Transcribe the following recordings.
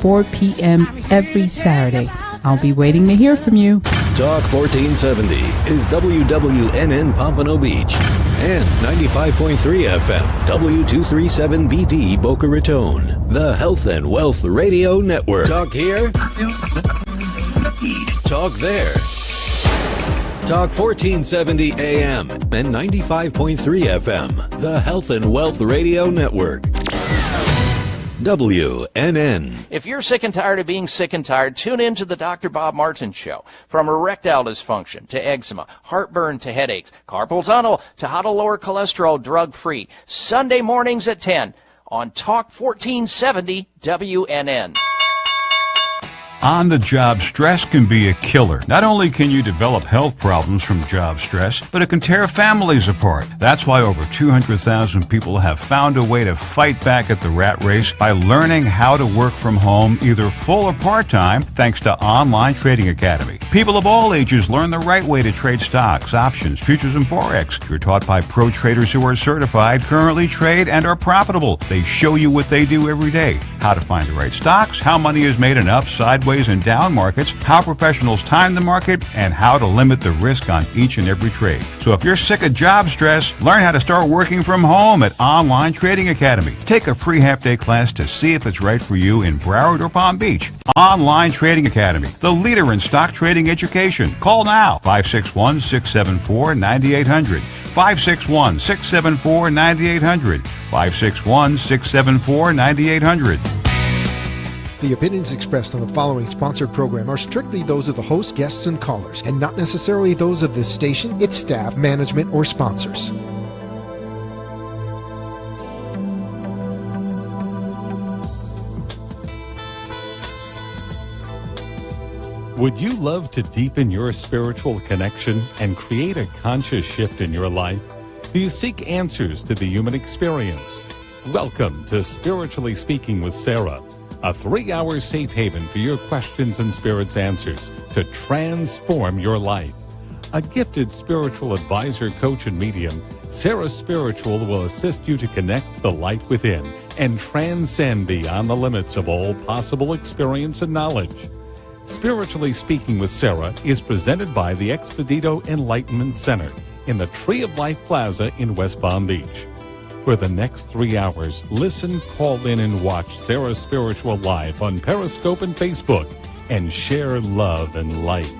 4 p.m. every Saturday. I'll be waiting to hear from you. Talk 1470 is WWNN Pompano Beach and 95.3 FM W237BD Boca Raton, the Health and Wealth Radio Network. Talk here, talk there. Talk 1470 AM and 95.3 FM, the Health and Wealth Radio Network. WNN. If you're sick and tired of being sick and tired, tune in to the Dr. Bob Martin Show. From erectile dysfunction to eczema, heartburn to headaches, carpal tunnel to how to lower cholesterol drug-free. Sunday mornings at 10 on Talk 1470 WNN. On-the-job stress can be a killer. Not only can you develop health problems from job stress, but it can tear families apart. That's why over 200,000 people have found a way to fight back at the rat race by learning how to work from home, either full or part-time, thanks to Online Trading Academy. People of all ages learn the right way to trade stocks, options, futures, and Forex. You're taught by pro traders who are certified, currently trade, and are profitable. They show you what they do every day. How to find the right stocks, how money is made in up, sideways, and down markets, how professionals time the market, and how to limit the risk on each and every trade. So if you're sick of job stress, learn how to start working from home at Online Trading Academy. Take a free half-day class to see if it's right for you in Broward or Palm Beach. Online Trading Academy, the leader in stock trading education. Call now, 561-674-9800. 561-674-9800. 561-674-9800. The opinions expressed on the following sponsored program are strictly those of the host, guests, and callers, and not necessarily those of this station, its staff, management, or sponsors. Would you love to deepen your spiritual connection and create a conscious shift in your life? Do you seek answers to the human experience? Welcome to Spiritually Speaking with Sarah, a 3-hour safe haven for your questions and spirit's answers to transform your life. A gifted spiritual advisor, coach, and medium, Sarah Spiritual will assist you to connect the light within and transcend beyond the limits of all possible experience and knowledge. Spiritually Speaking with Sarah is presented by the Expedito Enlightenment Center in the Tree of Life Plaza in West Palm Beach. For the next 3 hours, listen, call in, and watch Sarah Spiritual live on Periscope and Facebook, and share love and light.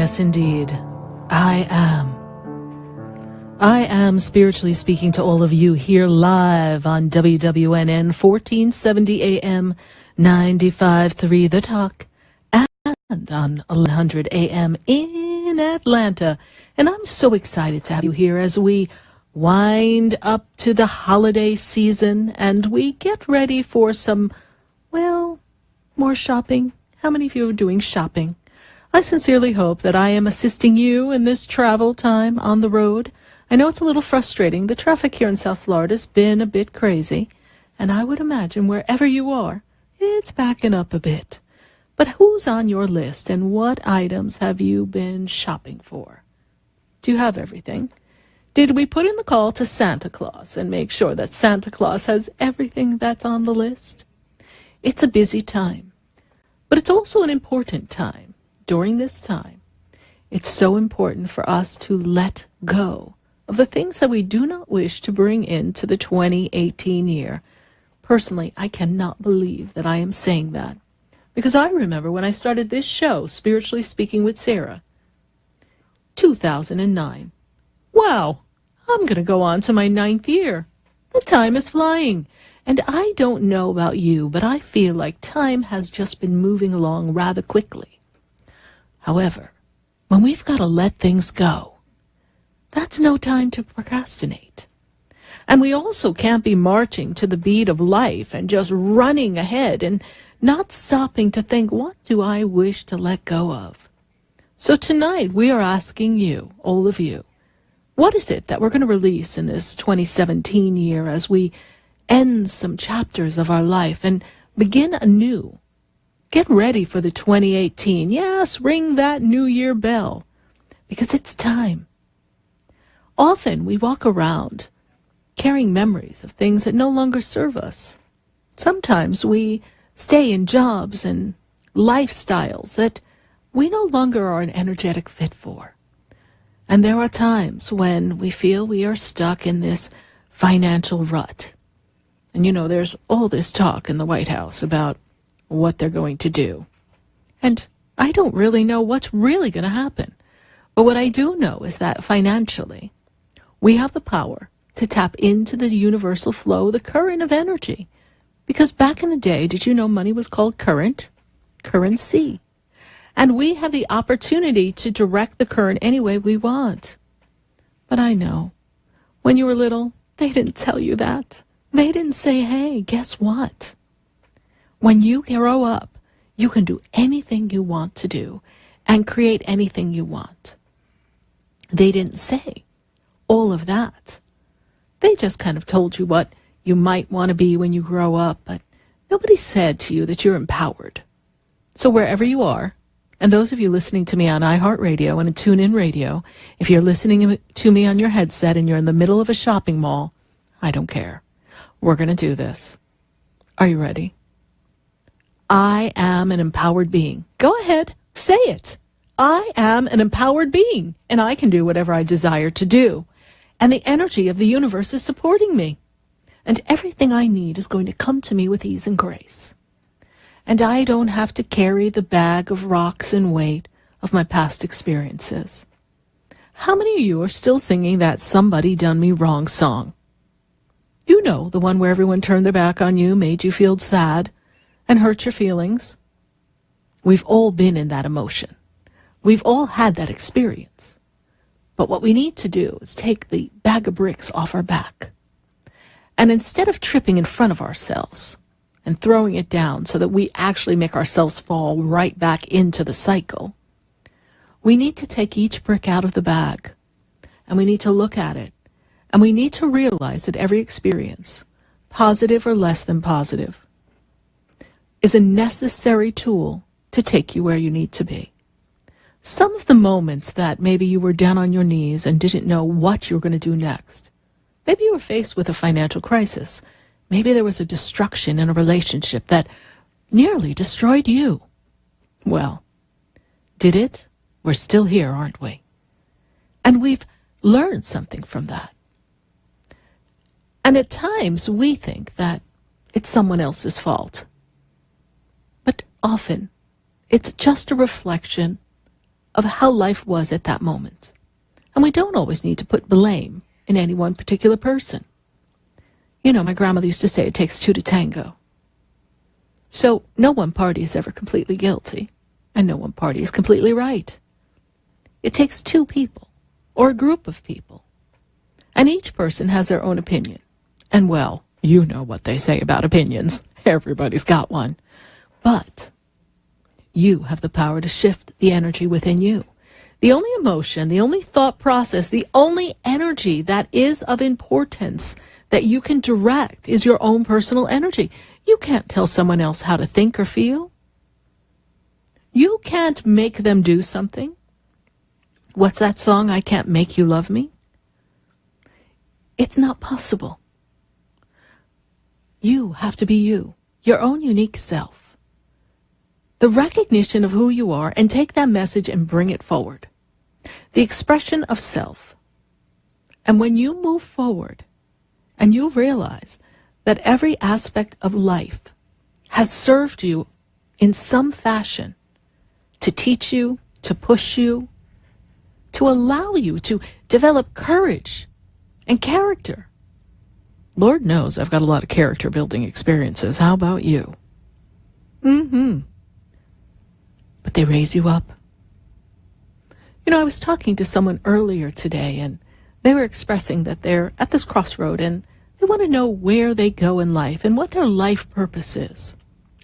Yes, indeed. I am. I am spiritually speaking to all of you here live on WWNN 1470 AM 95.3 The Talk and on 1100 AM in Atlanta. And I'm so excited to have you here as we wind up to the holiday season and we get ready for some, well, more shopping. How many of you are doing shopping? I sincerely hope that I am assisting you in this travel time on the road. I know it's a little frustrating. The traffic here in South Florida has been a bit crazy, and I would imagine wherever you are, it's backing up a bit. But who's on your list, and what items have you been shopping for? Do you have everything? Did we put in the call to Santa Claus and make sure that Santa Claus has everything that's on the list? It's a busy time, but it's also an important time. During this time, it's so important for us to let go of the things that we do not wish to bring into the 2018 year. Personally, I cannot believe that I am saying that, because I remember when I started this show, Spiritually Speaking with Sarah, 2009. Wow, I'm going to go on to my 9th year. The time is flying. And I don't know about you, but I feel like time has just been moving along rather quickly. However, when we've got to let things go, that's no time to procrastinate. And we also can't be marching to the beat of life and just running ahead and not stopping to think, what do I wish to let go of? So tonight we are asking you, all of you, what is it that we're going to release in this 2017 year as we end some chapters of our life and begin anew? Get ready for the 2018. Yes, ring that New Year bell, because it's time. Often we walk around carrying memories of things that no longer serve us. Sometimes we stay in jobs and lifestyles that we no longer are an energetic fit for. And there are times when we feel we are stuck in this financial rut. And you know, there's all this talk in the White House about what they're going to do. And I don't really know what's really going to happen. But what I do know is that financially, we have the power to tap into the universal flow, the current of energy. Because back in the day, did you know money was called current? Currency. And we have the opportunity to direct the current any way we want. But I know, when you were little, they didn't tell you that. They didn't say, hey, guess what? When you grow up, you can do anything you want to do and create anything you want. They didn't say all of that. They just kind of told you what you might want to be when you grow up, but nobody said to you that you're empowered. So wherever you are, and those of you listening to me on iHeartRadio and TuneIn Radio, if you're listening to me on your headset and you're in the middle of a shopping mall, I don't care. We're going to do this. Are you ready? I am an empowered being. Go ahead, say it. I am an empowered being, and I can do whatever I desire to do. And the energy of the universe is supporting me. And everything I need is going to come to me with ease and grace. And I don't have to carry the bag of rocks and weight of my past experiences. How many of you are still singing that Somebody Done Me Wrong song? You know, the one where everyone turned their back on you, made you feel sad, and hurt your feelings. We've all been in that emotion. We've all had that experience. But what we need to do is take the bag of bricks off our back. And instead of tripping in front of ourselves and throwing it down so that we actually make ourselves fall right back into the cycle, we need to take each brick out of the bag and we need to look at it. And we need to realize that every experience, positive or less than positive, is a necessary tool to take you where you need to be. Some of the moments that maybe you were down on your knees and didn't know what you were going to do next. Maybe you were faced with a financial crisis. Maybe there was a destruction in a relationship that nearly destroyed you. Well, did it? We're still here, aren't we? And we've learned something from that. And at times we think that it's someone else's fault. But often it's just a reflection of how life was at that moment. And we don't always need to put blame in any one particular person. You know, my grandmother used to say it takes two to tango. So no one party is ever completely guilty, and no one party is completely right. It takes two people, or a group of people, and each person has their own opinion. And well, you know what they say about opinions. Everybody's got one. But you have the power to shift the energy within you. The only emotion, the only thought process, the only energy that is of importance that you can direct is your own personal energy. You can't tell someone else how to think or feel. You can't make them do something. What's that song, I Can't Make You Love Me? It's not possible. You have to be you, your own unique self. The recognition of who you are, and take that message and bring it forward. The expression of self. And when you move forward and you realize that every aspect of life has served you in some fashion to teach you, to push you, to allow you to develop courage and character. Lord knows I've got a lot of character building experiences. How about you? But they raise you up. You know, I was talking to someone earlier today, and they were expressing that they're at this crossroad and they want to know where they go in life and what their life purpose is.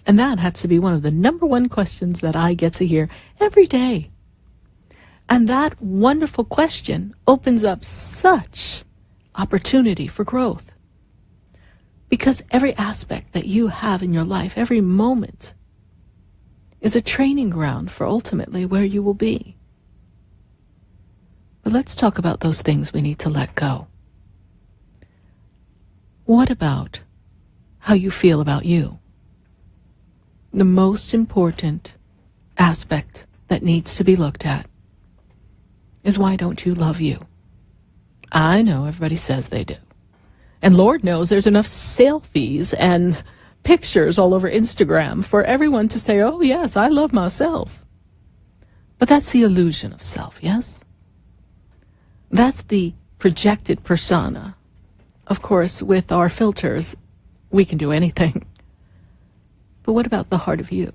And that has to be one of the number one questions that I get to hear every day. And that wonderful question opens up such opportunity for growth. Because every aspect that you have in your life, every moment, is a training ground for ultimately where you will be. But let's talk about those things we need to let go. What about how you feel about you? The most important aspect that needs to be looked at is, why don't you love you? I know everybody says they do. And Lord knows there's enough selfies and pictures all over Instagram for everyone to say, oh yes, I love myself. But that's the illusion of self, yes? That's the projected persona. Of course, with our filters, we can do anything. But what about the heart of you?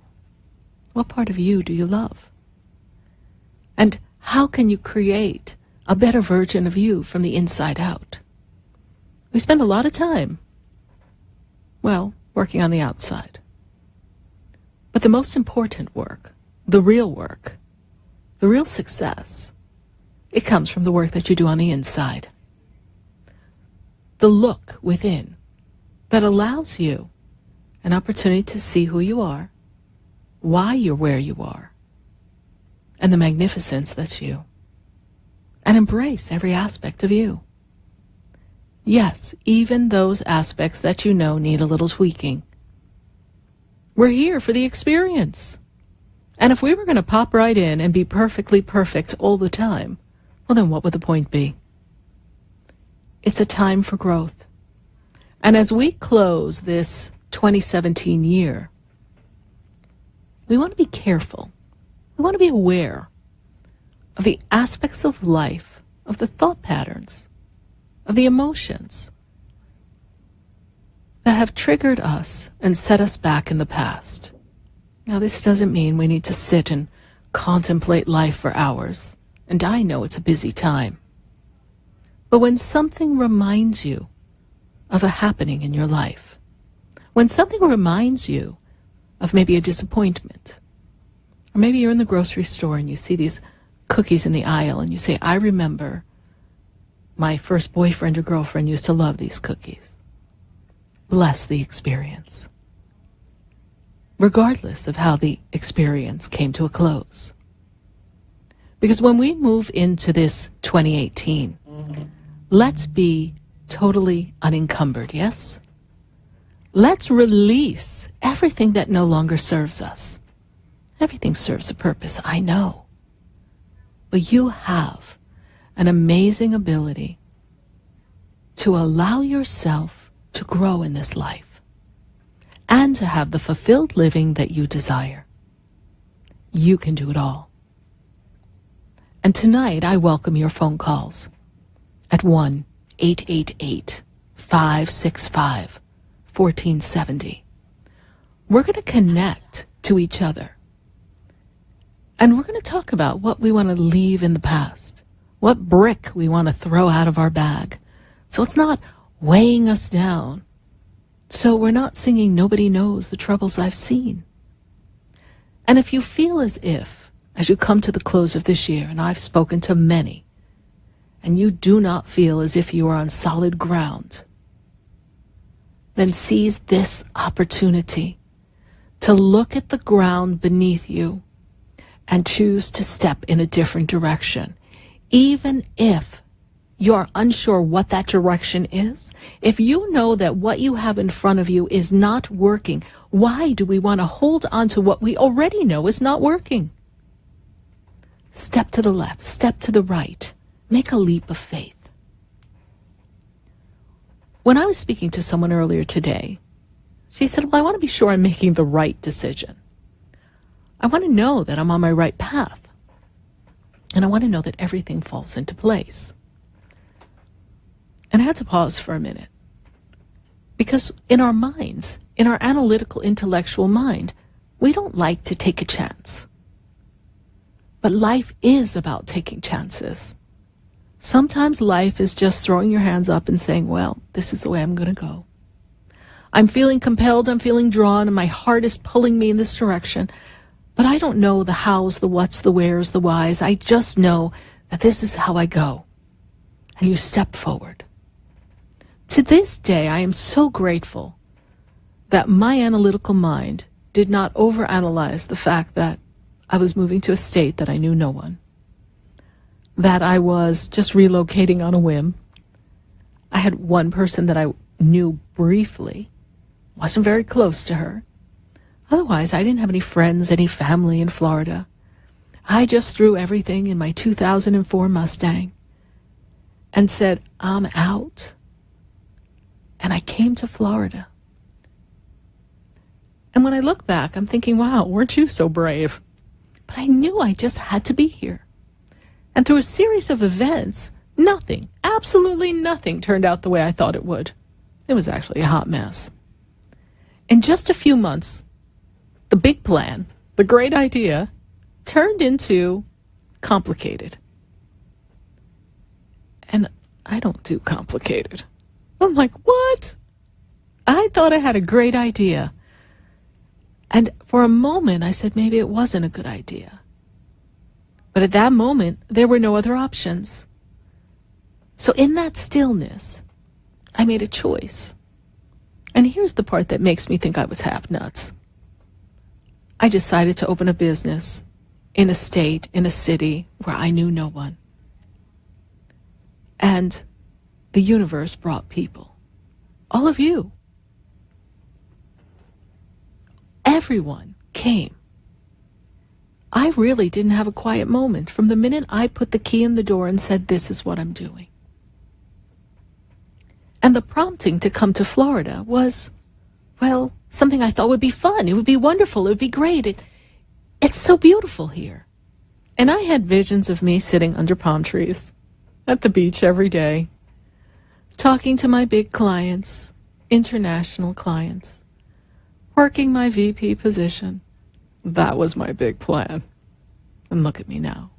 What part of you do you love? And how can you create a better version of you from the inside out? We spend a lot of time, well, working on the outside. But the most important work, the real work, the real success, it comes from the work that you do on the inside. The look within that allows you an opportunity to see who you are, why you're where you are, and the magnificence that's you. And embrace every aspect of you. Yes, even those aspects that you know need a little tweaking. We're here for the experience. And if we were going to pop right in and be perfectly perfect all the time, well, then what would the point be? It's a time for growth. And as we close this 2017 year, we want to be careful. We want to be aware of the aspects of life, of the thought patterns, of the emotions that have triggered us and set us back in the past. Now, this doesn't mean we need to sit and contemplate life for hours, and I know it's a busy time. But when something reminds you of a happening in your life, when something reminds you of maybe a disappointment, or maybe you're in the grocery store and you see these cookies in the aisle and you say, I remember my first boyfriend or girlfriend used to love these cookies. Bless the experience, regardless of how the experience came to a close. Because when we move into this 2018, let's be totally unencumbered, yes? Let's release everything that no longer serves us. Everything serves a purpose, I know. But you have an amazing ability to allow yourself to grow in this life and to have the fulfilled living that you desire. You can do it all. And tonight, I welcome your phone calls at 1-888-565-1470. We're going to connect to each other. And we're going to talk about what we want to leave in the past, what brick we want to throw out of our bag, so it's not weighing us down. So we're not singing Nobody Knows the Troubles I've Seen. And if you feel as if, as you come to the close of this year, and I've spoken to many, and you do not feel as if you are on solid ground, then seize this opportunity to look at the ground beneath you and choose to step in a different direction. Even if you're unsure what that direction is, if you know that what you have in front of you is not working, why do we want to hold on to what we already know is not working? Step to the left, step to the right, make a leap of faith. When I was speaking to someone earlier today, she said, well, I want to be sure I'm making the right decision. I want to know that I'm on my right path. And I want to know that everything falls into place. And I had to pause for a minute. Because in our minds, in our analytical, intellectual mind, we don't like to take a chance. But life is about taking chances. Sometimes life is just throwing your hands up and saying, well, this is the way I'm going to go. I'm feeling compelled, I'm feeling drawn, and my heart is pulling me in this direction. But I don't know the hows, the whats, the wheres, the whys. I just know that this is how I go. And you step forward. To this day, I am so grateful that my analytical mind did not overanalyze the fact that I was moving to a state that I knew no one, that I was just relocating on a whim. I had one person that I knew briefly, wasn't very close to her. Otherwise, I didn't have any friends, any family in Florida. I just threw everything in my 2004 Mustang and said, I'm out. And I came to Florida. And when I look back, I'm thinking, wow, weren't you so brave? But I knew I just had to be here. And through a series of events, nothing, absolutely nothing turned out the way I thought it would. It was actually a hot mess. In just a few months, the big plan, the great idea, turned into complicated. And I don't do complicated. I'm like, what? I thought I had a great idea. And for a moment, I said maybe it wasn't a good idea. But at that moment, there were no other options. So in that stillness, I made a choice. And here's the part that makes me think I was half nuts. I decided to open a business in a state, in a city where I knew no one. And the universe brought people. All of you. Everyone came. I really didn't have a quiet moment from the minute I put the key in the door and said, this is what I'm doing. And the prompting to come to Florida was, well, something I thought would be fun. It would be wonderful. It would be great. It's so beautiful here. And I had visions of me sitting under palm trees at the beach every day, talking to my big clients, international clients, working my VP position. That was my big plan. And look at me now.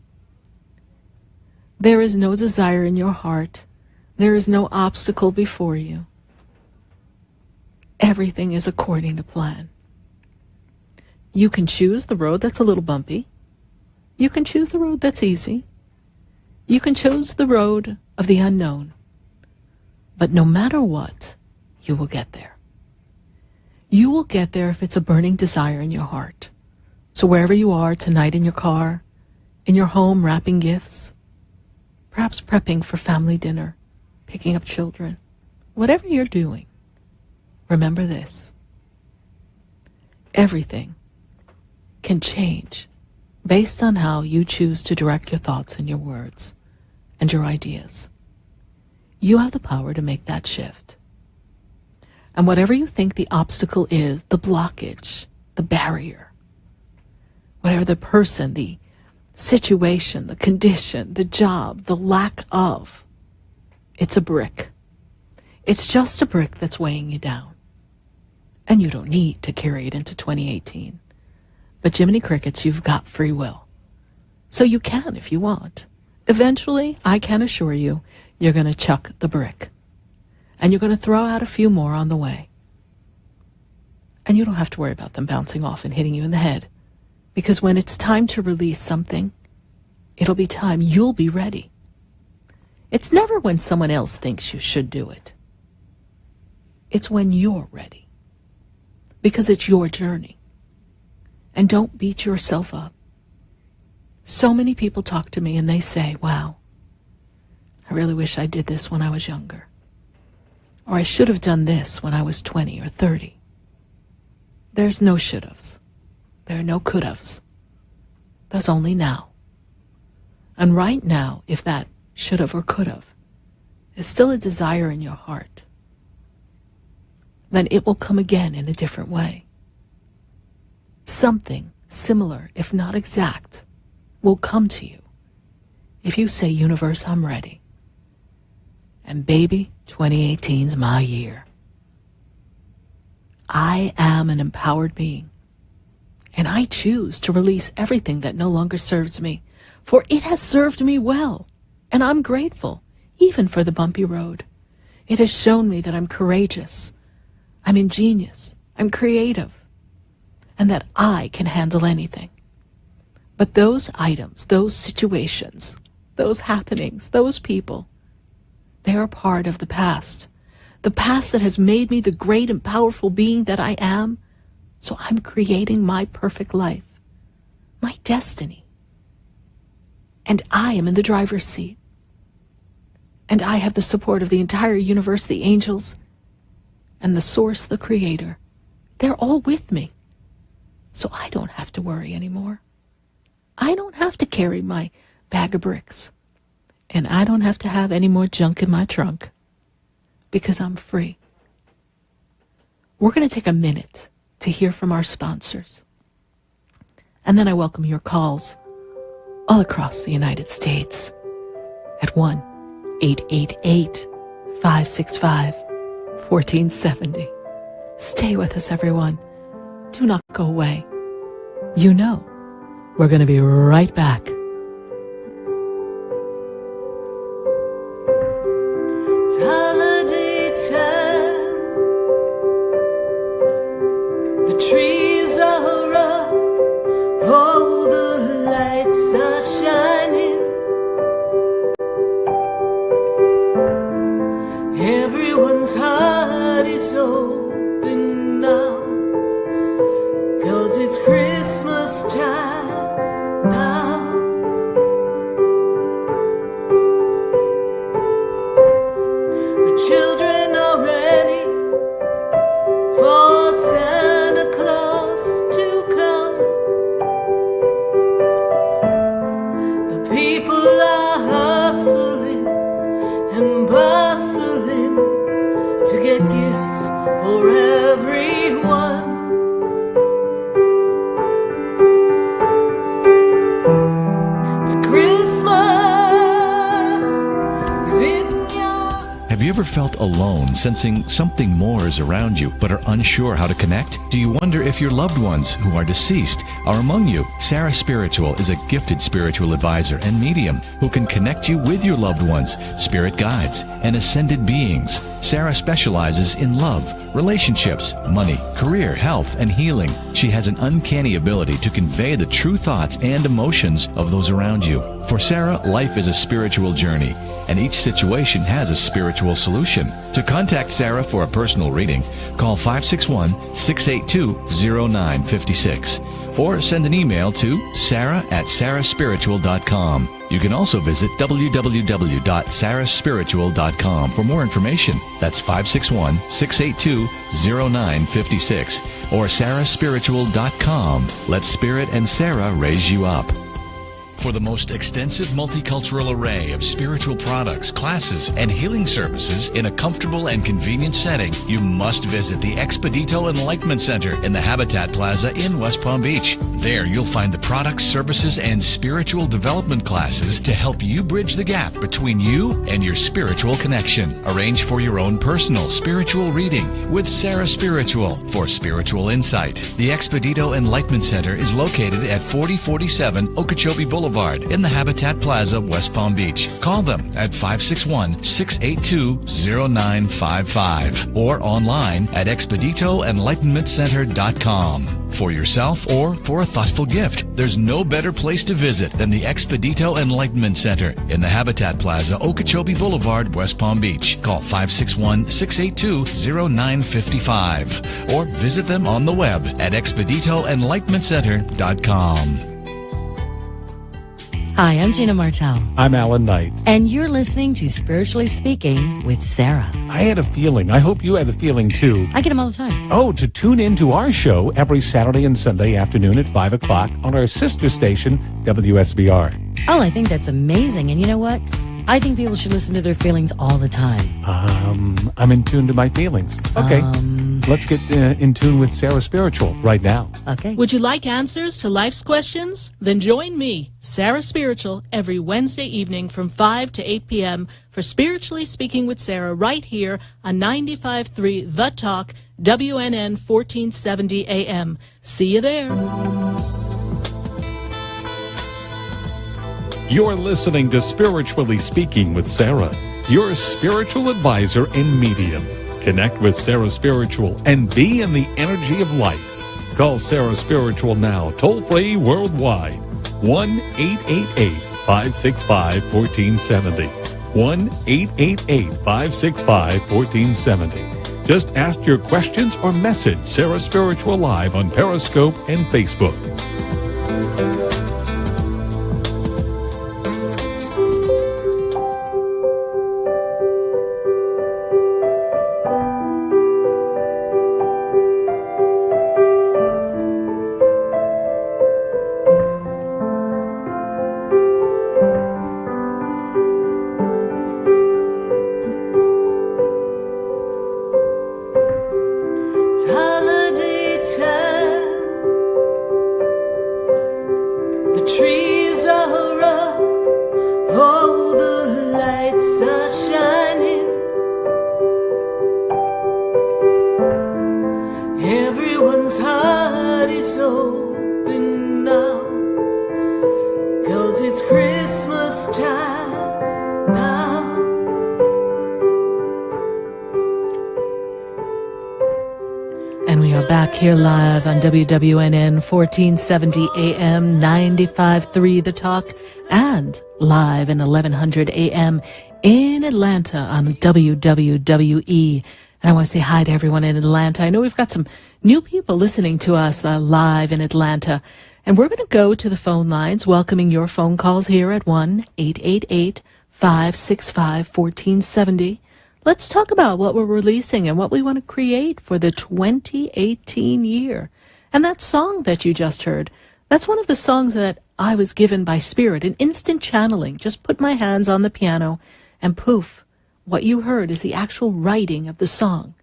There is no desire in your heart. There is no obstacle before you. Everything is according to plan. You can choose the road that's a little bumpy. You can choose the road that's easy. You can choose the road of the unknown. But no matter what, you will get there. You will get there if it's a burning desire in your heart. So wherever you are tonight, in your car, in your home, wrapping gifts, perhaps prepping for family dinner, picking up children, whatever you're doing, remember this. Everything can change based on how you choose to direct your thoughts and your words and your ideas. You have the power to make that shift. And whatever you think the obstacle is, the blockage, the barrier, whatever the person, the situation, the condition, the job, the lack of. It's a brick. It's just a brick that's weighing you down. And you don't need to carry it into 2018. But Jiminy Crickets, you've got free will. So you can if you want. Eventually, I can assure you, you're going to chuck the brick. And you're going to throw out a few more on the way. And you don't have to worry about them bouncing off and hitting you in the head. Because when it's time to release something, it'll be time you'll be ready. It's never when someone else thinks you should do it. It's when you're ready. Because it's your journey. And don't beat yourself up. So many people talk to me and they say, wow, I really wish I did this when I was younger. Or I should have done this when I was 20 or 30. There's no should-haves. There are no could-haves. There's only now. And right now, if that should-have or could-have is still a desire in your heart, then it will come again in a different way. Something similar, if not exact, will come to you if you say, universe, I'm ready. And baby, 2018's my year. I am an empowered being, and I choose to release everything that no longer serves me, for it has served me well, and I'm grateful, even for the bumpy road. It has shown me that I'm courageous, I'm ingenious, I'm creative, and that I can handle anything. But those items, those situations, those happenings, those people, they are part of the past that has made me the great and powerful being that I am. So I'm creating my perfect life, my destiny. And I am in the driver's seat. And I have the support of the entire universe, the angels, and the source, the creator. They're all with me. So I don't have to worry anymore. I don't have to carry my bag of bricks. And I don't have to have any more junk in my trunk. Because I'm free. We're going to take a minute to hear from our sponsors. And then I welcome your calls all across the United States at 1-888-565-1470. Stay with us, everyone. Do not go away. You know, we're going to be right back. The trees are up, oh, the lights are shining. Everyone's heart is open now, 'cause it's Christmas time now. The children are ready for Santa Claus to come. The people are hustling and bustling to get gifts for everyone. And Christmas is in your... Have you ever felt alone, sensing something more is around you, but are unsure how to connect? Do you wonder if your loved ones who are deceased are among you? Sarah Spiritual is a gifted spiritual advisor and medium who can connect you with your loved ones, spirit guides, and ascended beings. Sarah specializes in love, relationships, money, career, health, and healing. She has an uncanny ability to convey the true thoughts and emotions of those around you. For Sarah, life is a spiritual journey, and each situation has a spiritual solution. To contact Sarah for a personal reading, call 561-682-0956 or send an email to sarah@sarahspiritual.com. You can also visit www.sarahspiritual.com for more information. That's 561-682-0956 or sarahspiritual.com. Let Spirit and Sarah raise you up. For the most extensive multicultural array of spiritual products, classes, and healing services in a comfortable and convenient setting, you must visit the Expedito Enlightenment Center in the Habitat Plaza in West Palm Beach. There you'll find the products, services, and spiritual development classes to help you bridge the gap between you and your spiritual connection. Arrange for your own personal spiritual reading with Sarah Spiritual for spiritual insight. The Expedito Enlightenment Center is located at 4047 Okeechobee Boulevard in the Habitat Plaza, West Palm Beach. Call them at 561-682-0955 or online at expeditoenlightenmentcenter.com. For yourself or for a thoughtful gift, there's no better place to visit than the Expedito Enlightenment Center in the Habitat Plaza, Okeechobee Boulevard, West Palm Beach. Call 561-682-0955 or visit them on the web at expeditoenlightenmentcenter.com. Hi, I'm Gina Martell. I'm Alan Knight. And you're listening to Spiritually Speaking with Sarah. I had a feeling. I hope you had a feeling too. I get them all the time. Oh, to tune in to our show every Saturday and Sunday afternoon at 5 o'clock on our sister station, WSBR. Oh, I think that's amazing. And you know what? I think people should listen to their feelings all the time. I'm in tune to my feelings. Okay. Let's get in tune with Sarah Spiritual right now. Okay. Would you like answers to life's questions? Then join me, Sarah Spiritual, every Wednesday evening from 5 to 8 p.m. for Spiritually Speaking with Sarah right here on 95.3 The Talk, WNN 1470 AM. See you there. You're listening to Spiritually Speaking with Sarah, your spiritual advisor and medium. Connect with Sarah Spiritual and be in the energy of light. Call Sarah Spiritual now, toll-free worldwide. 1-888-565-1470. 1-888-565-1470. Just ask your questions or message Sarah Spiritual live on Periscope and Facebook. Here live on WWNN 1470 AM, 95.3 The Talk, and live in 1100 AM in Atlanta on WWWE. And I want to say hi to everyone in Atlanta. I know we've got some new people listening to us live in Atlanta. And we're going to go to the phone lines, welcoming your phone calls here at 1-888-565-1470. Let's talk about what we're releasing and what we want to create for the 2018 year. And that song that you just heard, that's one of the songs that I was given by Spirit, an instant channeling. Just put my hands on the piano and poof, what you heard is the actual writing of the song.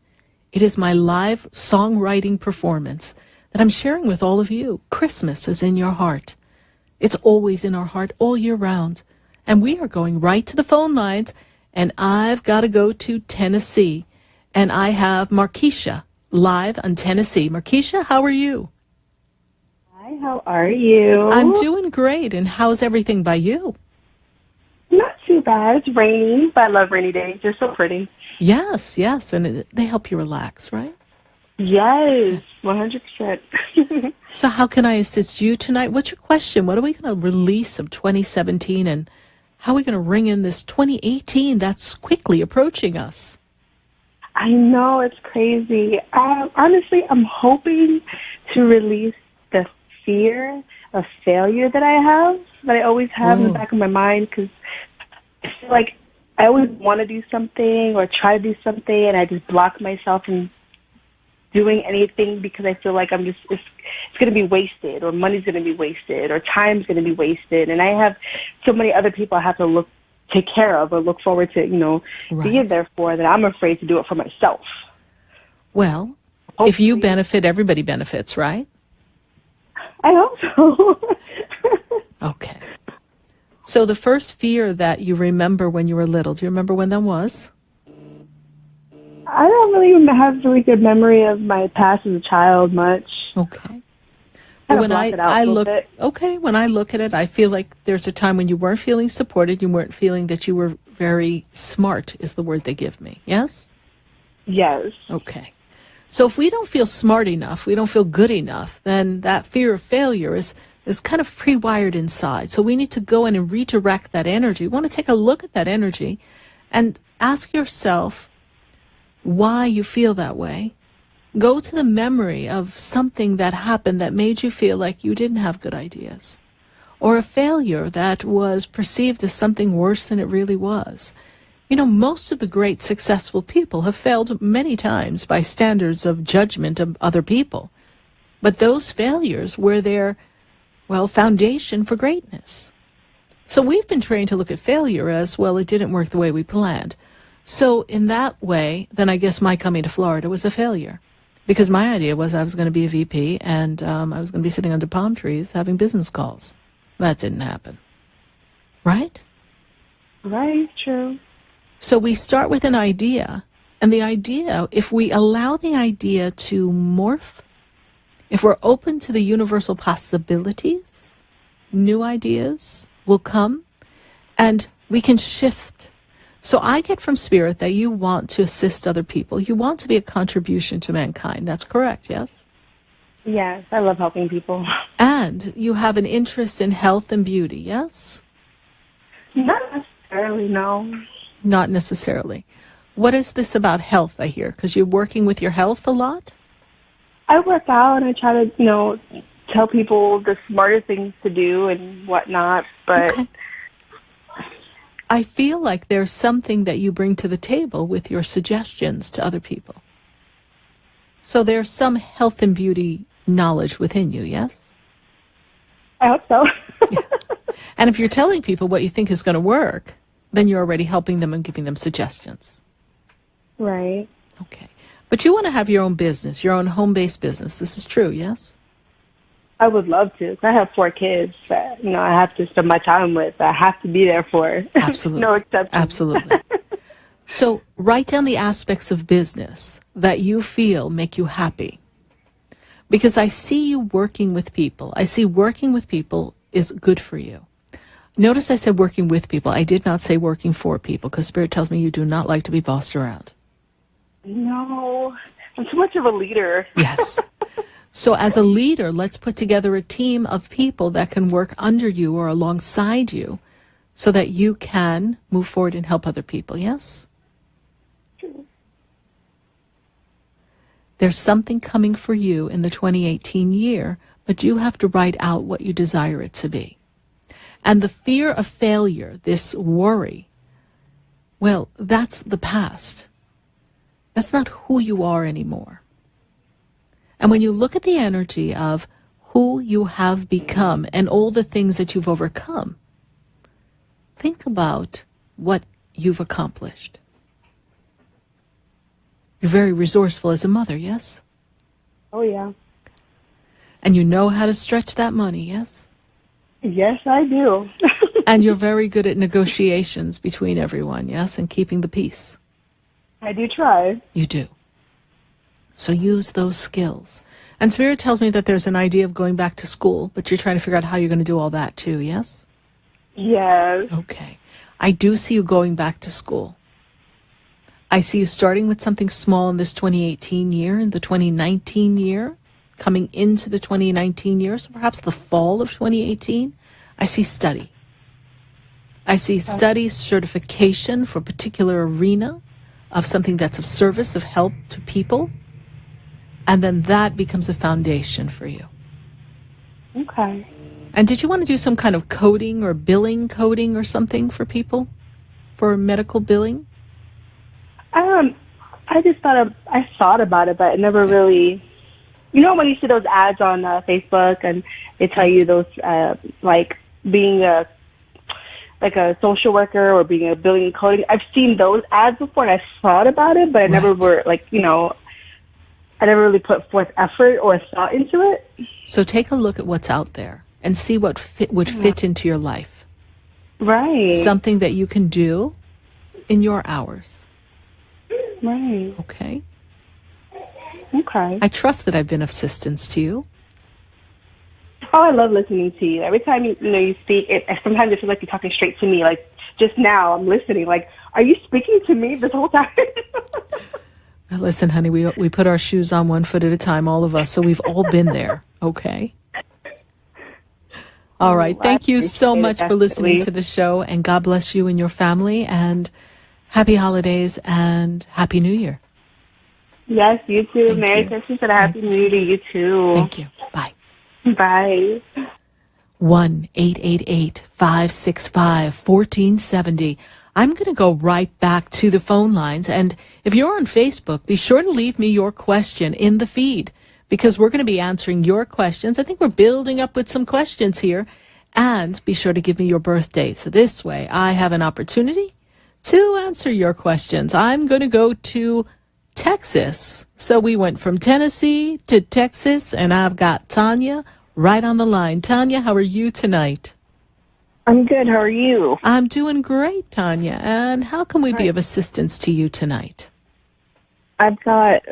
It is my live songwriting performance that I'm sharing with all of you. Christmas is in your heart. It's always in our heart all year round. And we are going right to the phone lines. And I've got to go to Tennessee. And I have Markeisha live on Tennessee. Markeisha, how are you? Hi, how are you? I'm doing great. And how's everything by you? Not too bad. It's rainy, but I love rainy days. They're so pretty. Yes, yes. And they help you relax, right? Yes, 100%. So how can I assist you tonight? What's your question? What are we going to release of 2017 and how are we going to ring in this 2018 that's quickly approaching us? I know, it's crazy. Honestly, I'm hoping to release the fear of failure that I always have in the back of my mind, because I feel like I always want to do something or try to do something, and I just block myself from doing anything because I feel like it's going to be wasted, or money's going to be wasted, or time's going to be wasted. And I have so many other people I have to take care of or look forward to, being there for, that I'm afraid to do it for myself. Well, if you benefit, everybody benefits, right? I hope so. Okay. So the first fear that you remember when you were little, do you remember when that was? I don't really have a really good memory of my past as a child much. Okay. But when I look at it, I feel like there's a time when you weren't feeling supported, you weren't feeling that you were very smart, is the word they give me. Yes? Yes. Okay. So if we don't feel smart enough, we don't feel good enough, then that fear of failure is kind of pre-wired inside. So we need to go in and redirect that energy. We want to take a look at that energy and ask yourself why you feel that way. Go to the memory of something that happened that made you feel like you didn't have good ideas, or a failure that was perceived as something worse than it really was. Most of the great successful people have failed many times by standards of judgment of other people. But those failures were their, foundation for greatness. So we've been trained to look at failure as, it didn't work the way we planned. So in that way, then I guess my coming to Florida was a failure. Because my idea was I was going to be a VP and I was going to be sitting under palm trees having business calls. That didn't happen. Right? Right, true. So we start with an idea, and the idea, if we allow the idea to morph, if we're open to the universal possibilities, new ideas will come, and we can shift. So I get from Spirit that you want to assist other people. You want to be a contribution to mankind. That's correct, yes? Yes, I love helping people. And you have an interest in health and beauty, yes? Not necessarily, no. Not necessarily. What is this about health, I hear? Because you're working with your health a lot? I work out and I try to, tell people the smarter things to do and whatnot, but... Okay. I feel like there's something that you bring to the table with your suggestions to other people. So there's some health and beauty knowledge within you, yes? I hope so. Yes. And if you're telling people what you think is going to work, then you're already helping them and giving them suggestions. Right. Okay. But you want to have your own business, your own home-based business. This is true, yes? I would love to. I have 4 kids that, I have to spend my time with. I have to be there for. Absolutely. No exception. Absolutely. So write down the aspects of business that you feel make you happy. Because I see you working with people. I see working with people is good for you. Notice I said working with people. I did not say working for people, because Spirit tells me you do not like to be bossed around. No, I'm too much of a leader. Yes. So as a leader, let's put together a team of people that can work under you or alongside you so that you can move forward and help other people, yes? True. There's something coming for you in the 2018 year, but you have to write out what you desire it to be. And the fear of failure, this worry, that's the past. That's not who you are anymore. And when you look at the energy of who you have become and all the things that you've overcome, think about what you've accomplished. You're very resourceful as a mother, yes? Oh, yeah. And you know how to stretch that money, yes? Yes, I do. And you're very good at negotiations between everyone, yes? And keeping the peace. I do try. You do. So use those skills. And Spirit tells me that there's an idea of going back to school, but you're trying to figure out how you're going to do all that too, yes? Yes. Okay. I do see you going back to school. I see you starting with something small in this 2018 year, in the 2019 year, coming into the 2019 year, so perhaps the fall of 2018. I see study. I see study, certification for a particular arena of something that's of service, of help to people. And then that becomes a foundation for you. Okay. And did you want to do some kind of coding or billing coding or something for people? For medical billing? I thought about it, but I never really. You know, when you see those ads on Facebook and they tell you those, like being a social worker or being a building and coding. I've seen those ads before and I thought about it, but I never were I never really put forth effort or thought into it. So take a look at what's out there and see what would fit into your life. Right. Something that you can do in your hours. Right. Okay. Okay. I trust that I've been of assistance to you. Oh, I love listening to you. Every time you speak, sometimes it feels like you're talking straight to me. Like just now, I'm listening. Like, are you speaking to me this whole time? Listen, honey, we put our shoes on one foot at a time, all of us. So we've all been there. Okay. All right. Thank you so much for listening to the show, and God bless you and your family, and happy holidays and Happy New Year. Yes, you too. Merry Christmas and a Happy New Year to you too. Thank you. Bye. Bye. 1-888-565-1470. I'm going to go right back to the phone lines. And if you're on Facebook, be sure to leave me your question in the feed, because we're going to be answering your questions. I think we're building up with some questions here. And be sure to give me your birth date. So this way I have an opportunity to answer your questions. I'm going to go to Texas. So we went from Tennessee to Texas, and I've got Tanya right on the line. Tanya, how are you tonight? I'm good. How are you? I'm doing great, Tanya. And how can we be of assistance to you tonight? I've got,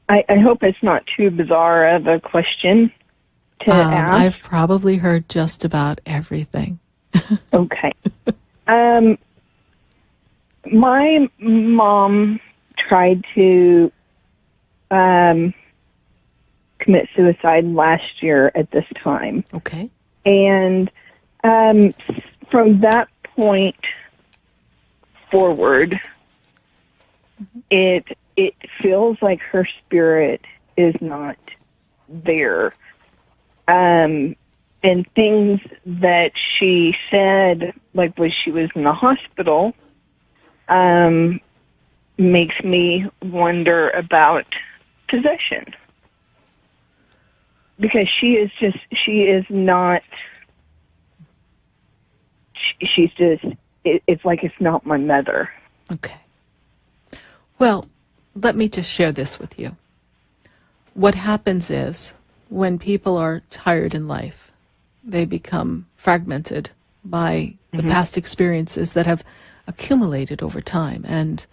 I hope it's not too bizarre of a question to ask. I've probably heard just about everything. Okay. My mom tried to commit suicide last year at this time. Okay. And from that point forward, it feels like her spirit is not there. And things that she said, like when she was in the hospital, makes me wonder about possession. Because she's just, it's like it's not my mother. Okay. Well, let me just share this with you. What happens is, when people are tired in life, they become fragmented by the past experiences that have accumulated over time. And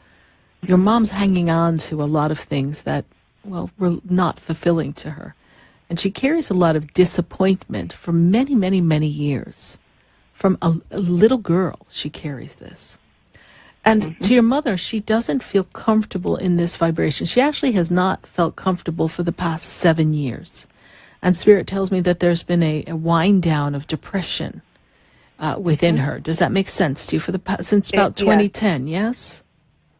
your mom's hanging on to a lot of things that, well, were not fulfilling to her. And she carries a lot of disappointment for many, many, many years. From a little girl, she carries this. And to your mother, she doesn't feel comfortable in this vibration. She actually has not felt comfortable for the past 7 years. And Spirit tells me that there's been a wind down of depression within her. Does that make sense to you? Since about 2010, yes?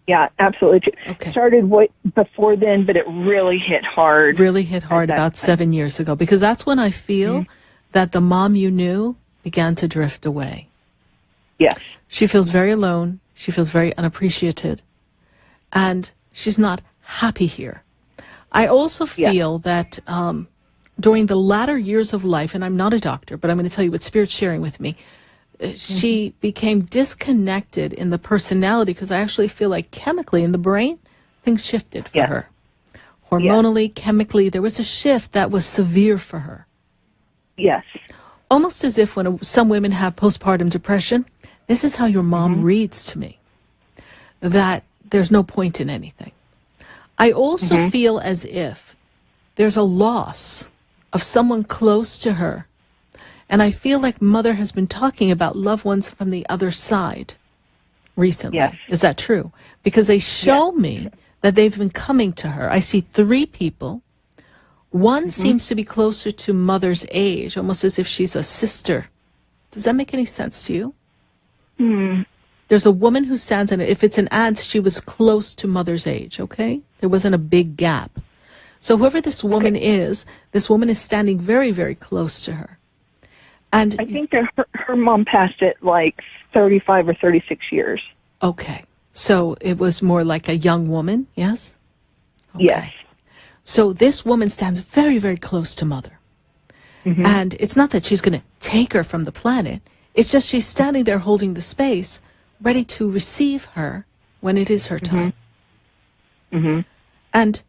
Yeah, absolutely. Okay. Started before then, but it really hit hard. Really hit hard about 7 years ago, because that's when I feel that the mom you knew began to drift away. Yes. She feels very alone. She feels very unappreciated. And she's not happy here. I also feel that during the latter years of life, and I'm not a doctor, but I'm going to tell you what Spirit's sharing with me, she became disconnected in the personality, because I actually feel like chemically in the brain, things shifted for her. Hormonally, chemically, there was a shift that was severe for her. Yes. Almost as if when some women have postpartum depression, this is how your mom reads to me, that there's no point in anything. I also feel as if there's a loss of someone close to her. And I feel like Mother has been talking about loved ones from the other side recently. Yes. Is that true? Because they show me that they've been coming to her. I see 3 people. One seems to be closer to Mother's age, almost as if she's a sister. Does that make any sense to you? There's a woman who stands in it. If it's an aunt, she was close to Mother's age, okay? There wasn't a big gap. So whoever this woman is standing very, very close to her. And I think that her mom passed at like 35 or 36 years. Okay. So it was more like a young woman, yes? Okay. Yes. So this woman stands very, very close to Mother. Mm-hmm. And it's not that she's going to take her from the planet. It's just she's standing there holding the space, ready to receive her when it is her time. Mm-hmm. And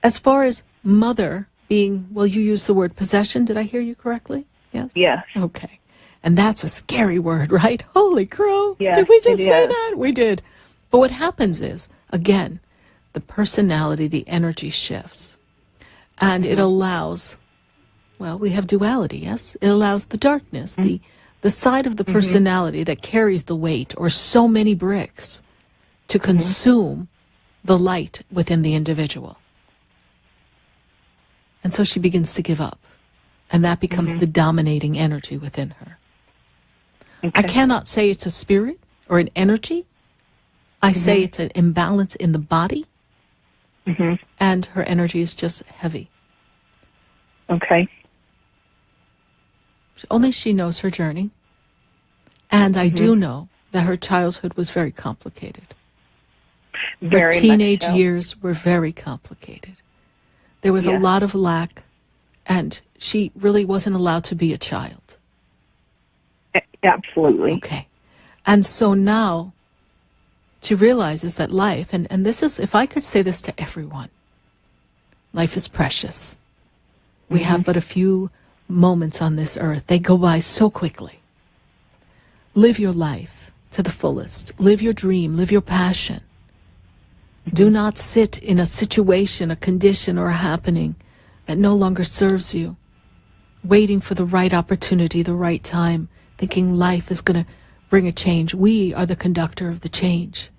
as far as Mother being, well, you used the word possession. Did I hear you correctly? Yes? Yes. Okay. And that's a scary word, right? Holy crow. Yes, Did we just it say is. that? We did. But what happens is, again, the personality, the energy shifts. And it allows, well, we have duality, yes? It allows the darkness, the side of the personality that carries the weight or so many bricks to consume the light within the individual. And so she begins to give up. And that becomes the dominating energy within her. Okay. I cannot say it's a spirit or an energy. I say it's an imbalance in the body. And her energy is just heavy. Okay. Only she knows her journey. And I do know that her childhood was very complicated. Very Her much teenage so. years were very complicated. There was a Yes. lot of lack, and she really wasn't allowed to be a child. Absolutely. Okay. And so now she realizes that life, and this is, if I could say this to everyone, life is precious. We have but a few moments on this earth. They go by so quickly. Live your life to the fullest. Live your dream. Live your passion. Do not sit in a situation, a condition, or a happening that no longer serves you, waiting for the right opportunity, the right time, thinking life is going to bring a change. We are the conductor of the change.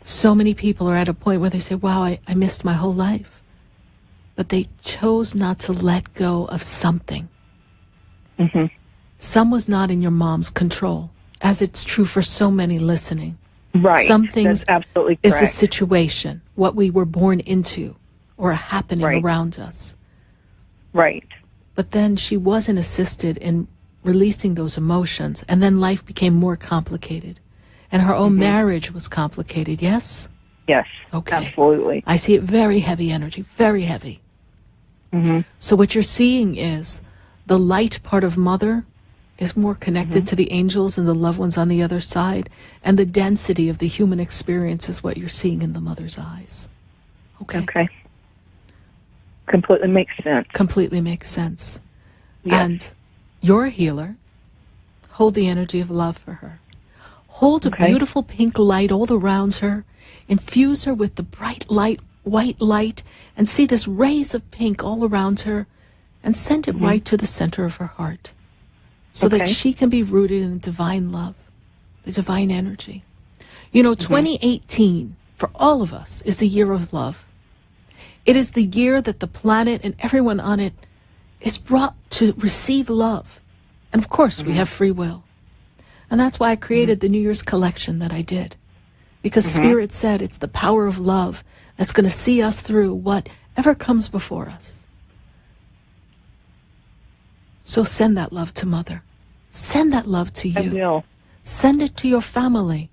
So many people are at a point where they say, wow, I missed my whole life. But they chose not to let go of something. Some was not in your mom's control, as it's true for so many listening. Right. Some things That's absolutely is the correct. situation, what we were born into or happening Right. around us. Right. But then she wasn't assisted in releasing those emotions, and then life became more complicated. And her own marriage was complicated, yes? Yes. Okay. Absolutely. I see it very heavy energy, very heavy. So what you're seeing is the light part of Mother is more connected to the angels and the loved ones on the other side, and the density of the human experience is what you're seeing in the Mother's eyes. Okay. Okay. Completely makes sense. Completely makes sense. Yes. And you're a healer. Hold the energy of love for her. Hold a Okay. beautiful pink light all around her. Infuse her with the bright light, white light, and see this rays of pink all around her, and send it right to the center of her heart, so that Okay. she can be rooted in the divine love, the divine energy. You know, 2018, for all of us, is the year of love. It is the year that the planet and everyone on it is brought to receive love. And of course, we have free will. And that's why I created the New Year's collection that I did. Because Spirit said it's the power of love that's going to see us through whatever comes before us. So send that love to Mother. Send that love to I you. will. Send it to your family.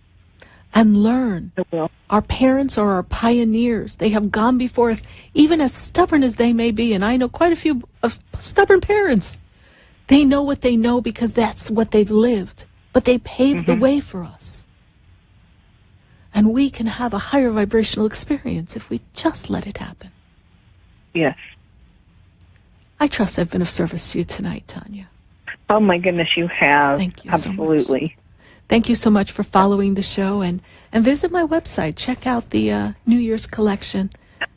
And learn. I will. Our parents are our pioneers. They have gone before us, even as stubborn as they may be. And I know quite a few of stubborn parents. They know what they know because that's what they've lived. But they paved the way for us. And we can have a higher vibrational experience if we just let it happen. Yes. I trust I've been of service to you tonight, Tanya. Oh my goodness, you have. Thank you so much. Absolutely. Thank you so much for following the show, and visit my website. Check out the New Year's collection.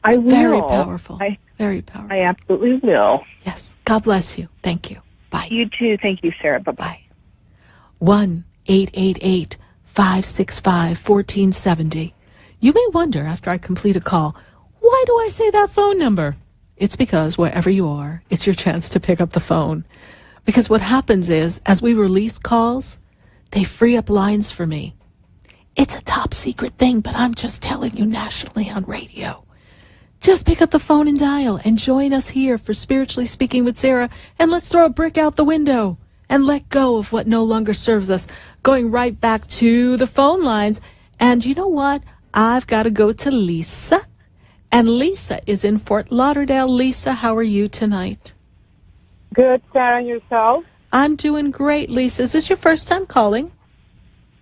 I will. Very powerful. Very powerful. I absolutely will. Yes. God bless you. Thank you. Bye. You too. Thank you, Sarah. Bye-bye. 1-888-565-1470. You may wonder, after I complete a call, why do I say that phone number? It's because wherever you are, it's your chance to pick up the phone. Because what happens is, as we release calls, they free up lines for me. It's a top secret thing, but I'm just telling you nationally on radio. Just pick up the phone and dial and join us here for Spiritually Speaking with Sarah, and let's throw a brick out the window and let go of what no longer serves us, going right back to the phone lines. And you know what? I've got to go to Lisa. And Lisa is in Fort Lauderdale. Lisa, how are you tonight? Good, Sarah, yourself? I'm doing great, Lisa. Is this your first time calling?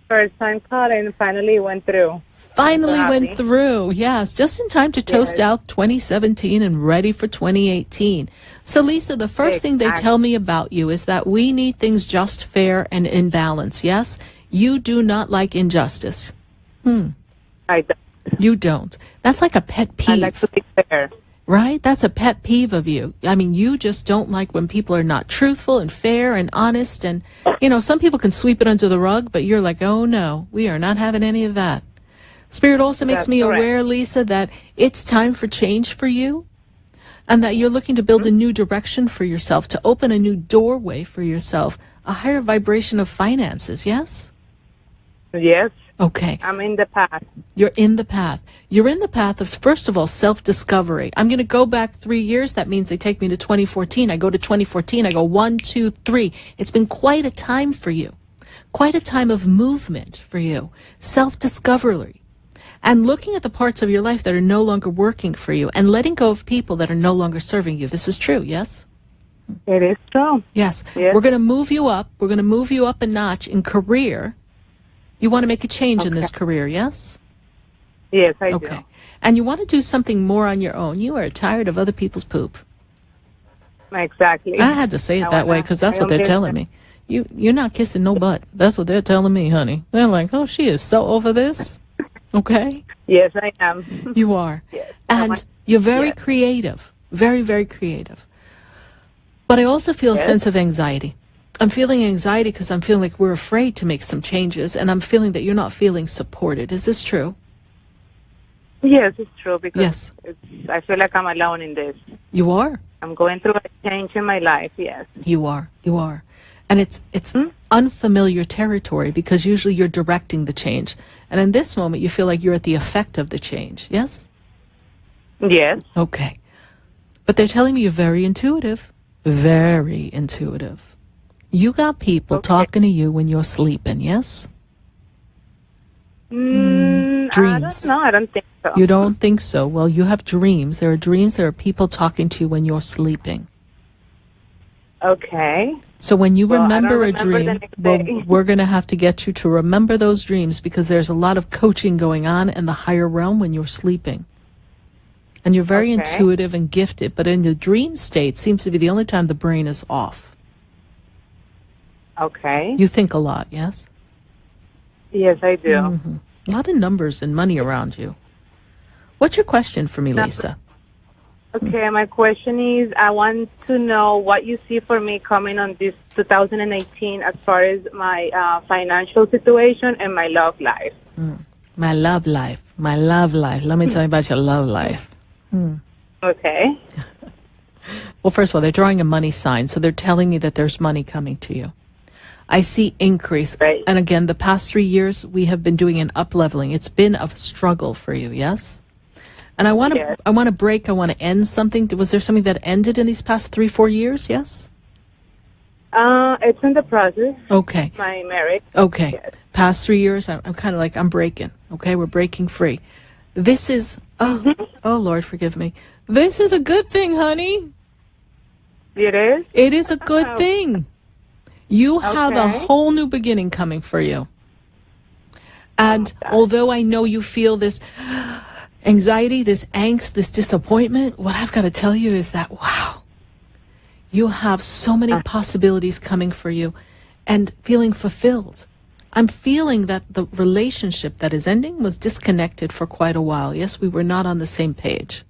First time calling, finally went through. Finally went through, yes. Just in time to toast out 2017 and ready for 2018. So, Lisa, the first thing they tell me about you is that we need things just, fair, and in balance, yes? You do not like injustice. I don't. You don't. That's like a pet peeve. I like to be fair. Right? That's a pet peeve of you. I mean, you just don't like when people are not truthful and fair and honest. And, you know, some people can sweep it under the rug, but you're like, oh, no, we are not having any of that. Spirit also makes me aware, Lisa, that it's time for change for you and that you're looking to build a new direction for yourself, to open a new doorway for yourself, a higher vibration of finances, yes? Yes. Okay. I'm in the path. You're in the path. You're in the path of, first of all, self-discovery. I'm going to go back 3 years. That means they take me to 2014. I go to 2014. I go 1, 2, 3. It's been quite a time for you. Quite a time of movement for you. Self-discovery. And looking at the parts of your life that are no longer working for you and letting go of people that are no longer serving you. This is true, yes? It is true. Yes. Yes. We're going to move you up. We're going to move you up a notch in career. You want to make a change in this career, yes? Yes, I do. And you want to do something more on your own. You are tired of other people's poop. Exactly. I had to say it that way because that's what they're telling me. You're not kissing no butt. That's what they're telling me, honey. They're like, oh, she is so over this. Okay? Yes, I am. You are. Yes. And you're very creative. Very, very creative. But I also feel a sense of anxiety. I'm feeling anxiety because I'm feeling like we're afraid to make some changes, and I'm feeling that you're not feeling supported. Is this true? Yes, it's true because I feel like I'm alone in this. You are. I'm going through a change in my life, yes. You are. You are. And it's unfamiliar territory because usually you're directing the change. And in this moment, you feel like you're at the effect of the change, yes? Yes. Okay. But they're telling me you're very intuitive. Very intuitive. You got people talking to you when you're sleeping, yes? Dreams. I don't know. I don't think so. You don't think so? Well, you have dreams. There are dreams. There are people talking to you when you're sleeping. Okay. So when you remember a the dream, next day. we're going to have to get you to remember those dreams because there's a lot of coaching going on in the higher realm when you're sleeping. And you're very intuitive and gifted, but in the dream state seems to be the only time the brain is off. Okay. You think a lot, yes? Yes, I do. Mm-hmm. A lot of numbers and money around you. What's your question for me, Lisa? Okay, my question is, I want to know what you see for me coming on this 2018 as far as my financial situation and my love life. My love life. My love life. Let me tell you about your love life. Okay. Well, first of all, they're drawing a money sign, so they're telling me that there's money coming to you. I see increase. Right. And again, the past 3 years, we have been doing an up-leveling. It's been a struggle for you, yes? And I want to I want to break, I want to end something. Was there something that ended in these past 3-4 years, yes? It's in the process. Okay. My marriage. Okay. Yes. Past 3 years, I'm kind of like, I'm breaking. Okay, we're breaking free. This is, oh Lord, forgive me. This is a good thing, honey. It is? It is a good thing. You have a whole new beginning coming for you. And although I know you feel this anxiety, this angst, this disappointment, what I've got to tell you is that, wow, you have so many possibilities coming for you and feeling fulfilled. I'm feeling that the relationship that is ending was disconnected for quite a while. Yes, we were not on the same page.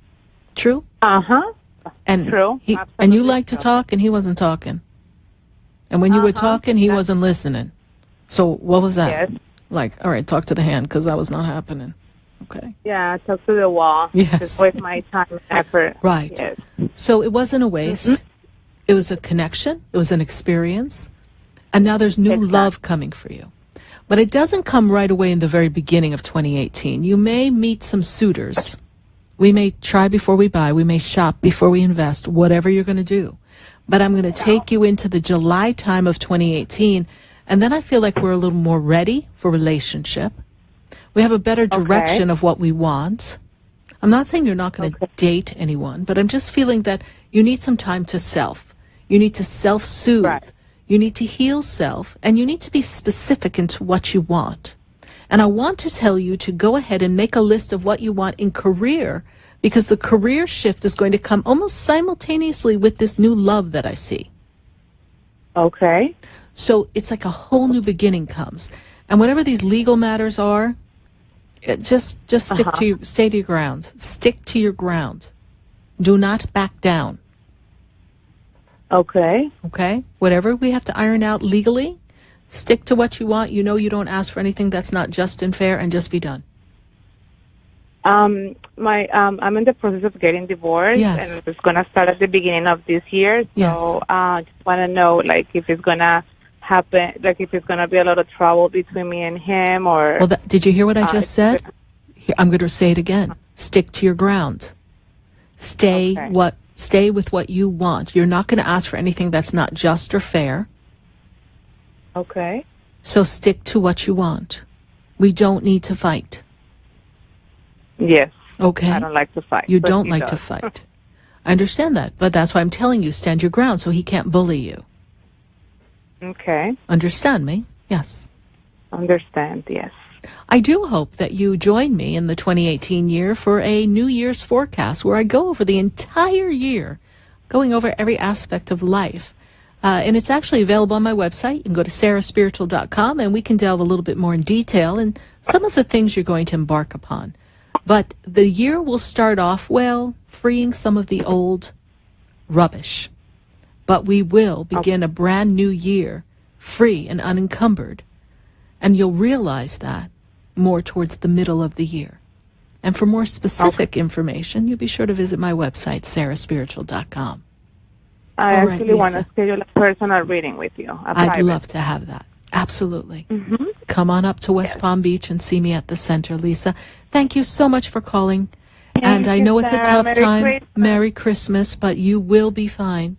True? Uh-huh. And True. And you like to talk and he wasn't talking. And when you were talking, he wasn't listening. So what was that? Yes. Like, all right, talk to the hand because that was not happening. Okay. Yeah, talk to the wall. Yes. Just waste my time and effort. Right. Yes. So it wasn't a waste. It was a connection. It was an experience. And now there's new love coming for you. But it doesn't come right away in the very beginning of 2018. You may meet some suitors. We may try before we buy. We may shop before we invest, whatever you're going to do. But I'm going to take you into the July time of 2018. And then I feel like we're a little more ready for relationship. We have a better direction of what we want. I'm not saying you're not going to date anyone, but I'm just feeling that you need some time to self. You need to self-soothe. Right. You need to heal self, and you need to be specific into what you want. And I want to tell you to go ahead and make a list of what you want in career, because the career shift is going to come almost simultaneously with this new love that I see. Okay. So it's like a whole new beginning comes. And whatever these legal matters are, just stay to your ground. Stick to your ground. Do not back down. Okay. Okay? Whatever we have to iron out legally, stick to what you want. You know you don't ask for anything that's not just and fair, and just be done. I'm in the process of getting divorced, Yes. and it's going to start at the beginning of this year. Yes. So I just want to know, like, if it's going to happen, like, if it's going to be a lot of trouble between me and him, or... Well, did you hear what I just said? Here, I'm going to say it again. Stick to your ground. Stay with what you want. You're not going to ask for anything that's not just or fair. Okay. So stick to what you want. We don't need to fight. Yes. Okay. I don't like to fight. You but don't he like does. to fight. I understand that, but that's why I'm telling you, stand your ground so he can't bully you. Okay. Understand me? Yes. Understand, yes. I do hope that you join me in the 2018 year for a New Year's forecast where I go over the entire year, going over every aspect of life. And it's actually available on my website. You can go to sarahspiritual.com and we can delve a little bit more in detail in some of the things you're going to embark upon. But the year will start off, well, freeing some of the old rubbish. But we will begin a brand new year, free and unencumbered. And you'll realize that more towards the middle of the year. And for more specific information, you'll be sure to visit my website, sarahspiritual.com. I actually want to schedule a personal reading with you. I'd love to have that. Absolutely. Mm-hmm. Come on up to West Palm Beach and see me at the center, Lisa. Thank you so much for calling. And I know it's a tough time. Merry Christmas, but you will be fine.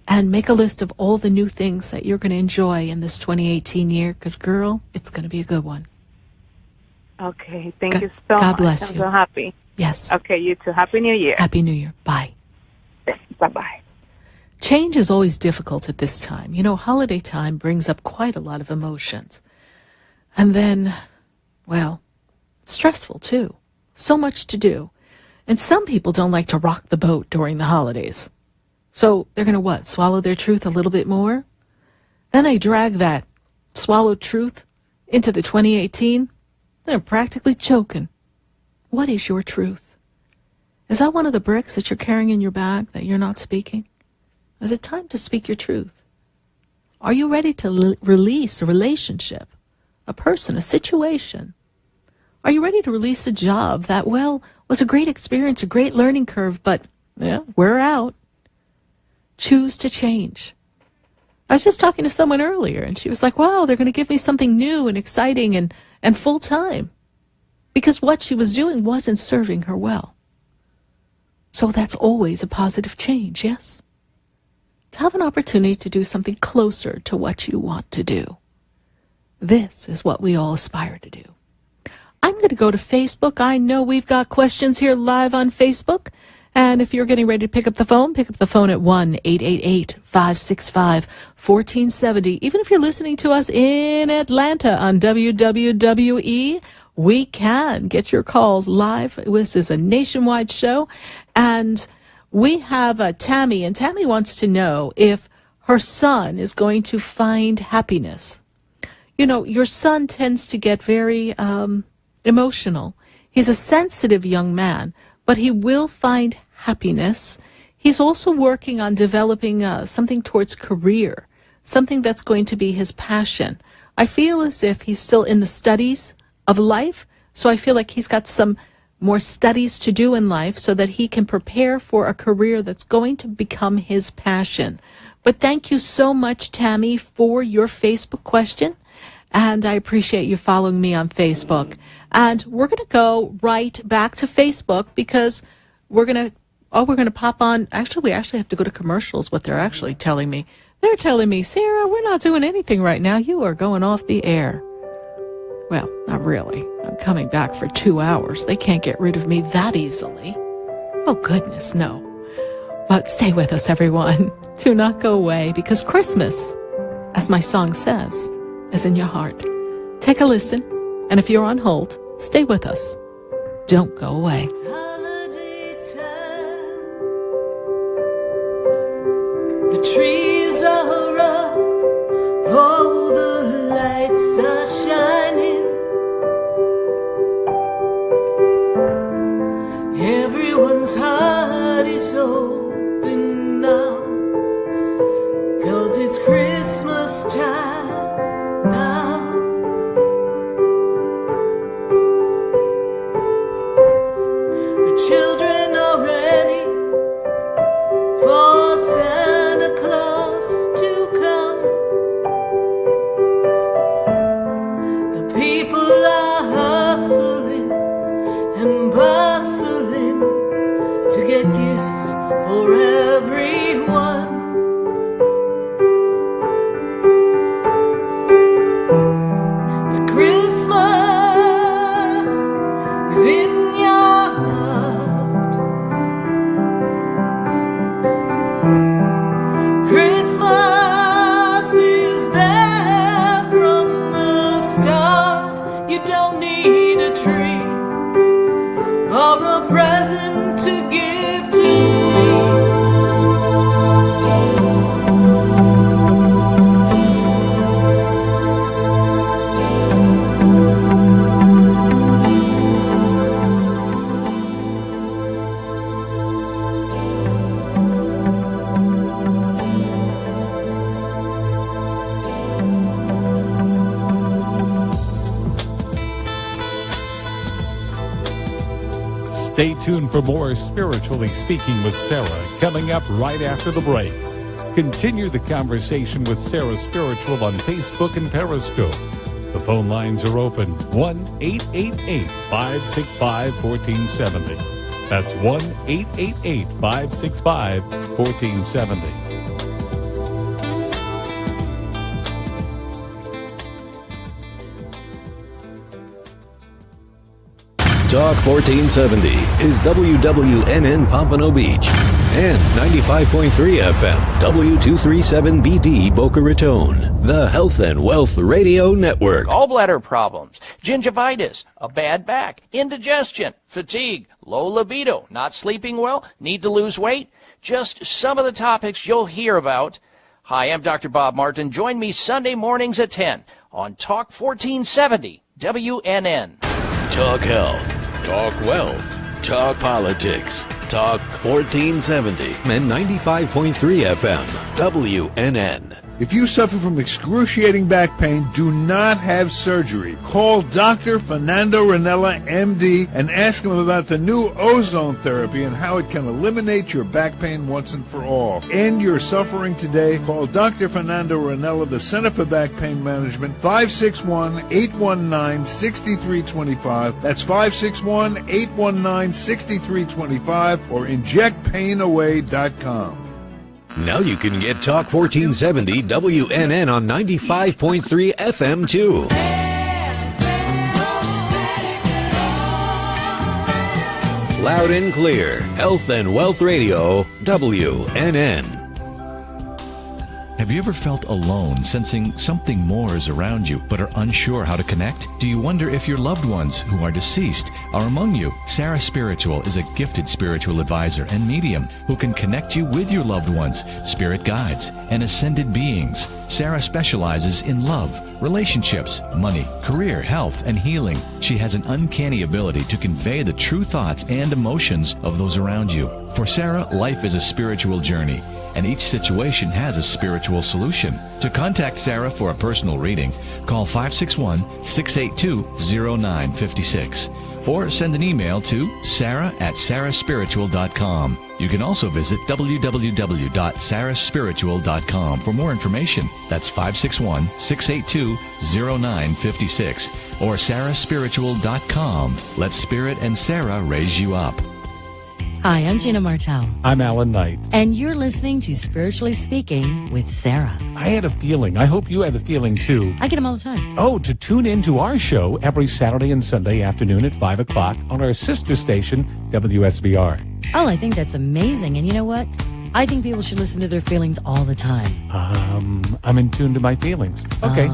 And make a list of all the new things that you're going to enjoy in this 2018 year, because, girl, it's going to be a good one. Okay. Thank you so much. God bless you. I'm so happy. Yes. Okay, you too. Happy New Year. Happy New Year. Bye. Bye-bye. Change is always difficult at this time. You know, holiday time brings up quite a lot of emotions. And then, well, it's stressful too. So much to do. And some people don't like to rock the boat during the holidays. So they're going to what? Swallow their truth a little bit more? Then they drag that swallowed truth into the 2018. They're practically choking. What is your truth? Is that one of the bricks that you're carrying in your bag that you're not speaking? Is it time to speak your truth? Are you ready to release a relationship, a person, a situation? Are you ready to release a job that, well, was a great experience, a great learning curve, but, yeah, we're out? Choose to change. I was just talking to someone earlier, and she was like, wow, they're going to give me something new and exciting and full-time. Because what she was doing wasn't serving her well. So that's always a positive change, yes? To have an opportunity to do something closer to what you want to do. This is what we all aspire to do. I'm going to go to Facebook. I know we've got questions here live on Facebook. And if you're getting ready to pick up the phone at 1-888-565-1470. Even if you're listening to us in Atlanta on WWWE, we can get your calls live. This is a nationwide show. And we have Tammy, and Tammy wants to know if her son is going to find happiness. You know, your son tends to get very emotional. He's a sensitive young man, but he will find happiness. He's also working on developing something towards career, something that's going to be his passion. I feel as if he's still in the studies of life, so I feel like he's got some more studies to do in life so that he can prepare for a career that's going to become his passion. But thank you so much, Tammy, for your Facebook question. And I appreciate you following me on Facebook. And we're going to go right back to Facebook because we're going to pop on. Actually, we actually have to go to commercials, what they're actually telling me. They're telling me, Sarah, we're not doing anything right now. You are going off the air. Well, not really. I'm coming back for 2 hours. They can't get rid of me that easily. Oh, goodness, no. But stay with us, everyone. Do not go away, because Christmas, as my song says, is in your heart. Take a listen, and if you're on hold, stay with us. Don't go away. The trees are up, oh, the lights are shining. Everyone's heart is open now, 'cause it's Christmas time now. The children are ready for Santa Claus to come. The people are hustling and bustling to get gifts for everyone. The Christmas is in your heart. Christmas is there from the start. You don't need a tree or a present to give to me. Stay tuned for more Spiritually Speaking with Sarah coming up right after the break. Continue the conversation with Sarah Spiritual on Facebook and Periscope. The phone lines are open, 1-888-565-1470. That's 1-888-565-1470. Talk 1470 is WWNN Pompano Beach and 95.3 FM W237BD Boca Raton, the Health and Wealth Radio Network. Gallbladder problems, gingivitis, a bad back, indigestion, fatigue, low libido, not sleeping well, need to lose weight. Just some of the topics you'll hear about. Hi, I'm Dr. Bob Martin. Join me Sunday mornings at 10 on Talk 1470 WNN. Talk health, talk wealth, talk politics, talk 1470 and 95.3 FM WNN. If you suffer from excruciating back pain, do not have surgery. Call Dr. Fernando Ranella, MD, and ask him about the new ozone therapy and how it can eliminate your back pain once and for all. End your suffering today. Call Dr. Fernando Ranella, the Center for Back Pain Management, 561-819-6325. That's 561-819-6325 or injectpainaway.com. Now you can get Talk 1470 WNN on 95.3 FM too. Loud and clear, Health and Wealth Radio, WNN. Have you ever felt alone, sensing something more is around you, but are unsure how to connect? Do you wonder if your loved ones who are deceased are among you? Sarah Spiritual is a gifted spiritual advisor and medium who can connect you with your loved ones, spirit guides, and ascended beings. Sarah specializes in love, relationships, money, career, health, and healing. She has an uncanny ability to convey the true thoughts and emotions of those around you. For Sarah, life is a spiritual journey, and each situation has a spiritual solution. To contact Sarah for a personal reading, call 561-682-0956 or send an email to sarah@sarahspiritual.com. You can also visit www.sarahspiritual.com for more information. That's 561-682-0956 or sarahspiritual.com. Let Spirit and Sarah raise you up. Hi, I'm Gina Martell. I'm Alan Knight. And you're listening to Spiritually Speaking with Sarah. I had a feeling. I hope you had the feeling, too. I get them all the time. Oh, to tune into our show every Saturday and Sunday afternoon at 5 o'clock on our sister station, WSBR. Oh, I think that's amazing. And you know what? I think people should listen to their feelings all the time. I'm in tune to my feelings. Okay.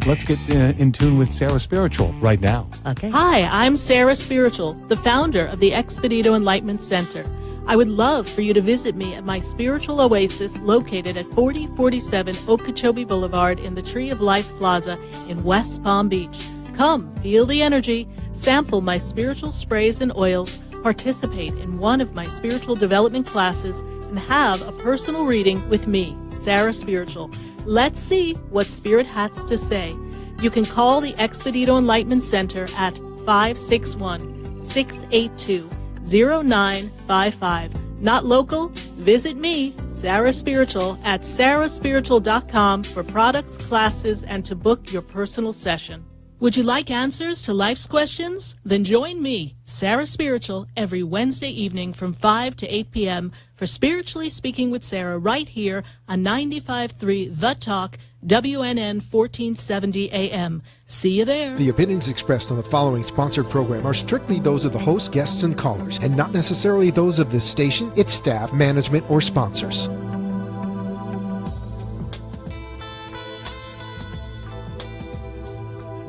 Let's get in tune with Sarah Spiritual right now. Okay. Hi, I'm Sarah Spiritual, the founder of the Expedito Enlightenment Center. I would love for you to visit me at my spiritual oasis located at 4047 Okeechobee Boulevard in the Tree of Life Plaza in West Palm Beach. Come, feel the energy, sample my spiritual sprays and oils, participate in one of my spiritual development classes, and have a personal reading with me, Sarah Spiritual. Let's see what Spirit has to say. You can call the Expedito Enlightenment Center at 561-682-0955. Not local? Visit me, Sarah Spiritual, at sarahspiritual.com for products, classes, and to book your personal session. Would you like answers to life's questions? Then join me, Sarah Spiritual, every Wednesday evening from 5 to 8 p.m. for Spiritually Speaking with Sarah right here on 95.3 The Talk, WNN 1470 AM. See you there. The opinions expressed on the following sponsored program are strictly those of the host, guests, and callers, and not necessarily those of this station, its staff, management, or sponsors.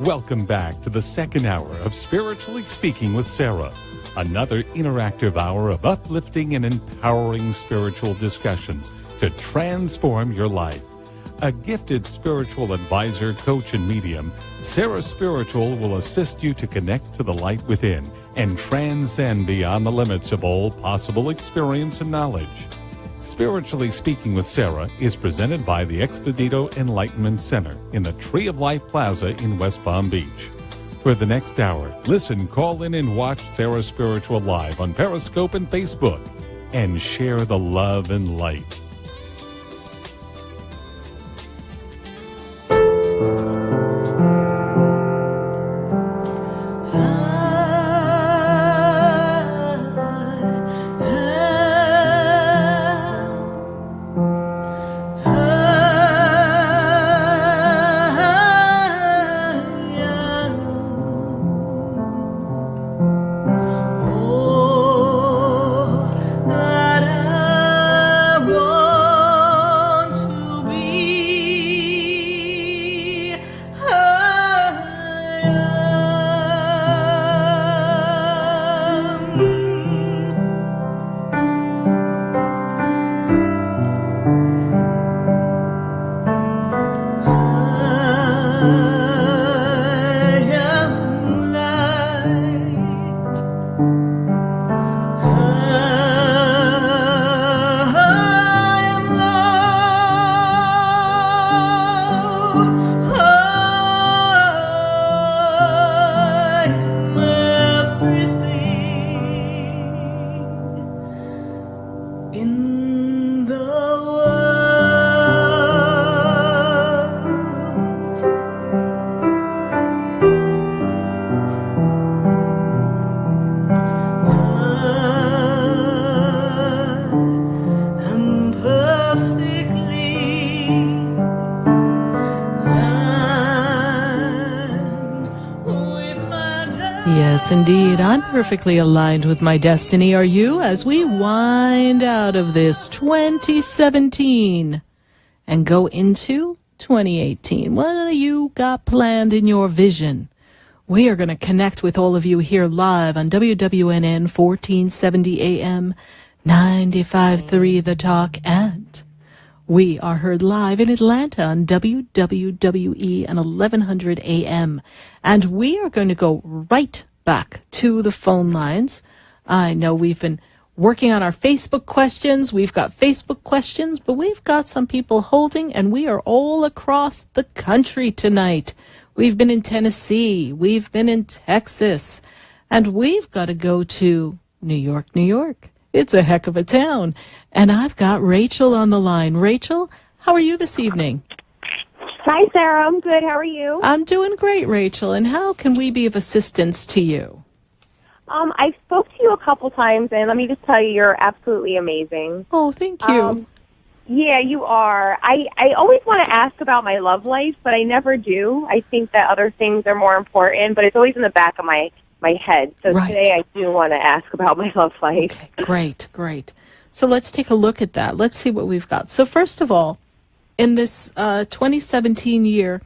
Welcome back to the second hour of Spiritually Speaking with Sarah, another interactive hour of uplifting and empowering spiritual discussions to transform your life. A gifted spiritual advisor, coach, and medium, Sarah Spiritual will assist you to connect to the light within and transcend beyond the limits of all possible experience and knowledge. Spiritually Speaking with Sarah is presented by the Expedito Enlightenment Center in the Tree of Life Plaza in West Palm Beach. For the next hour, listen, call in, and watch Sarah Spiritual live on Periscope and Facebook, and share the love and light. Yes, indeed. I'm perfectly aligned with my destiny. Are you? As we wind out of this 2017 and go into 2018, what do you got planned in your vision? We are going to connect with all of you here live on WWNN 1470 AM, 95.3 The Talk, and we are heard live in Atlanta on WWWE and 1100 AM. And we are going to go right back to the phone lines. I know we've been working on our Facebook questions. We've got Facebook questions, but we've got some people holding, and we are all across the country tonight. We've been in Tennessee. We've been in Texas. And we've got to go to New York, New York. It's a heck of a town. And I've got Rachel on the line. Rachel, how are you this evening? Hi, Sarah. I'm good. How are you? I'm doing great, Rachel. And how can we be of assistance to you? I spoke to you a couple times, and let me just tell you, you're absolutely amazing. Oh, thank you. Yeah, you are. I always want to ask about my love life, but I never do. I think that other things are more important, but it's always in the back of my head. So today I do want to ask about my love life. Okay, great. So let's take a look at that. Let's see what we've got. So first of all, in this 2017 year,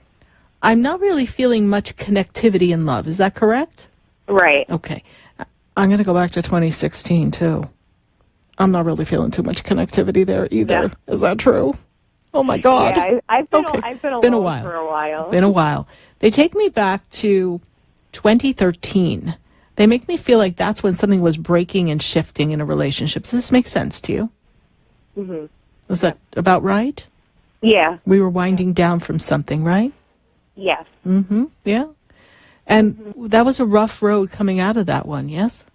I'm not really feeling much connectivity in love. Is that correct? Right. Okay. I'm going to go back to 2016, too. I'm not really feeling too much connectivity there either. Yeah. Is that true? Oh, my God. Yeah, I've been alone for a while. Been a while. They take me back to 2013. They make me feel like that's when something was breaking and shifting in a relationship. Does this make sense to you? Mm-hmm. Was that about right? Yeah. We were winding down from something, right? Yes. Mm-hmm. Yeah. And that was a rough road coming out of that one, yes?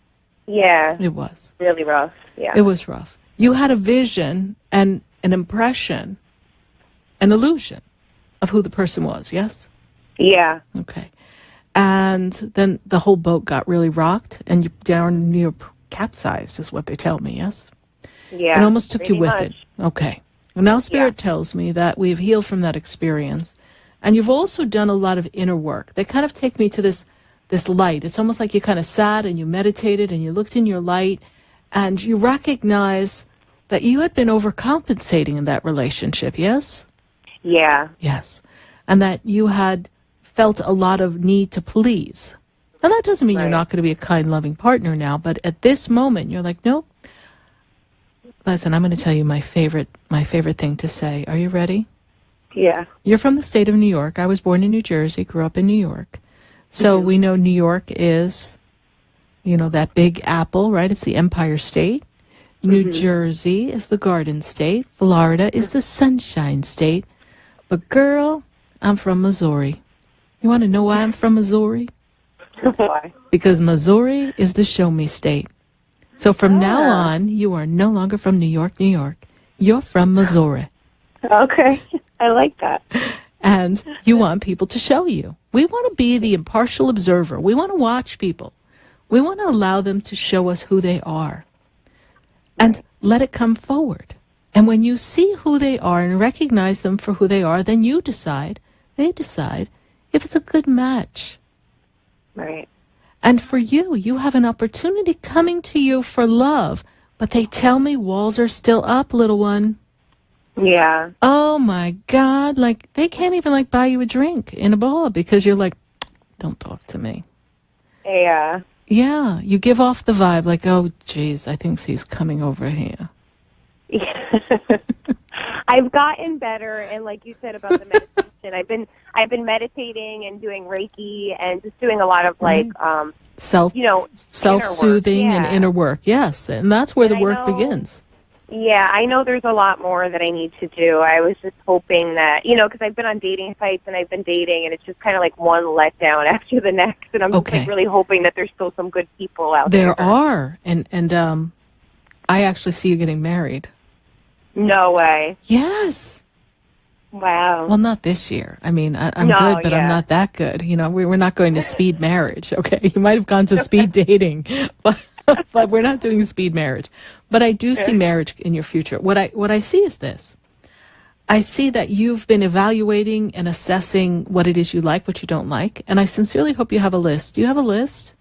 Yeah. It was. Really rough, yeah. It was rough. You had a vision and an impression, an illusion of who the person was, yes? Yeah. Okay. And then the whole boat got really rocked, and you down near capsized, is what they tell me, yes? Yeah. It almost took you with much. it. Okay. Well, now Spirit tells me that we've healed from that experience, and you've also done a lot of inner work. They kind of take me to this light. It's almost like you kind of sat and you meditated and you looked in your light, and you recognize that you had been overcompensating in that relationship, yes? Yeah. Yes. And that you had felt a lot of need to please. And that doesn't mean you're not going to be a kind, loving partner now, but at this moment, you're like, nope. Listen, I'm going to tell you my favorite thing to say. Are you ready? Yeah. You're from the state of New York. I was born in New Jersey, grew up in New York. So we know New York is, that big apple, right? It's the Empire State. New Jersey is the Garden State. Florida is the Sunshine State. But girl, I'm from Missouri. You want to know why I'm from Missouri? Why? Because Missouri is the show me state. So from now on, you are no longer from New York, New York. You're from Missouri. Okay. I like that. And you want people to show you. We want to be the impartial observer. We want to watch people. We want to allow them to show us who they are. And let it come forward. And when you see who they are and recognize them for who they are, then they decide if it's a good match. Right. And for you, you have an opportunity coming to you for love. But they tell me walls are still up, little one. Yeah. Oh, my God. They can't even, buy you a drink in a bar because you're like, don't talk to me. Yeah. Yeah. You give off the vibe oh, geez, I think he's coming over here. I've gotten better, and like you said about the meditation, I've been meditating and doing Reiki and just doing a lot of self-soothing and inner work. Yes, and that's where the work begins. Yeah, I know there's a lot more that I need to do. I was just hoping that, because I've been on dating sites and I've been dating, and it's just kind of like one letdown after the next, and I'm just really hoping that there's still some good people out there. There are, and I actually see you getting married. No way. Yes. Wow. Well, not this year. I mean, I'm good, but I'm not that good. We're not going to speed marriage, okay? You might have gone to speed dating, but we're not doing speed marriage. But I do see marriage in your future. What I see is this. I see that you've been evaluating and assessing what it is you like, what you don't like, and I sincerely hope you have a list. Do you have a list?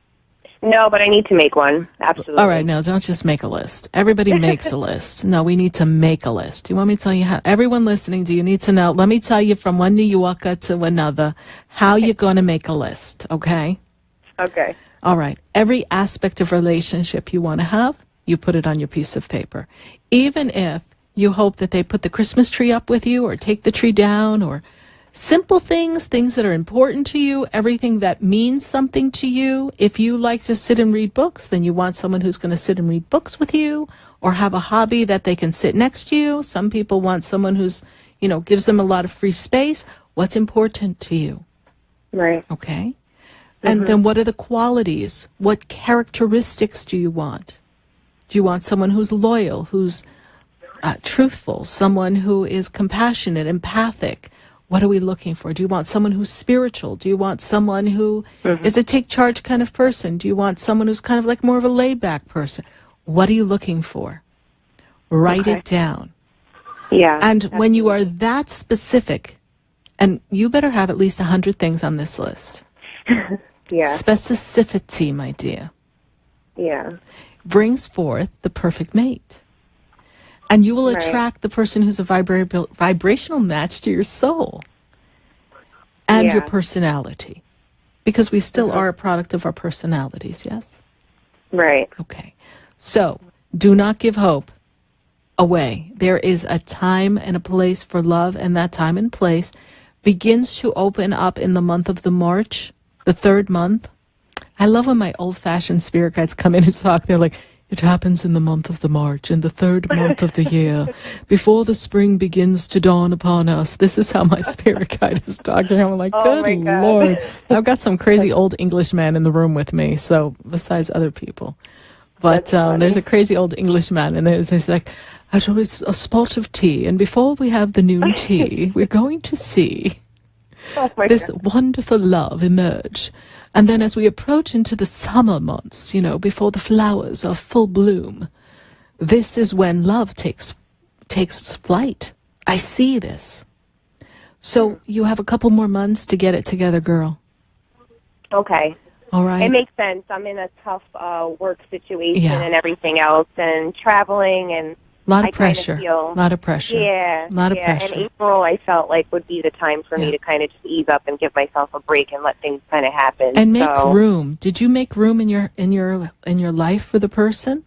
No, but I need to make one. Absolutely. All right, no, don't just make a list. Everybody makes a list. No, we need to make a list. Do you want me to tell you how? Everyone listening, do you need to know? Let me tell you from one New Yorker to another how you're going to make a list, okay? Okay. All right. Every aspect of relationship you want to have, you put it on your piece of paper. Even if you hope that they put the Christmas tree up with you or take the tree down or simple things that are important to you, everything that means something to you. If you like to sit and read books, then you want someone who's going to sit and read books with you or have a hobby that they can sit next to you. Some people want someone who's, gives them a lot of free space. What's important to you? Right. Okay. And then what are the qualities? What characteristics do you want? Do you want someone who's loyal, who's truthful, someone who is compassionate, empathic? What are we looking for? Do you want someone who's spiritual? Do you want someone who is a take charge kind of person? Do you want someone who's kind of like more of a laid back person? What are you looking for? Write it down. Yeah. And when you are that specific, and you better have at least 100 things on this list. Yeah. Specificity, my dear. Yeah. Brings forth the perfect mate. And you will attract the person who's a vibrational match to your soul and your personality. Because we still are a product of our personalities, yes? Right. Okay. So, do not give hope away. There is a time and a place for love, and that time and place begins to open up in the month of the March, the 3rd month. I love when my old-fashioned spirit guides come in and talk. They're like, it happens in the month of the March, in the 3rd month of the year, before the spring begins to dawn upon us. This is how my spirit guide is talking. I'm like, good Lord. I've got some crazy old English man in the room with me, so besides other people. But there's a crazy old English man, and he's like, it's a spot of tea, and before we have the noon tea, we're going to see this wonderful love emerge. And then as we approach into the summer months, before the flowers are full bloom, this is when love takes flight. I see this. So you have a couple more months to get it together, girl. Okay. All right. It makes sense. I'm in a tough work situation and everything else, and traveling, and a lot of pressure. Yeah. A lot of pressure. And April, I felt like would be the time for me to kind of just ease up and give myself a break and let things kind of happen. And make room. Did you make room in your life for the person?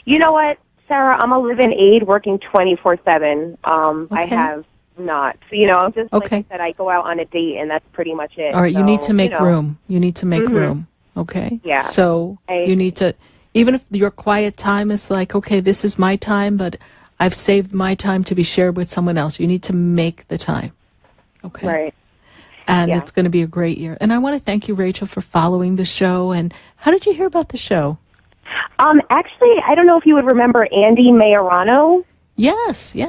You know what, Sarah? I'm a live-in aide working 24/7. I have not. So, just like I said, I go out on a date, and that's pretty much it. All right, you need to make room. You need to make room. Okay. Yeah. So you need to. Even if your quiet time is like, okay, this is my time, but I've saved my time to be shared with someone else. You need to make the time. Okay. Right. And it's going to be a great year. And I want to thank you, Rachel, for following the show. And how did you hear about the show? Actually, I don't know if you would remember Andy Majorano. Yes. He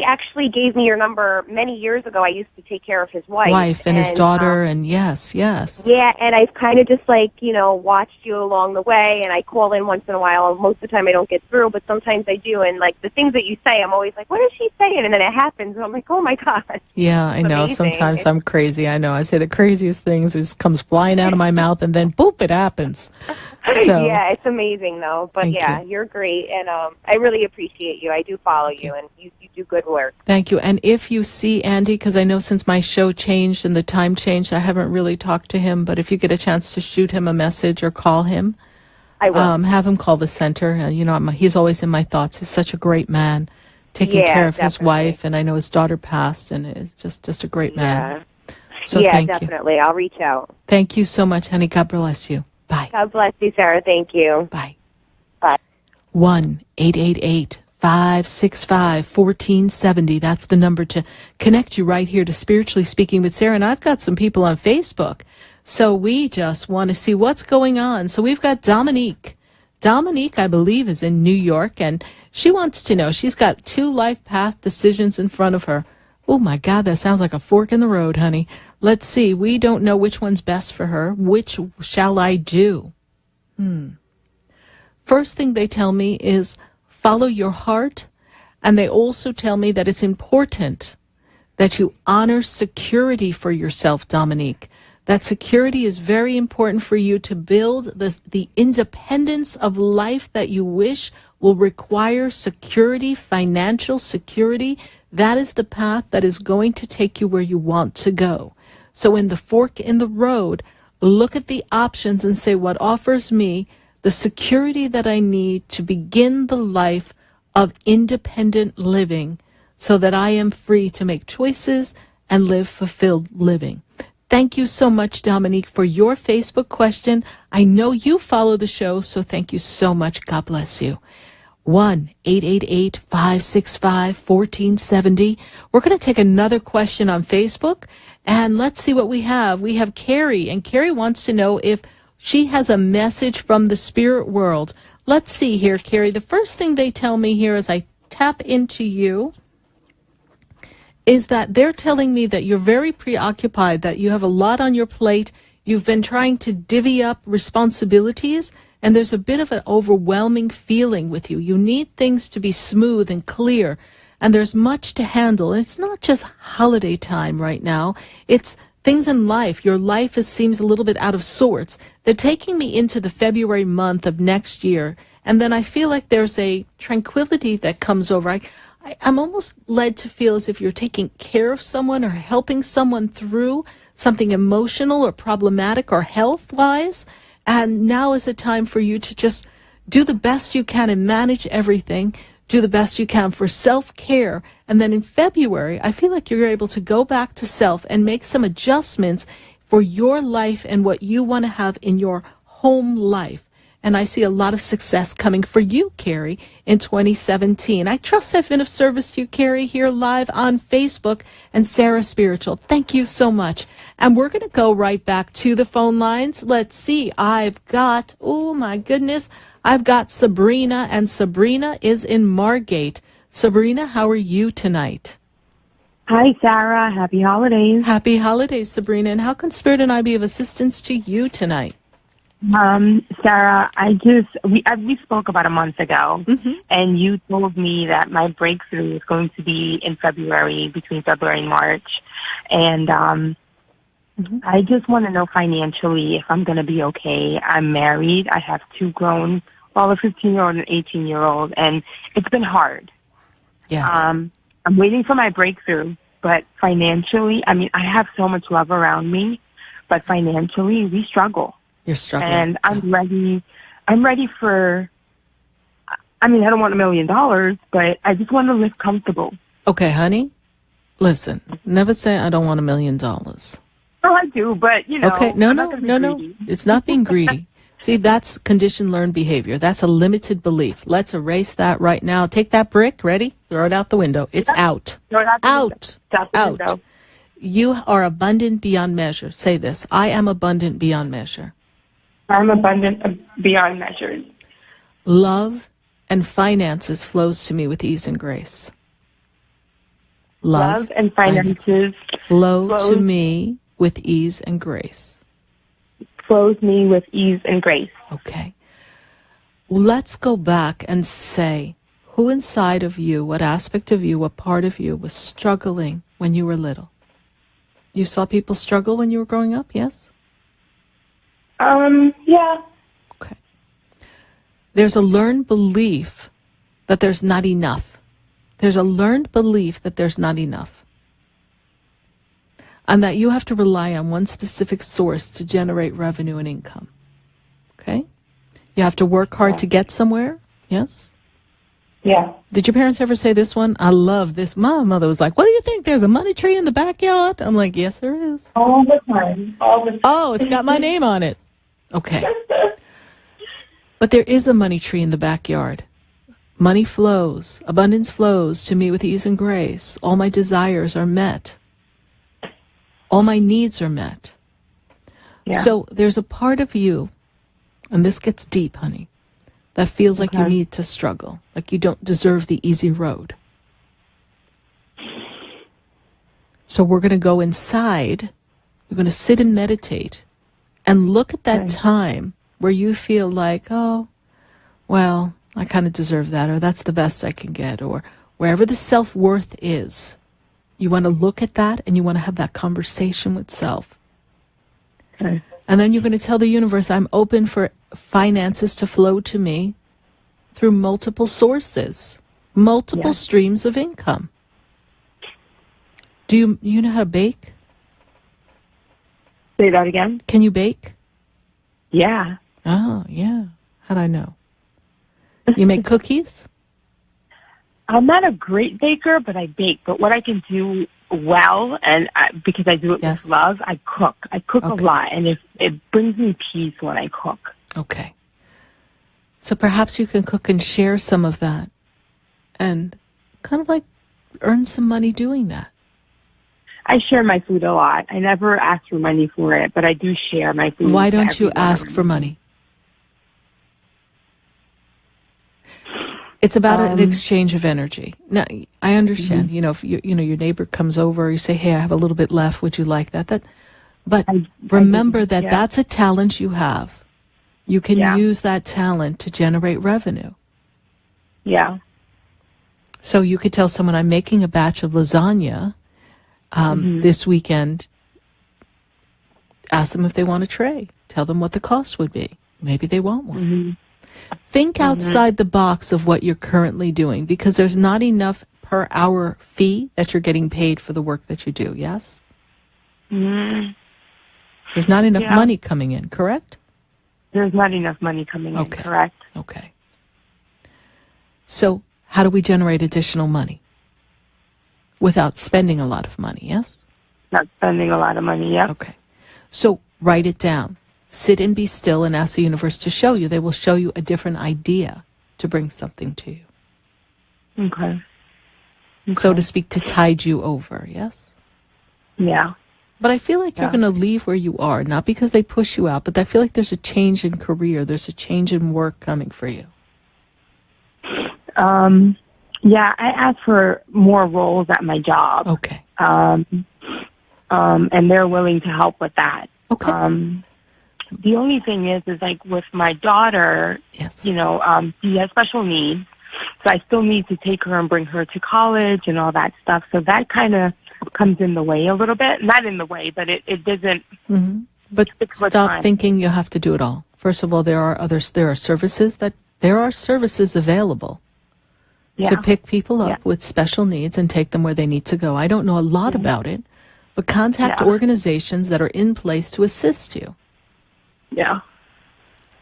actually gave me your number many years ago. I used to take care of his wife and his daughter, and yes. Yeah, and I've kind of just watched you along the way, and I call in once in a while. Most of the time I don't get through, but sometimes I do, and the things that you say, I'm always like, what is she saying? And then it happens, and I'm like, oh my God. Yeah, I know. Amazing. Sometimes I'm crazy. I know. I say the craziest things, it just comes flying out of my mouth, and then boop, it happens. So, yeah, it's amazing though. But you're great, and I really appreciate you. I do follow you, and you do good work. Thank you. And if you see Andy, because I know since my show changed and the time changed, I haven't really talked to him, but if you get a chance to shoot him a message or call him, I will. Have him call the center. He's always in my thoughts. He's such a great man, taking care of his wife, and I know his daughter passed, and is just a great man. So thank you. Definitely. I'll reach out. Thank you so much, honey. God bless you. Bye. God bless you, Sarah. Thank you. Bye. Bye. 1-888-565-1470. That's the number to connect you right here to Spiritually Speaking with Sarah. And I've got some people on Facebook, so we just want to see what's going on. So we've got Dominique. Dominique, I believe, is in New York, and she wants to know. She's got 2 life path decisions in front of her. Oh, my God, that sounds like a fork in the road, honey. Let's see. We don't know which one's best for her. Which shall I do? First thing they tell me is follow your heart. And they also tell me that it's important that you honor security for yourself, Dominique. That security is very important for you to build the independence of life that you wish will require security, financial security. That is the path that is going to take you where you want to go. So in the fork in the road, look at the options and say, what offers me the security that I need to begin the life of independent living so that I am free to make choices and live fulfilled living. Thank you so much, Dominique, for your Facebook question. I know you follow the show, so thank you so much. God bless you. 1-888-565-1470. We're going to take another question on Facebook, and let's see what we have. We have Carrie, and Carrie wants to know if she has a message from the spirit world. Let's see here, Carrie. The first thing they tell me here as I tap into you is that they're telling me that you're very preoccupied, that you have a lot on your plate. You've been trying to divvy up responsibilities, and there's a bit of an overwhelming feeling with you. You need things to be smooth and clear, and there's much to handle. And it's not just holiday time right now. It's things in life. Your life seems a little bit out of sorts. They're taking me into the February month of next year, and then I feel like there's a tranquility that comes over. I'm almost led to feel as if you're taking care of someone or helping someone through something emotional or problematic or health-wise, and now is a time for you to just do the best you can and manage everything, do the best you can for self-care, and then in February, I feel like you're able to go back to self and make some adjustments for your life and what you want to have in your home life. And I see a lot of success coming for you, Carrie, in 2017. I trust I've been of service to you, Carrie, here live on Facebook and Sarah Spiritual. Thank you so much. And we're going to go right back to the phone lines. Let's see. I've got, oh my goodness, I've got Sabrina, and Sabrina is in Margate. Sabrina, how are you tonight? Hi, Sarah. Happy holidays. Happy holidays, Sabrina. And how can Spirit and I be of assistance to you tonight? Sarah, we spoke about a month ago, and you told me that my breakthrough is going to be in February, between February and March. And I just want to know financially if I'm going to be okay. I'm married. I have two grown, well, a 15-year-old and an 18-year-old, and it's been hard. Yes. I'm waiting for my breakthrough, but financially, I mean, I have so much love around me, but financially, we struggle. You're struggling. And I'm ready for, I mean, I don't want $1 million, but I just want to live comfortable. Okay, honey, listen, never say I don't want $1 million. Oh, I do, but, you know. Okay, no. It's not being greedy. See, that's conditioned learned behavior. That's a limited belief. Let's erase that right now. Take that brick, ready? Throw it out the window. It's out. Throw it out. Out. Window. You are abundant beyond measure. Say this. I am abundant beyond measure. I'm abundant beyond measures. Love and finances flows to me with ease and grace. Love and finances flow to me with ease and grace. Flows me with ease and grace. Okay. Let's go back and say, who inside of you, what aspect of you, what part of you was struggling when you were little? You saw people struggle when you were growing up, yes? Yeah. Okay. There's a learned belief that there's not enough. There's a learned belief that there's not enough. And that you have to rely on one specific source to generate revenue and income. Okay? You have to work hard to get somewhere, yes? Yeah. Did your parents ever say this one? I love this. My mother was like, what do you think? There's a money tree in the backyard? I'm like, yes, there is. All the time. Oh, it's got my name on it. Okay. But there is a money tree in the backyard. Money flows. Abundance flows to me with ease and grace. All my desires are met. All my needs are met. Yeah. So there's a part of you, and this gets deep, honey, that feels like you need to struggle, like you don't deserve the easy road. So we're going to go inside. We're going to sit and meditate and look at that time where you feel like, oh, well, I kind of deserve that, or that's the best I can get, or wherever the self-worth is. You want to look at that and you want to have that conversation with self. Okay. And then you're going to tell the universe, I'm open for finances to flow to me through multiple sources, multiple streams of income. Do you know how to bake? Say that again. Can you bake? Yeah. Oh, yeah. How'd I know? You make cookies? I'm not a great baker, but I bake. But what I can do well, and because I do it with love, I cook. I cook a lot, and it brings me peace when I cook. Okay. So perhaps you can cook and share some of that and kind of like earn some money doing that. I share my food a lot. I never ask for money for it, but I do share my food. Why don't you ask for money? It's about an exchange of energy. Now, I understand. If your neighbor comes over, you say, "Hey, I have a little bit left. Would you like that?" But remember that that's a talent you have. You can use that talent to generate revenue. Yeah. So you could tell someone, "I'm making a batch of lasagna this weekend." Ask them if they want a tray. Tell them what the cost would be. Maybe they want one. Think outside the box of what you're currently doing, because there's not enough per hour fee that you're getting paid for the work that you do, yes? There's not enough money coming in, correct? There's not enough money coming in, correct. Okay. So how do we generate additional money? Without spending a lot of money, yes? Not spending a lot of money, yeah. Okay. So write it down. Sit and be still and ask the universe to show you. They will show you a different idea to bring something to you. Okay. So to speak, to tide you over, yes? Yeah. But I feel like you're going to leave where you are, not because they push you out, but I feel like there's a change in career. There's a change in work coming for you. Yeah, I asked for more roles at my job. Okay. And they're willing to help with that. Okay. The only thing is like with my daughter, yes. She has special needs. So I still need to take her and bring her to college and all that stuff. So that kind of comes in the way a little bit. Not in the way, but it doesn't. But stop thinking you have to do it all. First of all, there are services available to pick people up with special needs and take them where they need to go. I don't know a lot about it, but contact organizations that are in place to assist you. Yeah.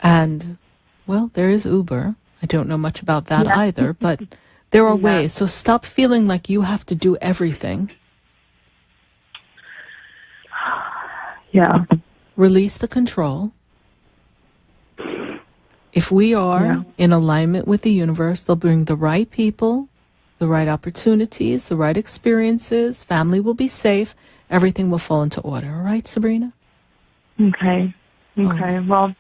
And, well, there is Uber. I don't know much about that either, but there are ways. So stop feeling like you have to do everything. Yeah. Release the control. If we are in alignment with the universe, they'll bring the right people, the right opportunities, the right experiences. Family will be safe. Everything will fall into order. All right, Sabrina? Okay. Okay. Well,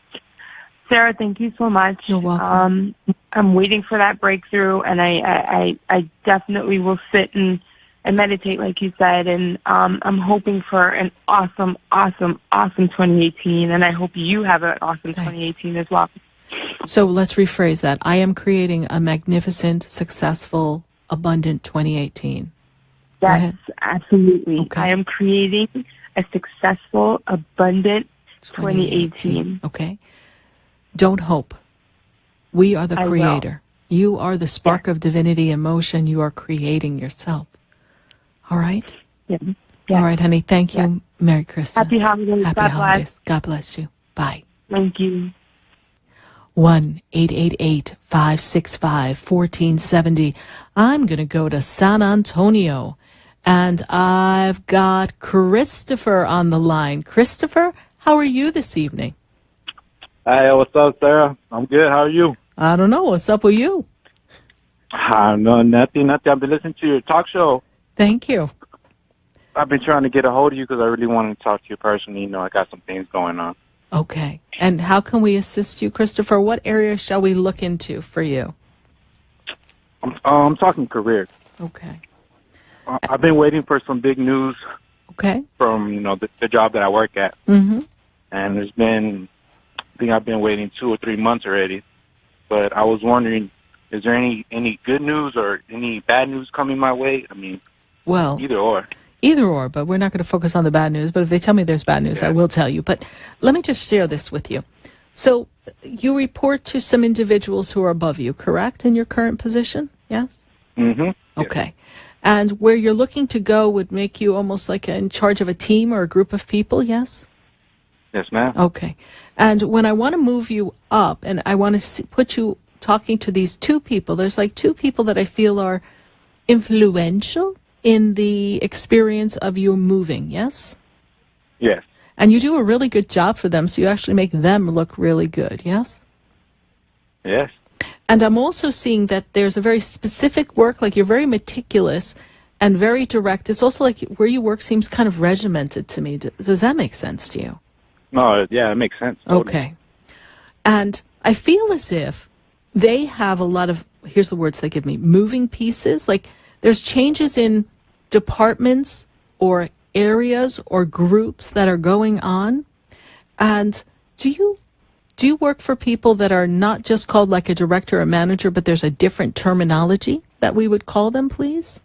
Sarah, thank you so much. You're welcome. I'm waiting for that breakthrough, and I definitely will sit and meditate, like you said, and I'm hoping for an awesome 2018, and I hope you have an awesome 2018 as well. So let's rephrase that. I am creating a magnificent, successful, abundant 2018. Yes, absolutely. Okay. I am creating a successful, abundant 2018. Okay. Don't hope. We are the creator. You are the spark of divinity in motion. You are creating yourself. All right? Yeah. All right, honey. Thank you. Merry Christmas. Happy holidays. Happy God holidays. bless. God bless you. Bye. Thank you. 1-888-565-1470. I'm going to go to San Antonio, and I've got Christopher on the line. Christopher, how are you this evening? Hey, what's up, Sarah? I'm good. How are you? I don't know. What's up with you? No, nothing. I've been listening to your talk show. Thank you. I've been trying to get a hold of you because I really wanted to talk to you personally. I got some things going on. Okay. And how can we assist you, Christopher? What area shall we look into for you? I'm talking career. Okay. I've been waiting for some big news. Okay. From, the job that I work at. Mm-hmm. And I think I've been waiting 2 or 3 months already. But I was wondering, is there any good news or any bad news coming my way? I mean, either or. Either or, but we're not going to focus on the bad news. But if they tell me there's bad news, I will tell you. But let me just share this with you. So you report to some individuals who are above you, correct, in your current position? Yes? Mm-hmm. Okay. And where you're looking to go would make you almost like in charge of a team or a group of people, yes? Yes, ma'am. Okay. And when I want to move you up and I want to put you talking to these two people, there's like two people that I feel are influential in the experience of you moving, yes? Yes. And you do a really good job for them, so you actually make them look really good, yes? Yes. And I'm also seeing that there's a very specific work, like you're very meticulous and very direct. It's also like where you work seems kind of regimented to me. Does that make sense to you? No, yeah, it makes sense. Totally. Okay. And I feel as if they have a lot of here's the words they give me, moving pieces. Like there's changes in departments or areas or groups that are going on. And do you work for people that are not just called like a director or manager, but there's a different terminology that we would call them, please?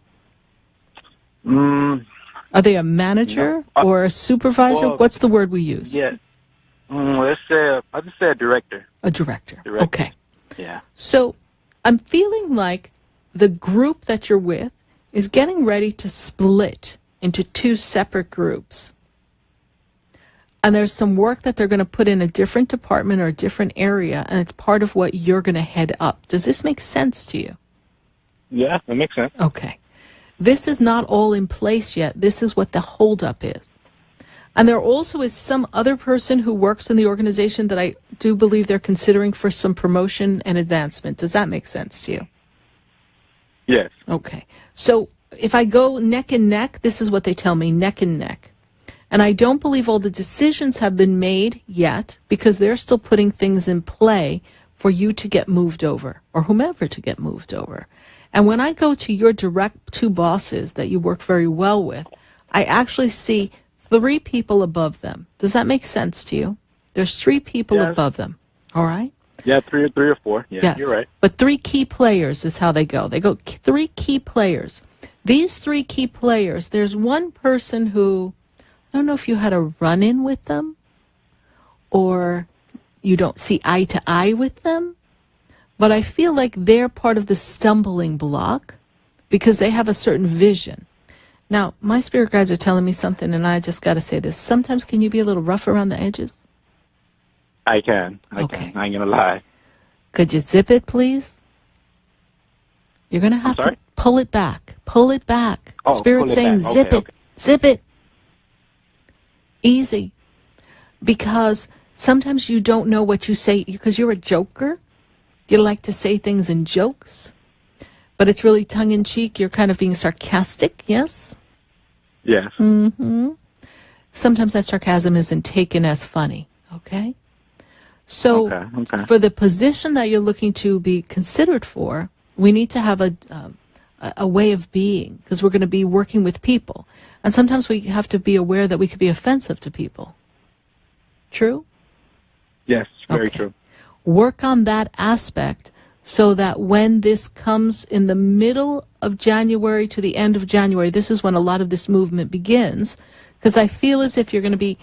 Are they a manager or a supervisor? Well, what's the word we use? Yeah. I'll just say a director. A director. Okay. Yeah. So I'm feeling like the group that you're with is getting ready to split into two separate groups. And there's some work that they're going to put in a different department or a different area, and it's part of what you're going to head up. Does this make sense to you? Yeah, that makes sense. Okay. This is not all in place yet. This is what the holdup is. And there also is some other person who works in the organization that I do believe they're considering for some promotion and advancement. Does that make sense to you? Yes. Okay. So if I go neck and neck, this is what they tell me, neck and neck. And I don't believe all the decisions have been made yet because they're still putting things in play for you to get moved over or whomever to get moved over. And when I go to your direct two bosses that you work very well with, I actually see 3 people above them. Does that make sense to you? There's 3 people above them. All right? Yeah, three or four. Yeah, yes. You're right. But 3 key players is how they go. They go 3 key players. These 3 key players, there's one person who, I don't know if you had a run-in with them or you don't see eye to eye with them, but I feel like they're part of the stumbling block because they have a certain vision. Now, my spirit guides are telling me something, and I just got to say this. Sometimes can you be a little rough around the edges? I can. I can. I ain't going to lie. Could you zip it, please? You're going to have to pull it back. Pull it back. Oh, Spirit's saying zip it. Zip it. Easy. Because sometimes you don't know what you say because you're a joker. You like to say things in jokes. But it's really tongue-in-cheek. You're kind of being sarcastic, yes? Yes. Mm-hmm. Sometimes that sarcasm isn't taken as funny, okay? So for the position that you're looking to be considered for, we need to have a way of being because we're going to be working with people. And sometimes we have to be aware that we could be offensive to people. True? Yes, very true. Work on that aspect so that when this comes in the middle of January to the end of January, this is when a lot of this movement begins, because I feel as if you're going to be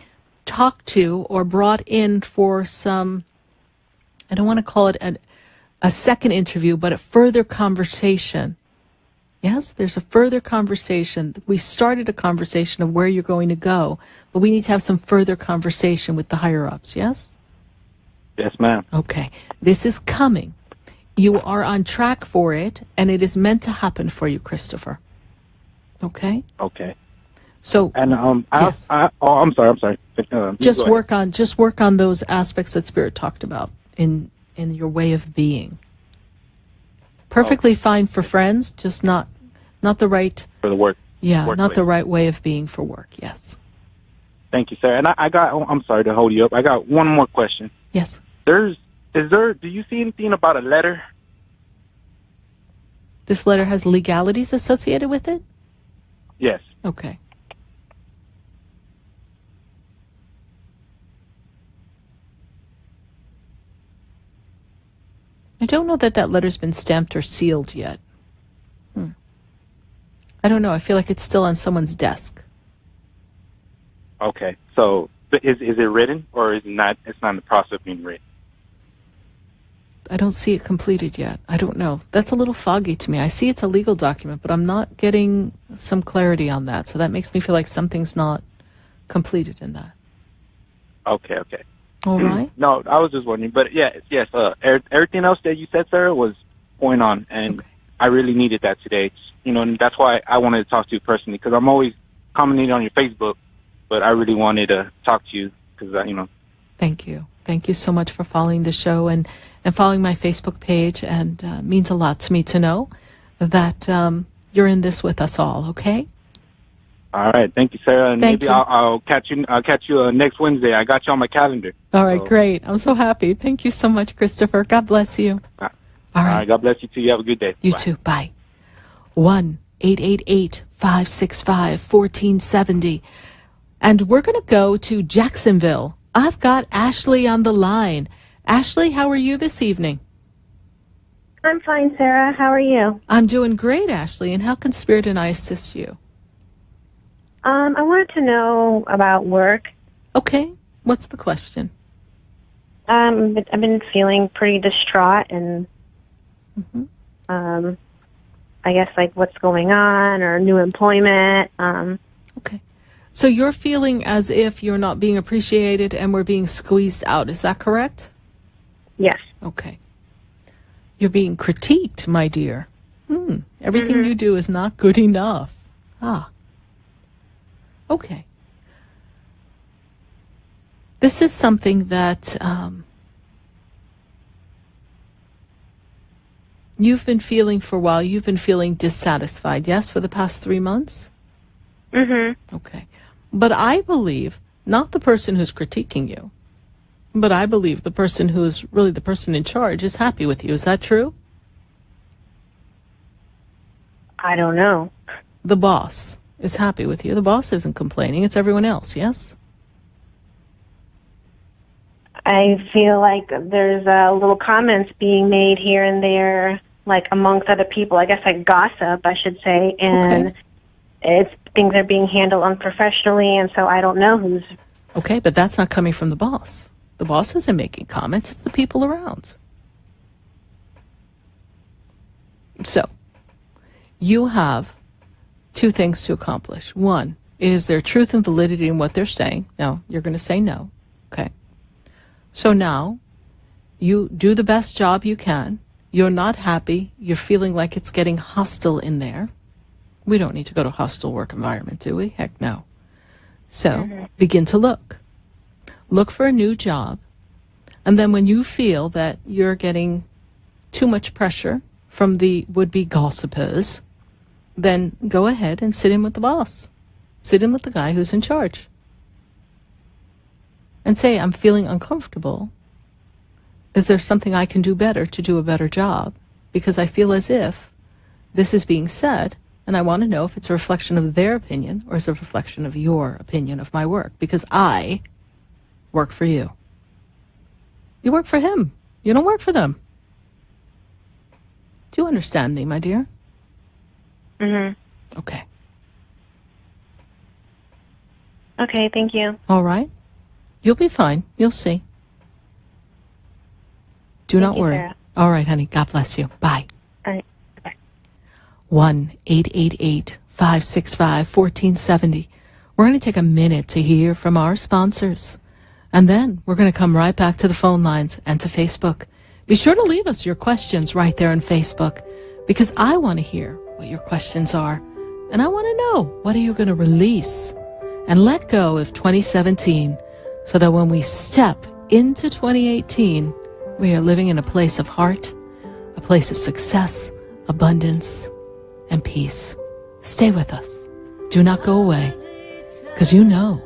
talked to or brought in for some, I don't want to call it a second interview, but a further conversation. Yes, there's a further conversation. We started a conversation of where you're going to go, but we need to have some further conversation with the higher-ups, yes? Yes, ma'am. Okay. This is coming. You are on track for it, and it is meant to happen for you, Christopher. Okay? Okay. So, and yes. I'm sorry. Just work on those aspects that Spirit talked about in your way of being. Perfectly fine for friends, just not the right for the work. Yeah, workplace. Not the right way of being for work. Yes. Thank you, sir. And I'm sorry to hold you up. I got one more question. Yes. Do you see anything about a letter? This letter has legalities associated with it? Yes. Okay. I don't know that letter's been stamped or sealed yet. I don't know. I feel like it's still on someone's desk. Okay. So is it written or is it not? It's not in the process of being written. I don't see it completed yet. I don't know. That's a little foggy to me. I see it's a legal document, but I'm not getting some clarity on that. So that makes me feel like something's not completed in that. Okay. All right. No, I was just wondering. But yes. Everything else that you said, sir, was point on. And I really needed that today. And that's why I wanted to talk to you personally, because I'm always commenting on your Facebook, but I really wanted to talk to you because, Thank you. Thank you so much for following the show and following my Facebook page. And means a lot to me to know that you're in this with us all, okay? All right. Thank you, Sarah. And Thank maybe you. I'll catch you next Wednesday. I got you on my calendar. All right, great. I'm so happy. Thank you so much, Christopher. God bless you. All All right. God bless you too. You have a good day. You too. Bye. 1-888-565-1470. And we're going to go to Jacksonville. I've got Ashley on the line. Ashley, how are you this evening? I'm fine, Sarah. How are you? I'm doing great, Ashley. And how can Spirit and I assist you? I wanted to know about work. Okay. What's the question? I've been feeling pretty distraught and I guess like what's going on or new employment. Okay. So you're feeling as if you're not being appreciated and we're being squeezed out. Is that correct? Yes. Okay. You're being critiqued, my dear. Everything you do is not good enough. Okay. This is something that you've been feeling for a while. You've been feeling dissatisfied, yes, for the past 3 months? Okay. But I believe, not the person who's critiquing you, but I believe the person who is really the person in charge is happy with you. Is that true? I don't know. The boss is happy with you. The boss isn't complaining. It's everyone else, yes? I feel like there's little comments being made here and there, like amongst other people. I guess like gossip, I should say, and things are being handled unprofessionally, and so I don't know who's... Okay, but that's not coming from the boss. The boss isn't making comments. It's the people around. So, you have 2 things to accomplish. One, is there truth and validity in what they're saying? Now, you're going to say no. Okay. So now, you do the best job you can. You're not happy. You're feeling like it's getting hostile in there. We don't need to go to a hostile work environment, do we? Heck no. So, begin to look. Look for a new job. And then when you feel that you're getting too much pressure from the would-be gossipers, then go ahead and sit in with the boss. Sit in with the guy who's in charge. And say, I'm feeling uncomfortable. Is there something I can do better to do a better job? Because I feel as if this is being said, and I want to know if it's a reflection of their opinion or is it a reflection of your opinion of my work. Because I work for you. You work for him. You don't work for them. Do you understand me, my dear? Okay. Okay, thank you. All right. You'll be fine. You'll see. Do not worry. Sarah. All right, honey. God bless you. Bye. All right. Bye. 1-888-565-1470. We're going to take a minute to hear from our sponsors. And then we're going to come right back to the phone lines and to Facebook. Be sure to leave us your questions right there on Facebook, because I want to hear what your questions are. And I want to know, what are you going to release and let go of 2017 so that when we step into 2018, we are living in a place of heart, a place of success, abundance, and peace. Stay with us. Do not go away, because you know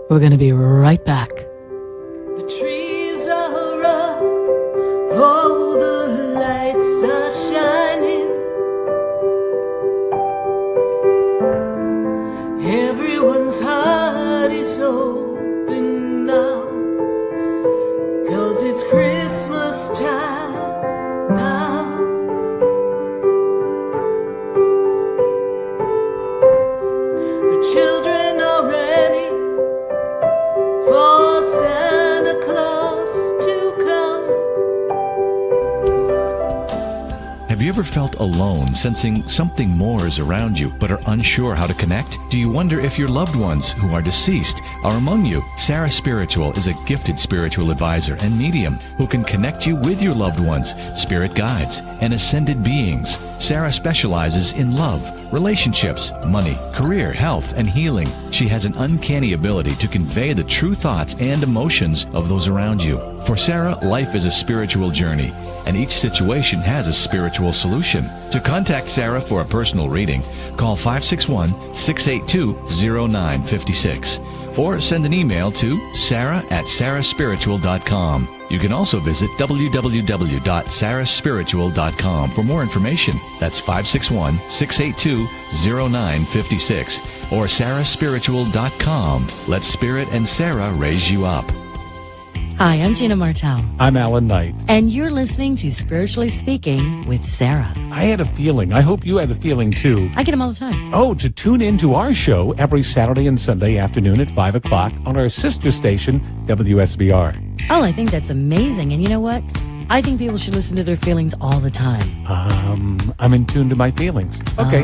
we're going to be right back. The trees are up, oh, the lights are shining. Everyone's heart is open now, 'cause it's Christmas time now. The children are ready for Santa Claus to come. Have you ever felt alone, sensing something more is around you, but are unsure how to connect? Do you wonder if your loved ones who are deceased are among you? Sarah Spiritual is a gifted spiritual advisor and medium who can connect you with your loved ones, spirit guides, and ascended beings. Sarah specializes in love, relationships, money, career, health, and healing. She has an uncanny ability to convey the true thoughts and emotions of those around you. For Sarah, life is a spiritual journey, and each situation has a spiritual solution. To contact Sarah for a personal reading, call 561-682-0956 or send an email to sarah@sarahspiritual.com. You can also visit www.sarahspiritual.com for more information. That's 561-682-0956 or sarahspiritual.com. Let Spirit and Sarah raise you up. Hi, I'm Gina Martell. I'm Alan Knight. And you're listening to Spiritually Speaking with Sarah. I had a feeling. I hope you had a feeling too. I get them all the time. Oh, to tune in to our show every Saturday and Sunday afternoon at 5 o'clock on our sister station, WSBR. Oh, I think that's amazing. And you know what? I think people should listen to their feelings all the time. I'm in tune to my feelings. Okay.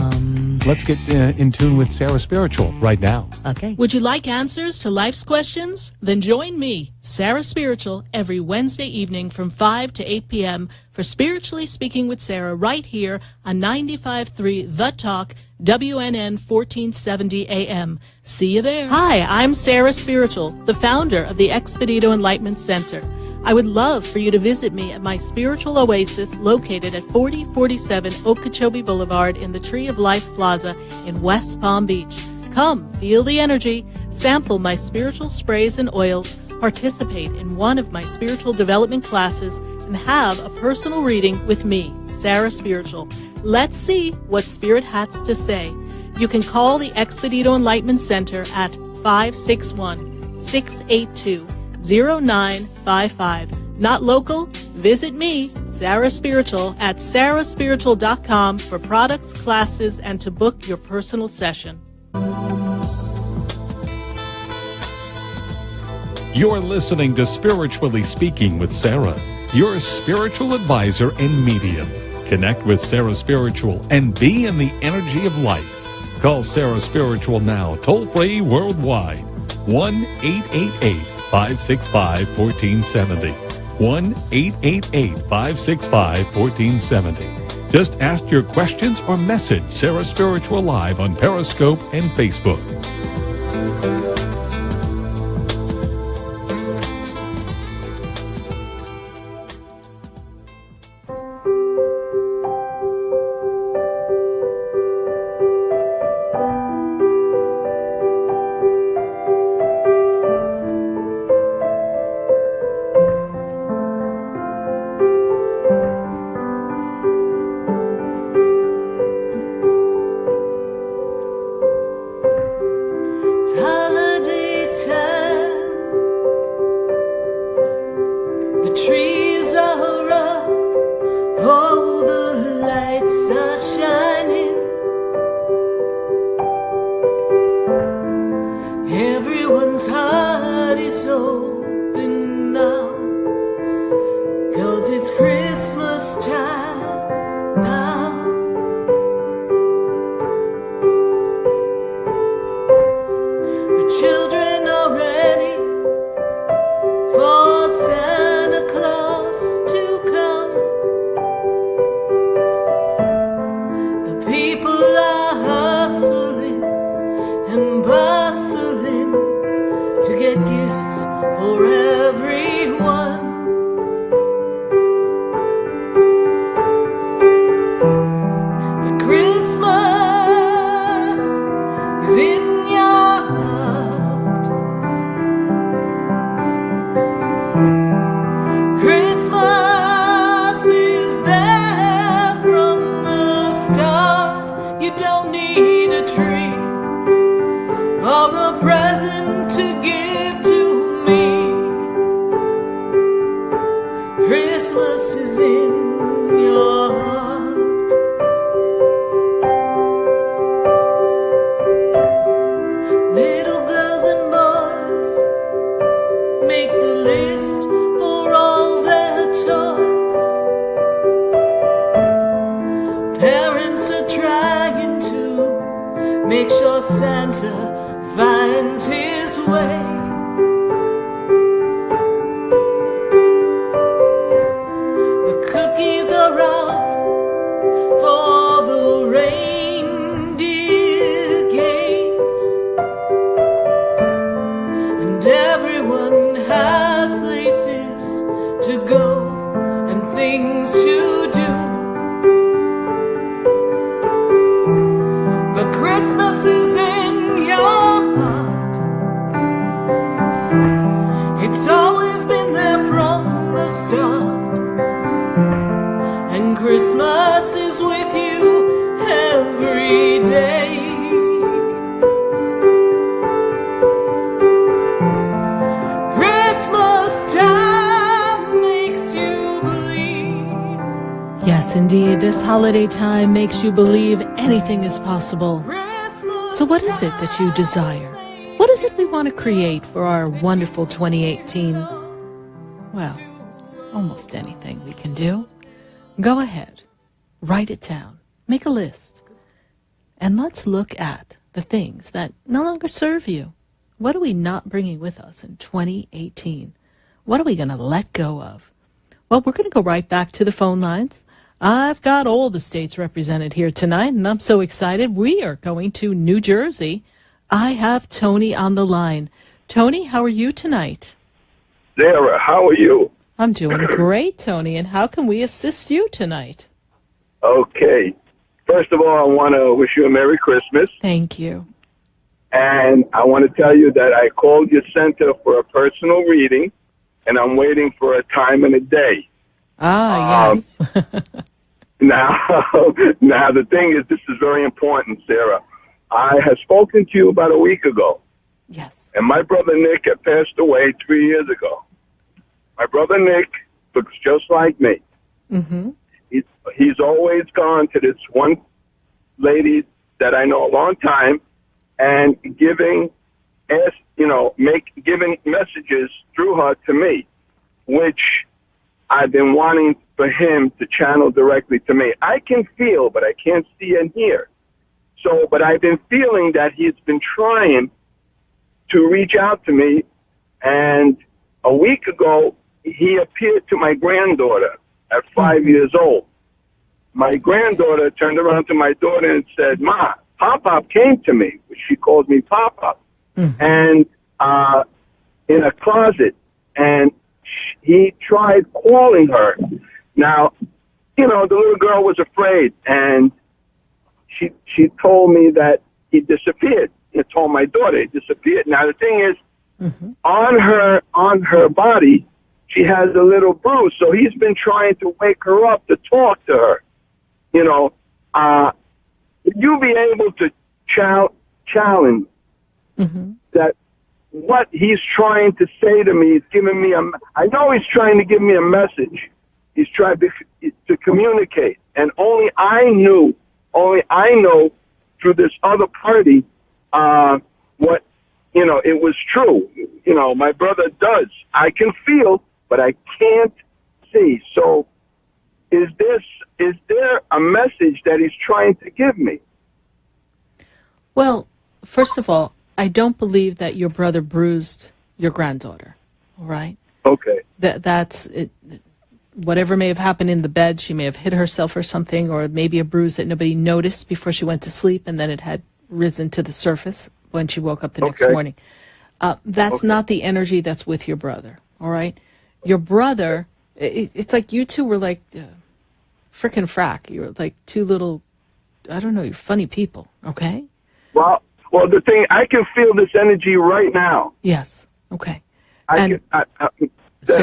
Let's get in tune with Sarah Spiritual right now. Okay. Would you like answers to life's questions? Then join me, Sarah Spiritual, every Wednesday evening from 5 to 8 p.m. for Spiritually Speaking with Sarah right here on 95.3 The Talk, WNN 1470 AM. See you there. Hi, I'm Sarah Spiritual, the founder of the Expedito Enlightenment Center. I would love for you to visit me at my spiritual oasis located at 4047 Okeechobee Boulevard in the Tree of Life Plaza in West Palm Beach. Come, feel the energy, sample my spiritual sprays and oils, participate in one of my spiritual development classes, and have a personal reading with me, Sarah Spiritual. Let's see what Spirit has to say. You can call the Expedito Enlightenment Center at 561-682-0955. Not local? Visit me, Sarah Spiritual, at sarahspiritual.com for products, classes, and to book your personal session. You're listening to Spiritually Speaking with Sarah, your spiritual advisor and medium. Connect with Sarah Spiritual and be in the energy of light. Call Sarah Spiritual now, toll-free worldwide. 1-888-565-1470. 1-888-565-1470. Just ask your questions or message Sarah Spiritual live on Periscope and Facebook. Christmas is with you every day. Christmas time makes you believe. Yes, indeed, this holiday time makes you believe anything is possible. So what is it that you desire? What is it we want to create for our wonderful 2018? Well, almost anything we can do. Go ahead, write it down, make a list, and let's look at the things that no longer serve you. What are we not bringing with us in 2018? What are we going to let go of? Well, we're going to go right back to the phone lines. I've got all the states represented here tonight, and I'm so excited. We are going to New Jersey. I have Tony on the line. Tony, how are you tonight? Sarah, how are you? I'm doing great, Tony. And how can we assist you tonight? Okay. First of all, I want to wish you a Merry Christmas. Thank you. And I want to tell you that I called your center for a personal reading, and I'm waiting for a time and a day. Yes. Now, the thing is, this is very important, Sarah. I had spoken to you about a week ago. Yes. And my brother Nick had passed away 3 years ago. My brother Nick looks just like me. Mm-hmm. He's always gone to this one lady that I know a long time and giving messages through her to me, which I've been wanting for him to channel directly to me. I can feel, but I can't see and hear. So, but I've been feeling that he's been trying to reach out to me, and a week ago, he appeared to my granddaughter at 5 years old. My granddaughter turned around to my daughter and said, "Ma, Pop-Pop came to me." She calls me Pop-Pop. And in a closet, and he tried calling her. Now, the little girl was afraid, and she told me that he disappeared. He told my daughter he disappeared. Now, the thing is, on her body, she has a little bruise. So he's been trying to wake her up to talk to her. Would you be able to challenge that what he's trying to say to me is giving me I know he's trying to give me a message. He's trying to communicate. And only I know through this other party, what, it was true. My brother does. I can feel, but I can't see. So is there a message that he's trying to give me? Well, first of all, I don't believe that your brother bruised your granddaughter, all right? Okay. That's it. Whatever may have happened in the bed, she may have hit herself or something, or maybe a bruise that nobody noticed before she went to sleep, and then it had risen to the surface when she woke up the next morning. That's not the energy that's with your brother, all right? Your brother, it's like you two were like frickin' frack. You were like two little, I don't know, you're funny people, okay? Well, the thing, I can feel this energy right now. Yes, okay. The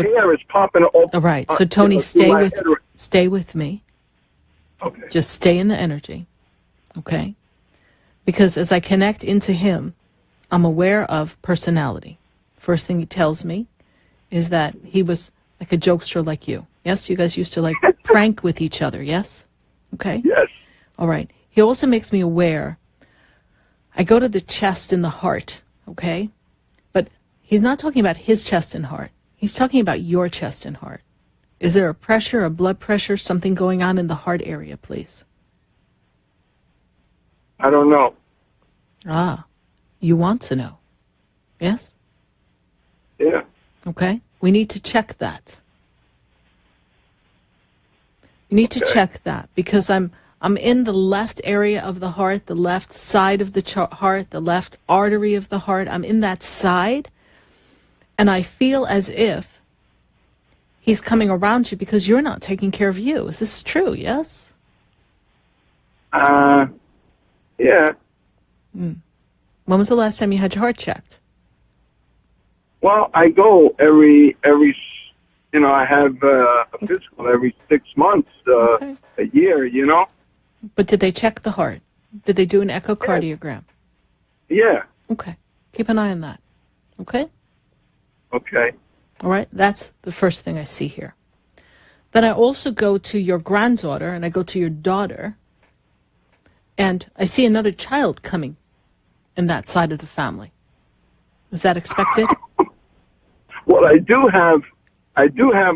hair is popping open. All right, so Tony, stay with me. Okay. Just stay in the energy, okay? Because as I connect into him, I'm aware of personality. First thing he tells me is that he was like a jokester like you. Yes, you guys used to like prank with each other, yes? Okay? Yes. All right. He also makes me aware. I go to the chest and the heart, okay? But he's not talking about his chest and heart. He's talking about your chest and heart. Is there a pressure, a blood pressure, something going on in the heart area, please? I don't know. You want to know? Yes? Yeah. Okay. We need to check that. You need to check that because I'm in the left area of the heart, the left side of the heart, the left artery of the heart. I'm in that side, and I feel as if he's coming around you because you're not taking care of you. Is this true? Yes? Yeah. When was the last time you had your heart checked? Well, I go every I have a physical every 6 months, a year, But did they check the heart? Did they do an echocardiogram? Yeah. Okay. Keep an eye on that. Okay? Okay. All right? That's the first thing I see here. Then I also go to your granddaughter, and I go to your daughter, and I see another child coming in that side of the family. Is that expected? Well, I do have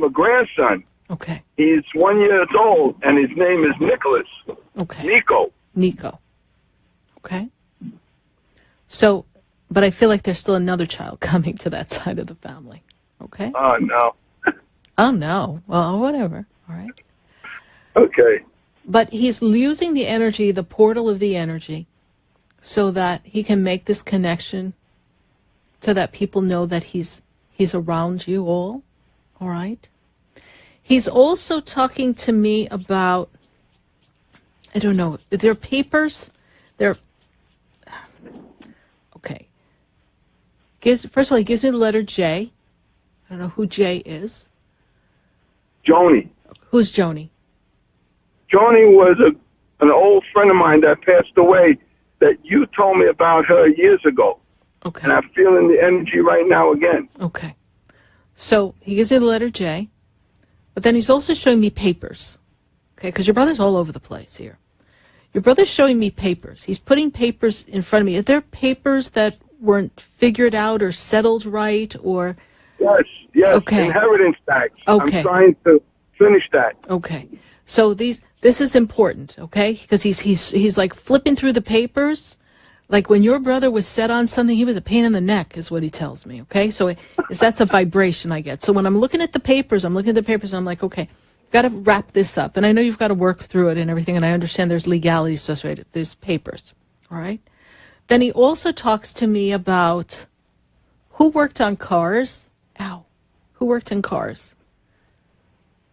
a grandson. Okay. He's 1 year old, and his name is Nicholas. Okay. Nico. Okay. So, but I feel like there's still another child coming to that side of the family. Okay? Oh, no. Oh, no. Well, whatever. All right. Okay. But he's using the energy, the portal of the energy, so that he can make this connection, so that people know that he's around you all. All right? He's also talking to me about, I don't know, they're papers. They're, okay. First of all, he gives me the letter J. I don't know who J is. Joni. Who's Joni? Joni was an old friend of mine that passed away that you told me about her years ago. Okay. And I'm feeling the energy right now again. Okay. So he gives me the letter J, but then he's also showing me papers. Okay, because your brother's all over the place here. Your brother's showing me papers. He's putting papers in front of me. Are there papers that weren't figured out or settled right, or... Yes, okay. Inheritance tax. Okay. I'm trying to finish that. Okay. So this is important, okay? Because he's like flipping through the papers. Like when your brother was set on something, he was a pain in the neck, is what he tells me, okay? So that's a vibration I get. So when I'm looking at the papers, and I'm like, okay, got to wrap this up. And I know you've got to work through it and everything, and I understand there's legalities associated with these papers, all right? Then he also talks to me about who worked on cars. Ow. Who worked in cars?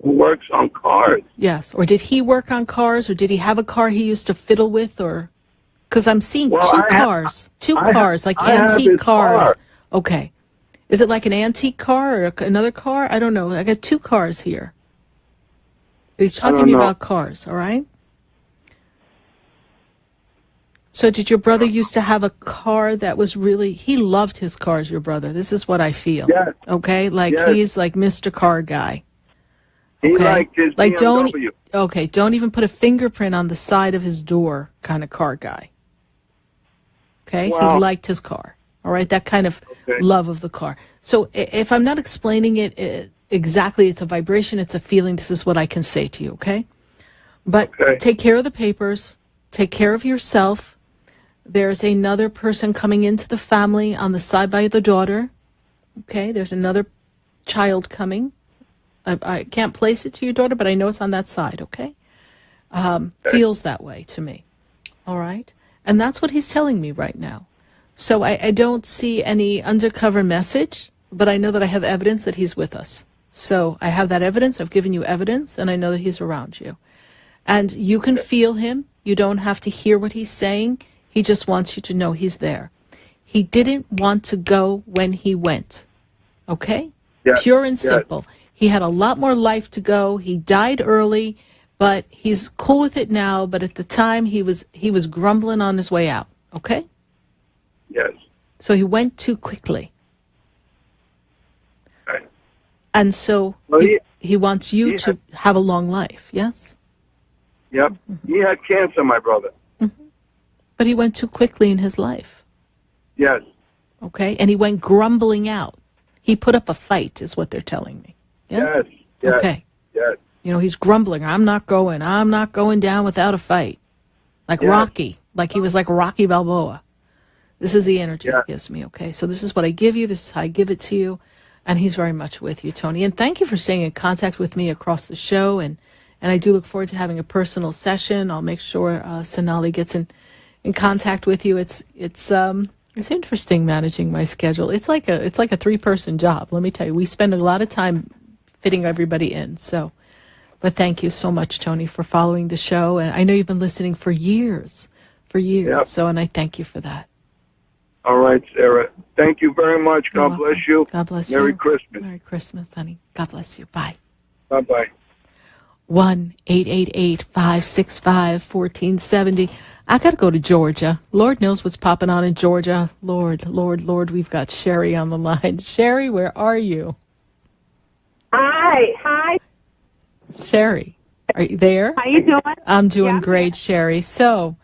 Who works on cars? Yes. Or did he work on cars, or did he have a car he used to fiddle with, or... Because I'm seeing two cars, like antique cars. Car. Okay. Is it like an antique car or another car? I don't know. I got two cars here. He's talking to me about cars, all right? So did your brother used to have a car that was really... He loved his cars, your brother. This is what I feel. Yes. Okay? Like he's like Mr. Car Guy. He liked his BMW. Don't even put a fingerprint on the side of his door kind of car guy. Okay? Wow. He liked his car. All right? That kind of love of the car. So if I'm not explaining it exactly, it's a vibration, it's a feeling, this is what I can say to you, okay? But take care of the papers. Take care of yourself. There's another person coming into the family on the side by the daughter. Okay? There's another child coming. I can't place it to your daughter, but I know it's on that side, okay? Feels that way to me. All right? And that's what he's telling me right now. So I don't see any undercover message, but I know that I have evidence that he's with us. So I have that evidence. I've given you evidence, and I know that he's around you. And you can feel him. You don't have to hear what he's saying. He just wants you to know he's there. He didn't want to go when he went. Okay? Yes. Pure and simple. He had a lot more life to go. He died early, but he's cool with it now. But at the time, he was grumbling on his way out. Okay? Yes. So he went too quickly. Okay. And so he wants you to have a long life, yes? Yep. He had cancer, my brother. But he went too quickly in his life. Yes. Okay? And he went grumbling out. He put up a fight, is what they're telling me. Yes? Yes. Okay. Yes. You know, he's grumbling. I'm not going down without a fight. Like Rocky. Like he was like Rocky Balboa. This is the energy he gives me, okay? So this is what I give you. This is how I give it to you. And he's very much with you, Tony. And thank you for staying in contact with me across the show. And I do look forward to having a personal session. I'll make sure Sonali gets in contact with you. It's interesting managing my schedule. It's like a 3-person job. Let me tell you, we spend a lot of time fitting everybody in. So, but thank you so much, Tony, for following the show. And I know you've been listening for years. Yep. So, and I thank you for that. All right, Sarah. Thank you very much. God bless you. God bless Merry you. Christmas. Merry Christmas, honey. God bless you. Bye. Bye-bye. 1-888-565-1470. I got to go to Georgia. Lord knows what's popping on in Georgia. Lord, we've got Sherry on the line. Sherry, where are you? Hi. Sherry, are you there? How you doing? I'm doing great, Sherry. So,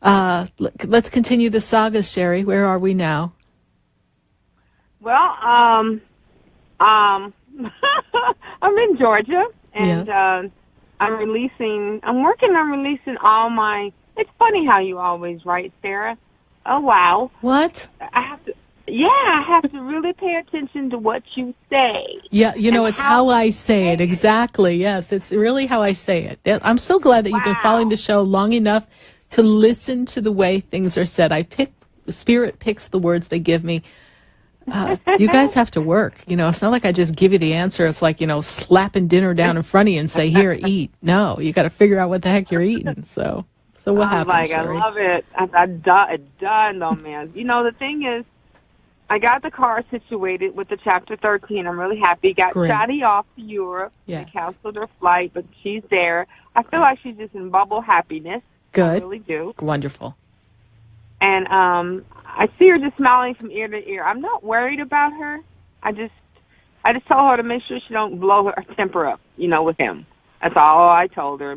let's continue the saga, Sherry. Where are we now? Well, I'm in Georgia, and Yes. I'm working on releasing all my. It's funny how you always write, Sarah. Oh wow. What? I have to really pay attention to what you say. Yeah, it's how I say it. Exactly. Yes, it's really how I say it. I'm so glad that you've been following the show long enough to listen to the way things are said. Spirit picks the words they give me. You guys have to work. It's not like I just give you the answer. It's like, slapping dinner down in front of you and say, here, eat. No, you got to figure out what the heck you're eating. So what happened, Sherry? I love it. It dawned on me. The thing is, I got the car situated with the Chapter 13. I'm really happy. Got Great. Shadi off to Europe. Yes. They canceled her flight, but she's there. I feel like she's just in bubble happiness. Good. I really do. Wonderful. And I see her just smiling from ear to ear. I'm not worried about her. I just told her to make sure she don't blow her temper up, with him. That's all I told her.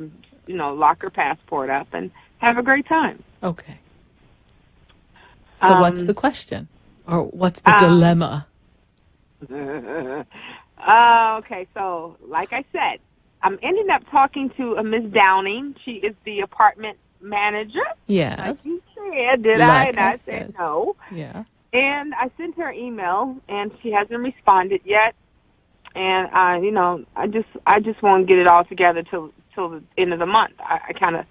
Lock her passport up and have a great time. Okay. So what's the question? Or what's the dilemma? Okay, so like I said, I'm ending up talking to a Miss Downing. She is the apartment manager. Yes. Like you said, did I? And I said no. Yeah. And I sent her an email, and she hasn't responded yet. And I just want to get it all together till the end of the month. I kind of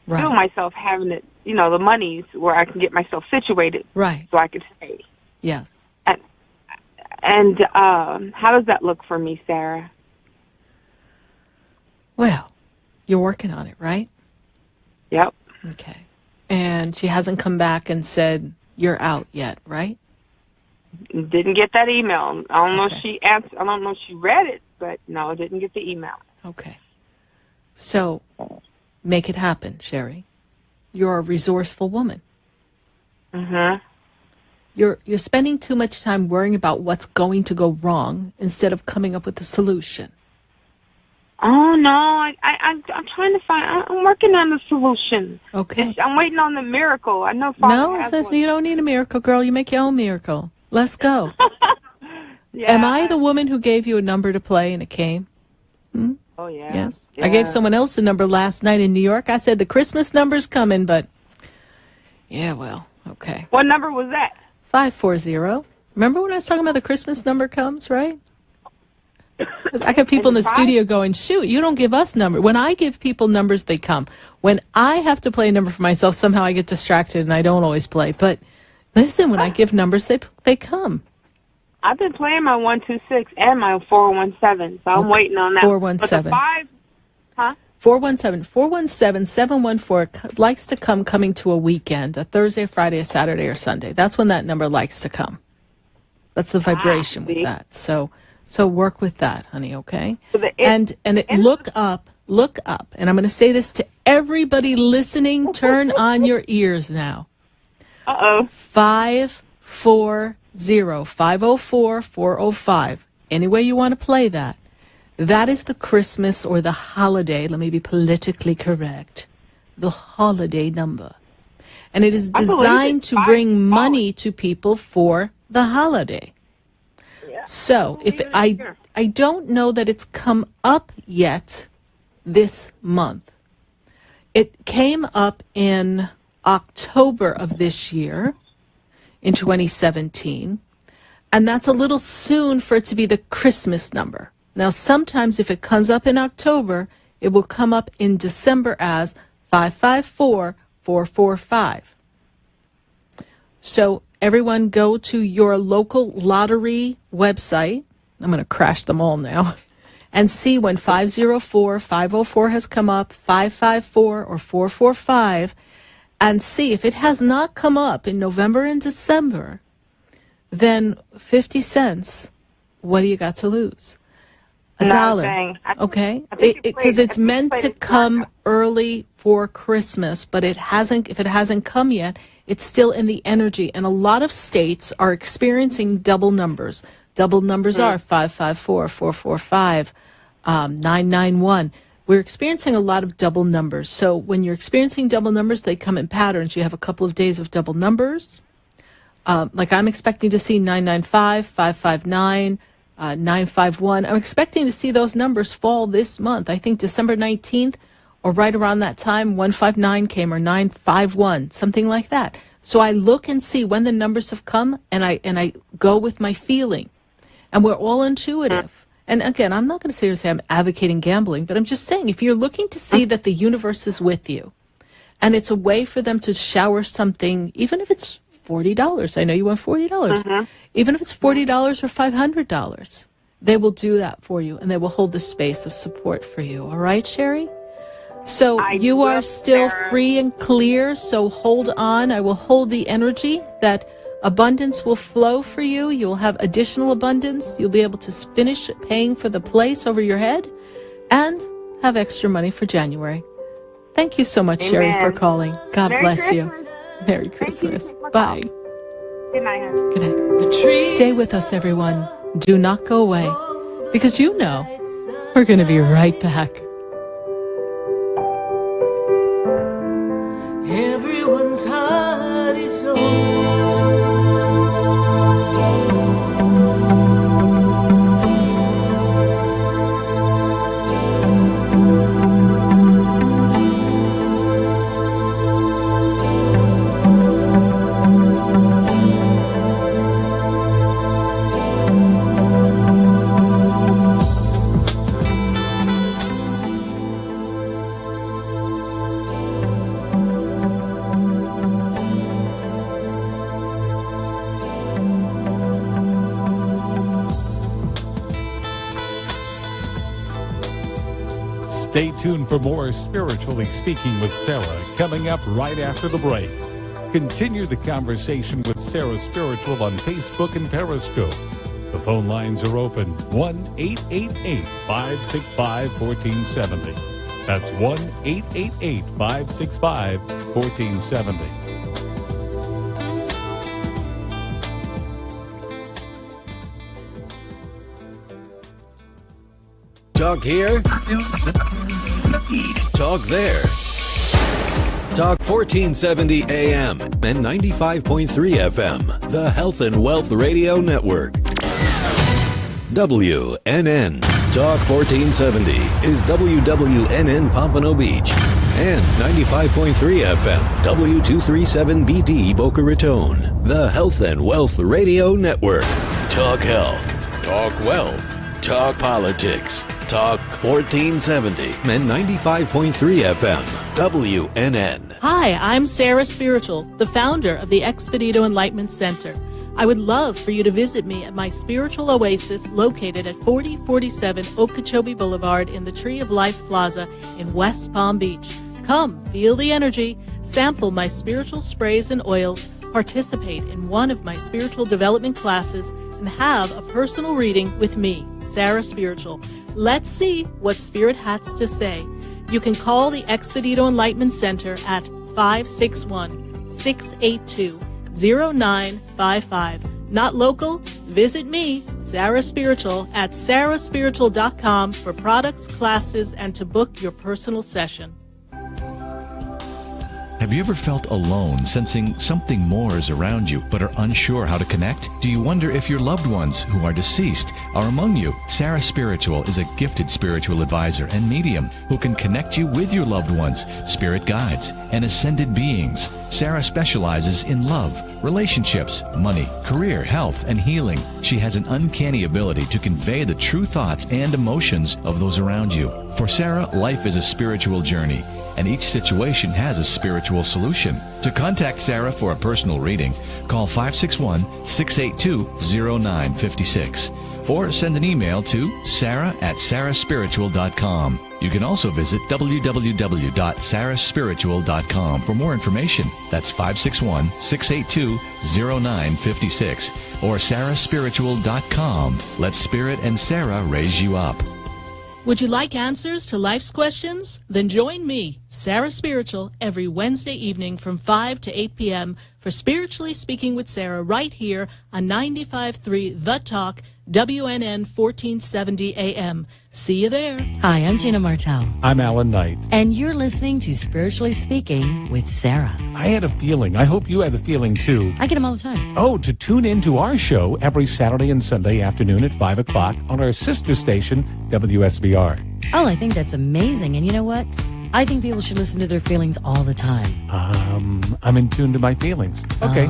feel myself having it, the monies where I can get myself situated, right? So I can stay. Yes. And how does that look for me, Sarah? Well, you're working on it, right? Yep. Okay. And she hasn't come back and said you're out yet, right? Didn't get that email. I don't know if she answered. I don't know if she read it, but no, didn't get the email. Okay. So, make it happen, Sherry. You're a resourceful woman. Mm-hmm. You're spending too much time worrying about what's going to go wrong instead of coming up with a solution. Oh no, I'm trying to find. I'm working on the solution. Okay. I'm waiting on the miracle. I know. Father has one. You don't need a miracle, girl. You make your own miracle. Let's go. Am I the woman who gave you a number to play and it came? Hmm? Oh yeah. Yes. Yeah. I gave someone else a number last night in New York. I said the Christmas number's coming, but yeah, well, okay. What number was that? 540. Remember when I was talking about the Christmas number comes, right? I got people in the studio going, shoot, you don't give us numbers. When I give people numbers, they come. When I have to play a number for myself, somehow I get distracted and I don't always play. But listen, when I give numbers, they come. I've been playing my 126 and my 417, so I'm waiting on that. 417. But the 417. 417-714 likes to come coming to a weekend, a Thursday, Friday, a Saturday, or Sunday. That's when that number likes to come. That's the vibration with that. So work with that, honey, okay? And look up, and I'm going to say this to everybody listening. Turn on your ears now. 540, 504-405. Any way you want to play that. That is the Christmas or the holiday, let me be politically correct, the holiday number. And it is designed to bring money to people for the holiday. Yeah. So if I don't know that it's come up yet this month. It came up in October of this year, in 2017, and that's a little soon for it to be the Christmas number. Now, sometimes if it comes up in October, it will come up in December as 554-445. So everyone go to your local lottery website. I'm going to crash them all now. And see when 504 has come up, 554 or 445. and see if it has not come up in November and December, then 50 cents, what do you got to lose? $1, okay? Because it's meant to come early for Christmas, but if it hasn't come yet, it's still in the energy. And a lot of states are experiencing double numbers. Double numbers are 554, 445, 991. We're experiencing a lot of double numbers. So when you're experiencing double numbers, they come in patterns. You have a couple of days of double numbers. Like I'm expecting to see 995, 559, 951. I'm expecting to see those numbers fall this month. I think December 19th or right around that time, 159 came or 951, something like that. So I look and see when the numbers have come, and I go with my feeling. And we're all intuitive. And again, I'm not going to sit here and say I'm advocating gambling, but I'm just saying if you're looking to see that the universe is with you, and it's a way for them to shower something, even if it's $40. I know you want $40. Even if it's $40 or $500, they will do that for you, and they will hold the space of support for you. All right, Sherry? So you are still free and clear, so hold on. I will hold the energy that abundance will flow for you. You'll have additional abundance. You'll be able to finish paying for the place over your head and have extra money for January. Thank you so much, Amen. Sherry, for calling. God Merry bless Christmas. you. Merry Christmas. Bye. Good night, honey. Good night. Stay with us, everyone. Do not go away, because you know we're going to be right back. Everyone's heart is open. Stay tuned for more Spiritually Speaking with Sarah coming up right after the break. Continue the conversation with Sarah Spiritual on Facebook and Periscope. The phone lines are open 1-888-565-1470. That's 1-888-565-1470. Talk here, talk there. Talk 1470 AM and 95.3 FM, the Health and Wealth Radio Network. WNN. Talk 1470 is WWNN Pompano Beach and 95.3 FM, W237BD Boca Raton, the Health and Wealth Radio Network. Talk health, talk wealth, talk politics. Talk 1470 and 95.3 FM, WNN. Hi, I'm Sarah Spiritual, the founder of the Expedito Enlightenment Center. I would love for you to visit me at my spiritual oasis located at 4047 Okeechobee Boulevard in the Tree of Life Plaza in West Palm Beach. Come, feel the energy, sample my spiritual sprays and oils, participate in one of my spiritual development classes, and have a personal reading with me, Sarah Spiritual. Let's see what Spirit has to say. You can call the Expedito Enlightenment Center at 561-682-0955. Not local? Visit me, Sarah Spiritual, at sarahspiritual.com for products, classes, and to book your personal session. Have you ever felt alone, sensing something more is around you, but are unsure how to connect? Do you wonder if your loved ones who are deceased are among you? Sarah Spiritual is a gifted spiritual advisor and medium who can connect you with your loved ones, spirit guides, and ascended beings. Sarah specializes in love, relationships, money, career, health, and healing. She has an uncanny ability to convey the true thoughts and emotions of those around you. For Sarah, life is a spiritual journey, and each situation has a spiritual solution. To contact Sarah for a personal reading, call 561-682-0956 or send an email to sarah@sarahspiritual.com. You can also visit www.sarahspiritual.com for more information. That's 561-682-0956 or sarahspiritual.com. Let Spirit and Sarah raise you up. Would you like answers to life's questions? Then join me, Sarah Spiritual, every Wednesday evening from 5 to 8 p.m. for Spiritually Speaking with Sarah right here on 95.3 The Talk, WNN 1470 AM. See you there. Hi, I'm Gina Martell. I'm Alan Knight. And you're listening to Spiritually Speaking with Sarah. I had a feeling. I hope you had the feeling, too. I get them all the time. Oh, to tune into our show every Saturday and Sunday afternoon at 5 o'clock on our sister station, WSBR. Oh, I think that's amazing. And you know what? I think people should listen to their feelings all the time. I'm in tune to my feelings. Okay.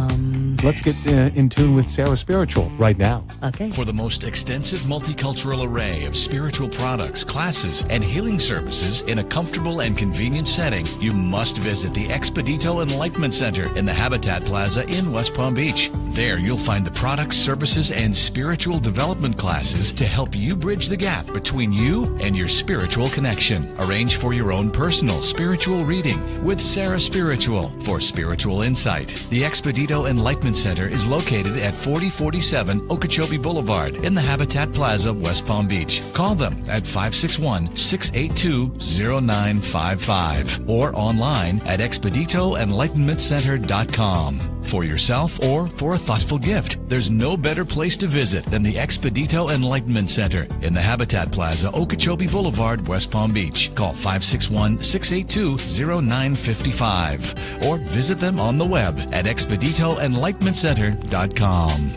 Let's get in tune with Sarah Spiritual right now. Okay. For the most extensive multicultural array of spiritual products, classes, and healing services in a comfortable and convenient setting, you must visit the Expedito Enlightenment Center in the Habitat Plaza in West Palm Beach. There you'll find the products, services, and spiritual development classes to help you bridge the gap between you and your spiritual connection. Arrange for your own personal spiritual reading with Sarah Spiritual for spiritual insight. The Expedito Enlightenment Center is located at 4047 Okeechobee Boulevard in the Habitat Plaza, West Palm Beach. Call them at 561-682-0955 or online at expeditoenlightenmentcenter.com. For yourself or for a thoughtful gift, there's no better place to visit than the Expedito Enlightenment Center in the Habitat Plaza, Okeechobee Boulevard, West Palm Beach. Call 561-682-0955 or visit them on the web at expeditoenlightenmentcenter.com.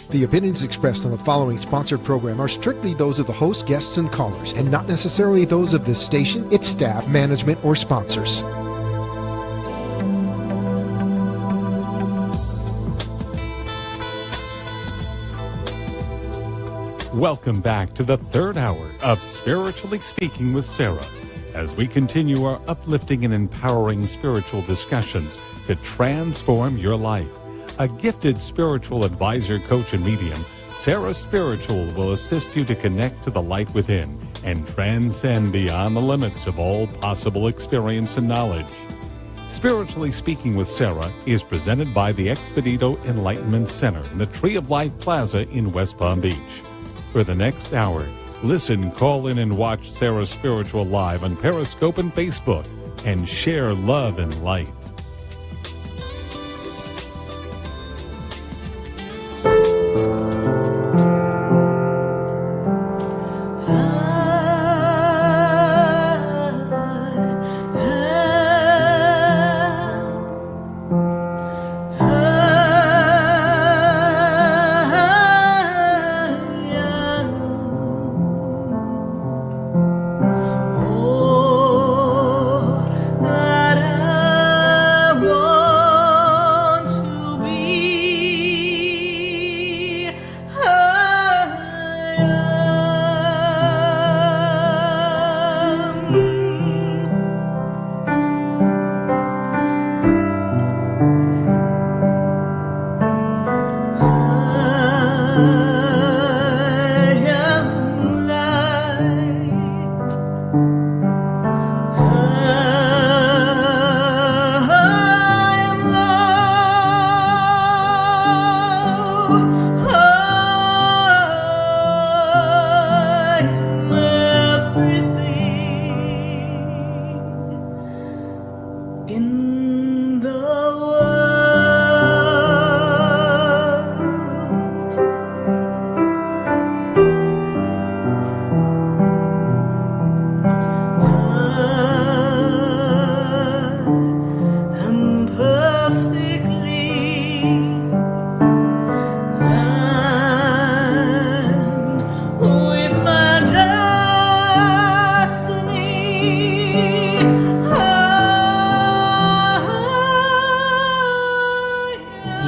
The opinions expressed on the following sponsored program are strictly those of the host, guests, and callers, and not necessarily those of this station, its staff, management, or sponsors. Welcome back to the third hour of Spiritually Speaking with Sarah, as we continue our uplifting and empowering spiritual discussions to transform your life. A gifted spiritual advisor, coach, and medium, Sarah Spiritual will assist you to connect to the light within and transcend beyond the limits of all possible experience and knowledge. Spiritually Speaking with Sarah is presented by the Expedito Enlightenment Center in the Tree of Life Plaza in West Palm Beach. For the next hour, listen, call in, and watch Sarah Spiritual live on Periscope and Facebook, and share love and light.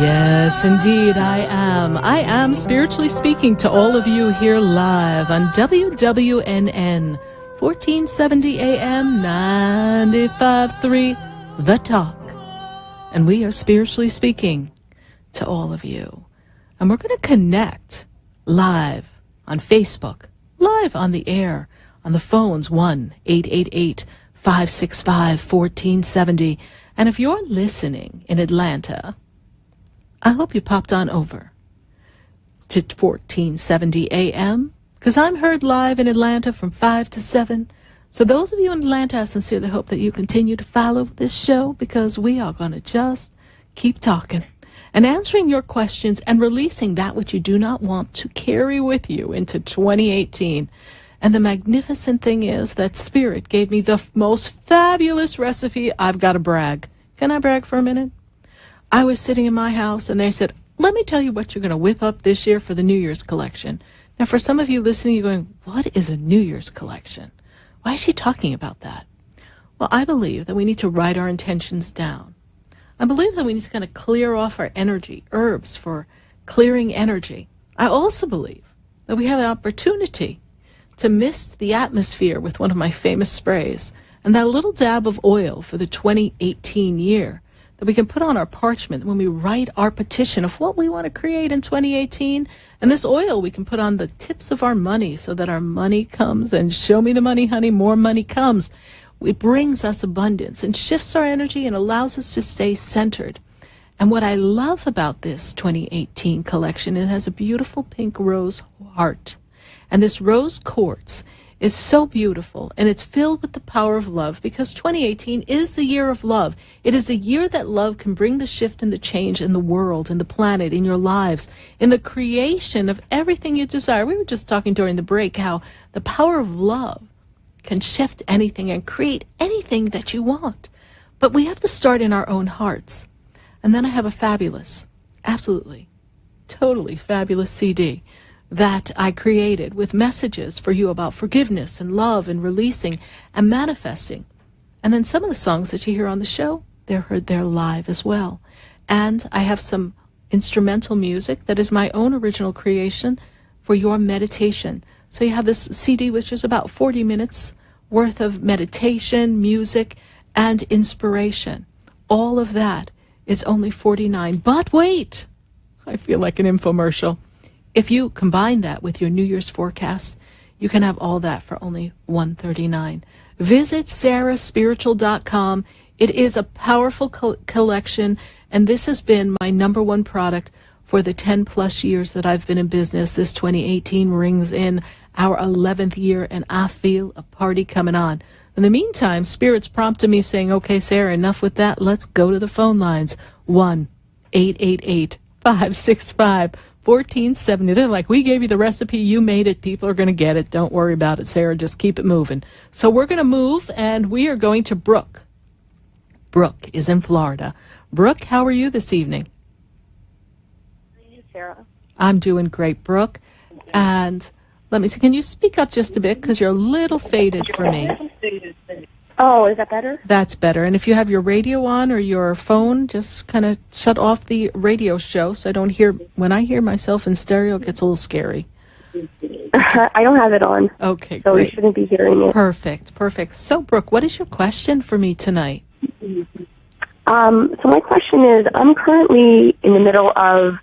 Yes, indeed, I am. I am spiritually speaking to all of you here live on WWNN, 1470 AM, 95.3, The Talk. And we are spiritually speaking to all of you. And we're going to connect live on Facebook, live on the air, on the phones, 1-888-565-1470. And if you're listening in Atlanta, I hope you popped on over to 1470 AM, because I'm heard live in Atlanta from 5 to 7. So those of you in Atlanta, I sincerely hope that you continue to follow this show, because we are going to just keep talking and answering your questions and releasing that which you do not want to carry with you into 2018. And the magnificent thing is that Spirit gave me the most fabulous recipe. I've got to brag. Can I brag for a minute? I was sitting in my house and they said, let me tell you what you're going to whip up this year for the New Year's collection. Now, for some of you listening, you're going, what is a New Year's collection? Why is she talking about that? Well, I believe that we need to write our intentions down. I believe that we need to kind of clear off our energy, herbs for clearing energy. I also believe that we have the opportunity to mist the atmosphere with one of my famous sprays, and that little dab of oil for the 2018 year that we can put on our parchment when we write our petition of what we want to create in 2018. And this oil we can put on the tips of our money so that our money comes, and show me the money, honey, more money comes. It brings us abundance and shifts our energy and allows us to stay centered. And what I love about this 2018 collection, it has a beautiful pink rose heart. And this rose quartz is so beautiful, and it's filled with the power of love, because 2018 is the year of love. It is the year that love can bring the shift and the change in the world, in the planet, in your lives, in the creation of everything you desire. We were just talking during the break how the power of love can shift anything and create anything that you want. But we have to start in our own hearts. And then I have a fabulous, absolutely, totally fabulous CD that I created with messages for you about forgiveness and love and releasing and manifesting. And then some of the songs that you hear on the show, they're heard there live as well. And I have some instrumental music that is my own original creation for your meditation. So you have this CD, which is about 40 minutes worth of meditation, music, and inspiration. All of that is only $49. But wait, I feel like an infomercial. If you combine that with your New Year's forecast, you can have all that for only $139. Visit sarahspiritual.com. It is a powerful collection, and this has been my #1 product for the 10-plus years that I've been in business. This 2018 rings in our 11th year, and I feel a party coming on. In the meantime, Spirit's prompted me saying, okay, Sarah, enough with that. Let's go to the phone lines. 1-888-565-1470. They're like, we gave you the recipe, you made it, people are going to get it, don't worry about it, Sarah, just keep it moving. So we're going to move, and we are going to Brooke. Brooke is in Florida. Brooke, how are you this evening? Hey, Sarah. I'm doing great, Brooke. And let me see, can you speak up just a bit, because you're a little faded for me. Oh, is that better? That's better. And if you have your radio on or your phone, just kind of shut off the radio show so I don't hear, when I hear myself in stereo, it gets a little scary. I don't have it on. Okay, so great. You shouldn't be hearing it. Perfect, perfect. So, Brooke, what is your question for me tonight? So my question is, I'm currently in the middle of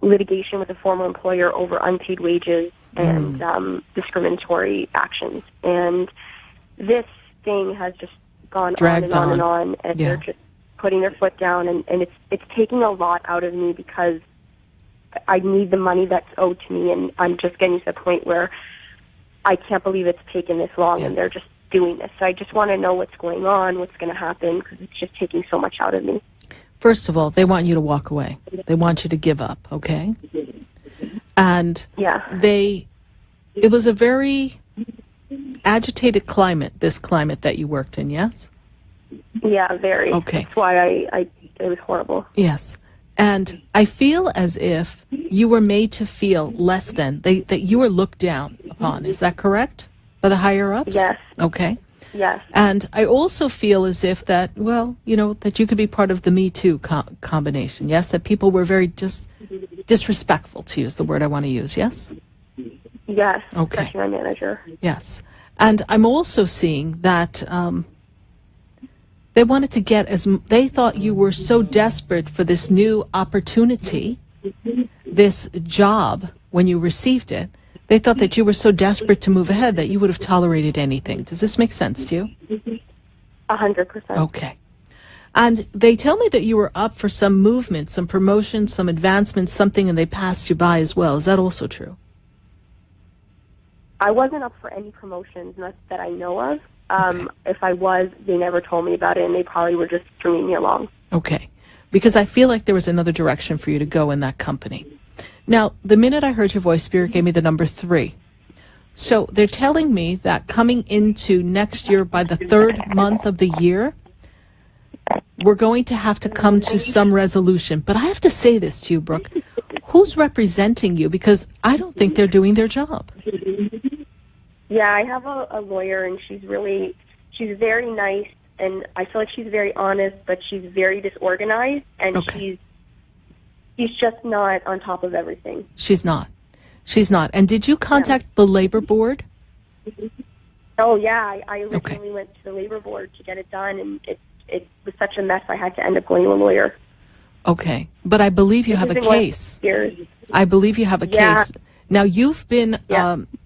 litigation with a former employer over unpaid wages and discriminatory actions. And this thing has just gone Dragged on and on, and Yeah. they're just putting their foot down, and it's taking a lot out of me, because I need the money that's owed to me, and I'm just getting to the point where I can't believe it's taken this long, and they're just doing this. So I just want to know what's going on, what's going to happen, because it's just taking so much out of me. First of all, they want you to walk away. They want you to give up, okay? And it was a very agitated climate, this climate that you worked in, yes? Yeah, very. Okay. That's why it was horrible. Yes. And I feel as if you were made to feel less than, that you were looked down upon. Is that correct? By the higher ups? Yes. Okay. Yes. And I also feel as if that, well, you know, that you could be part of the Me Too combination. Yes, that people were very disrespectful, to use the word I want to use. Yes? Yes. Okay. Especially my manager. Yes. And I'm also seeing that they wanted to get they thought you were so desperate for this new opportunity this job, when you received it, they thought that you were so desperate to move ahead that you would have tolerated anything. Does this make sense to you? 100%. Okay. And they tell me that you were up for some movement, some promotion, some advancement, something, and they passed you by as well. Is that also true? I wasn't up for any promotions, not that I know of. If I was, they never told me about it, and they probably were just stringing me along. Okay. Because I feel like there was another direction for you to go in that company. Now, the minute I heard your voice, Spirit gave me the number 3. So they're telling me that coming into next year, by the 3rd month of the year, we're going to have to come to some resolution. But I have to say this to you, Brooke. Who's representing you? Because I don't think they're doing their job. Yeah, I have a lawyer, and she's very nice, and I feel like she's very honest, but she's very disorganized, and she's just not on top of everything. She's not. She's not. And did you contact the labor board? Oh, yeah. I originally went to the labor board to get it done, and it was such a mess I had to end up going to a lawyer. Okay. But I believe you have a case. I believe you have a case. Now, you've been,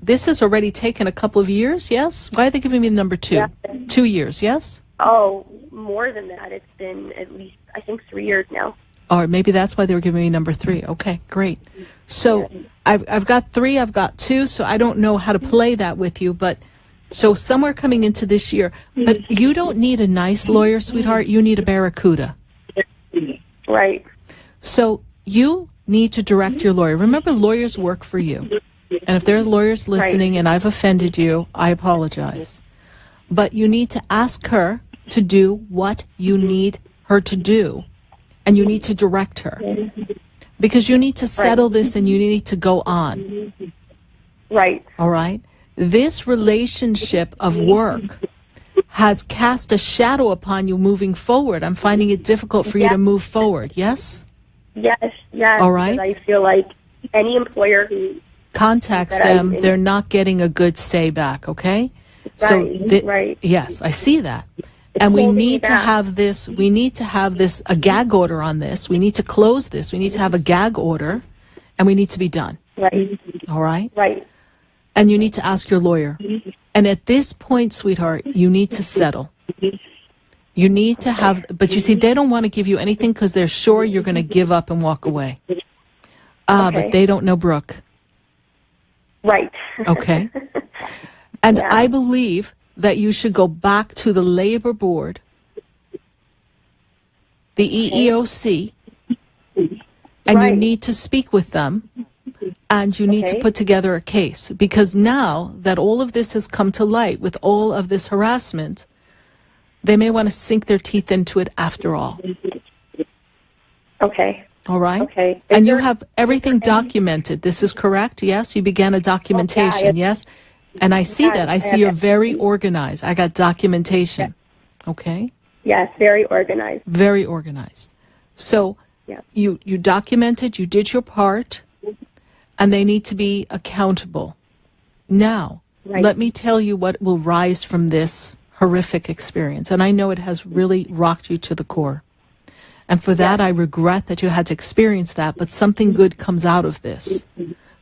this has already taken a couple of years, yes? Why are they giving me the number 2? Yeah. 2 years, yes? Oh, more than that. It's been at least, I think, 3 years now. Or maybe that's why they were giving me number 3. Okay, great. So I've got 3, I've got 2, so I don't know how to play that with you, but so somewhere coming into this year, but you don't need a nice lawyer, sweetheart, you need a barracuda. Right. So you need to direct your lawyer. Remember, lawyers work for you. And if there are lawyers listening and I've offended you, I apologize. But you need to ask her to do what you need her to do. And you need to direct her. Because you need to settle this and you need to go on. Right. All right? This relationship of work has cast a shadow upon you moving forward. I'm finding it difficult for you to move forward. Yes? Yes. All right. I feel like any employer who contacts them, they're not getting a good say back, okay? Right. Yes, I see that. And we need to have this, a gag order on this. We need to close this. We need to have a gag order, and we need to be done. Right. All right? Right. And you need to ask your lawyer. And at this point, sweetheart, you need to settle. You need to have, but you see, they don't want to give you anything because they're sure you're going to give up and walk away. But they don't know Brooke. Right. Okay. And I believe that you should go back to the labor board, the EEOC, and you need to speak with them, and you need to put together a case. Because now that all of this has come to light with all of this harassment, they may want to sink their teeth into it after all. Okay. All right? Okay. And you have everything documented. This is correct? Yes? You began a documentation, yes? And I see that. I see you're very organized. I got documentation. Okay? Yes, very organized. Very organized. So you documented, you did your part, and they need to be accountable. Now, let me tell you what will rise from this horrific experience. And I know it has really rocked you to the core. And for that, I regret that you had to experience that, but something good comes out of this.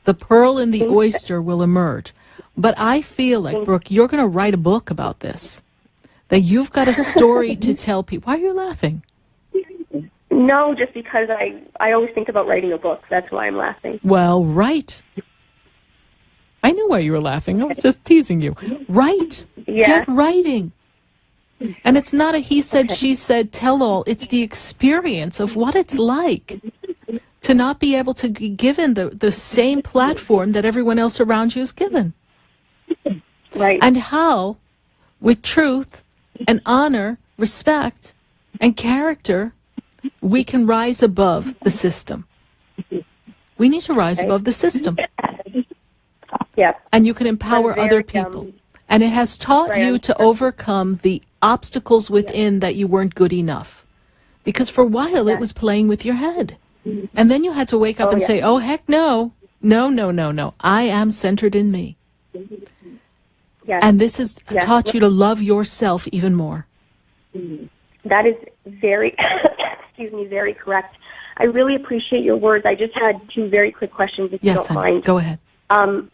The pearl in the oyster will emerge. But I feel like, Brooke, you're going to write a book about this. That you've got a story to tell people. Why are you laughing? No, just because I always think about writing a book. That's why I'm laughing. Well, right. I knew why you were laughing. I was just teasing you. Right. Yeah. Get writing. And it's not a he said, she said, tell all. It's the experience of what it's like to not be able to be given the same platform that everyone else around you is given. Right. And how, with truth and honor, respect, and character, we can rise above the system. We need to rise above the system. Yeah. And you can empower other people. And it has taught you to overcome the obstacles within that you weren't good enough. Because for a while it was playing with your head. And then you had to wake up and say, oh, heck no. No. I am centered in me. Yes. And this has taught you to love yourself even more. That is very, very correct. I really appreciate your words. I just had two very quick questions, if you don't mind. Go ahead. The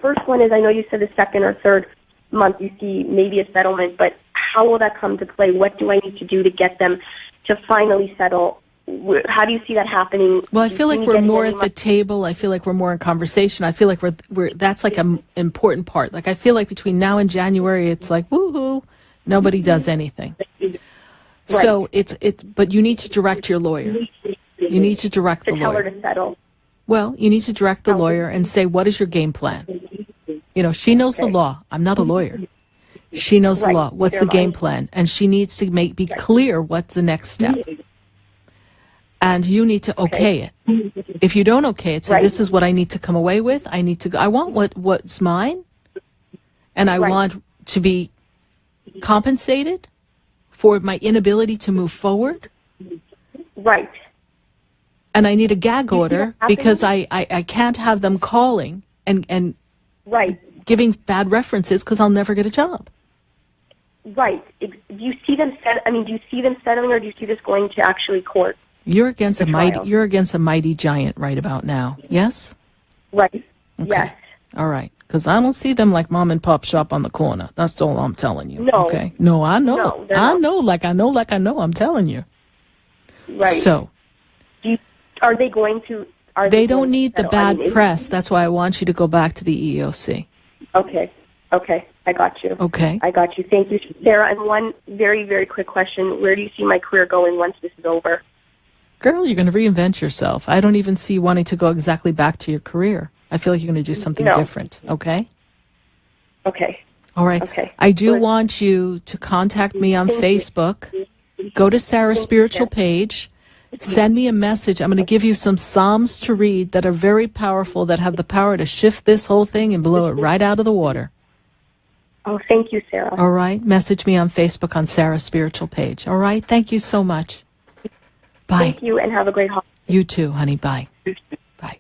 first one is, I know you said the second or third month you see maybe a settlement, but how will that come to play? What do I need to do to get them to finally settle? How do you see that happening? Well, I feel like we're more at the table. I feel like we're more in conversation. I feel like we're that's like an important part. Like I feel like between now and January, it's like woohoo, nobody does anything. Right. So but you need to direct your lawyer. You need to direct the lawyer. Tell her to settle. Well, you need to direct the lawyer and say, what is your game plan? You know, she knows the law. I'm not a lawyer. She knows the law. What's the game plan? And she needs to be clear what's the next step. And you need to okay it. If you don't okay it, say, this is what I need to come away with. I need to go. I want what's mine, and I want to be compensated for my inability to move forward. Right. And I need a gag order because I can't have them calling and giving bad references because I'll never get a job. Right. Do you see them do you see them settling, or do you see this going to actually court? You're against a mighty giant right about now. Yes? Right. Okay. Yes. All right. Because I don't see them like mom and pop shop on the corner. That's all I'm telling you. No. Okay. No, I know. No, I know. I'm telling you. Right. So. Are they going to? They don't need the bad press. That's why I want you to go back to the EEOC. Okay. I got you. Okay. I got you. Thank you, Sarah. And one very, very quick question. Where do you see my career going once this is over? Girl, you're going to reinvent yourself. I don't even see you wanting to go exactly back to your career. I feel like you're going to do something different. Okay? Okay. All right. Okay. I do want you to contact me on Facebook. Go to Sarah's spiritual page. Send me a message. I'm going to give you some Psalms to read that are very powerful, that have the power to shift this whole thing and blow it right out of the water. Oh, thank you, Sarah. All right. Message me on Facebook on Sarah's spiritual page. All right. Thank you so much. Bye. Thank you, and have a great holiday. You too, honey. Bye. Bye.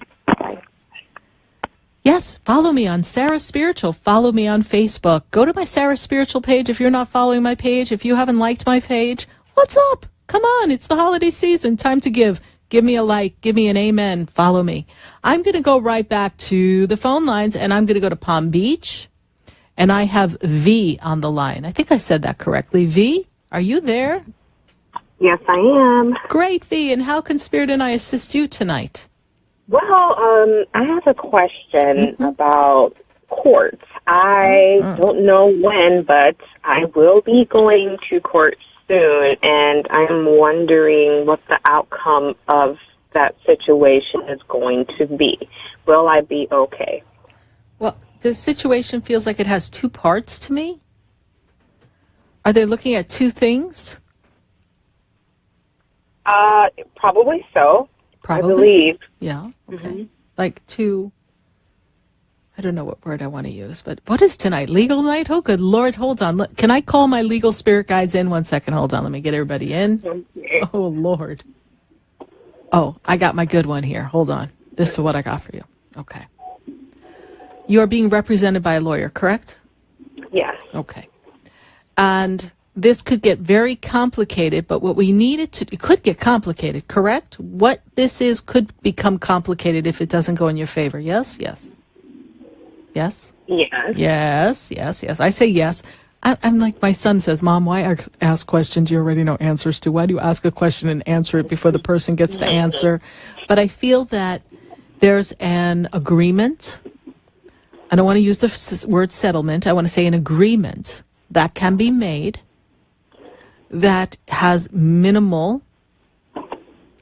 Yes, follow me on Sarah Spiritual. Follow me on Facebook. Go to my Sarah Spiritual page if you're not following my page. If you haven't liked my page, what's up? Come on, it's the holiday season. Time to give. Give me a like. Give me an amen. Follow me. I'm going to go right back to the phone lines, and I'm going to go to Palm Beach. And I have V on the line. I think I said that correctly. V, are you there? Yes, I am. Great, V. And how can Spirit and I assist you tonight? Well, I have a question about court. I don't know when, but I will be going to court soon, and I'm wondering what the outcome of that situation is going to be. Will I be okay? Well, the situation feels like it has two parts to me. Are they looking at two things? Probably so. Probably. I believe. Yeah. Okay. Like two. I don't know what word I want to use, but what is tonight? Legal night? Oh, good Lord. Hold on. Can I call my legal spirit guides in? 1 second. Hold on. Let me get everybody in. Okay. Oh, Lord. Oh, I got my good one here. Hold on. This is what I got for you. Okay. You are being represented by a lawyer, correct? Yes. Okay. And this could get very complicated, but what we need it could get complicated, correct? What this is could become complicated if it doesn't go in your favor. Yes? Yes. Yes? Yes. Yes. I say yes. I'm like my son says, Mom, why ask questions you already know answers to? Why do you ask a question and answer it before the person gets to answer? But I feel that there's an agreement. I don't want to use the word settlement. I want to say an agreement that can be made that has minimal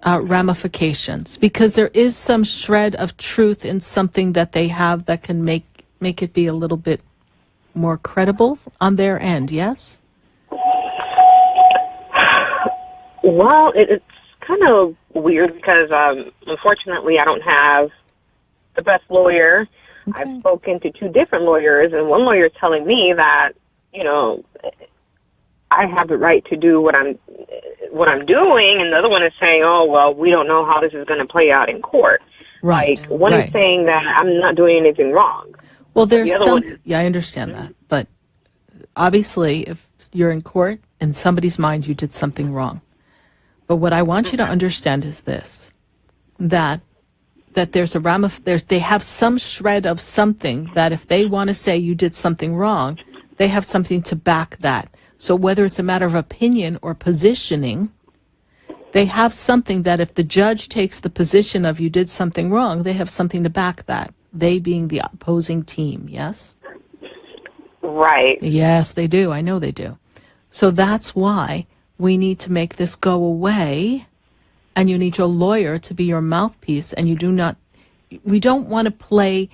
ramifications, because there is some shred of truth in something that they have that can make it be a little bit more credible on their end. Yes? Well, it's kind of weird because unfortunately I don't have the best lawyer. Okay. I've spoken to two different lawyers, and one lawyer is telling me that, I have the right to do what I'm doing, and the other one is saying, oh, well, we don't know how this is going to play out in court. Right. Like, one is saying that I'm not doing anything wrong. Well, there's yeah, I understand that. But obviously, if you're in court, in somebody's mind, you did something wrong. But what I want you to understand is this, that there's they have some shred of something that if they want to say you did something wrong, they have something to back that. So whether it's a matter of opinion or positioning, they have something that if the judge takes the position of you did something wrong, they have something to back that. They being the opposing team, yes? Right. Yes, they do. I know they do. So that's why we need to make this go away, and you need your lawyer to be your mouthpiece, and we don't want to play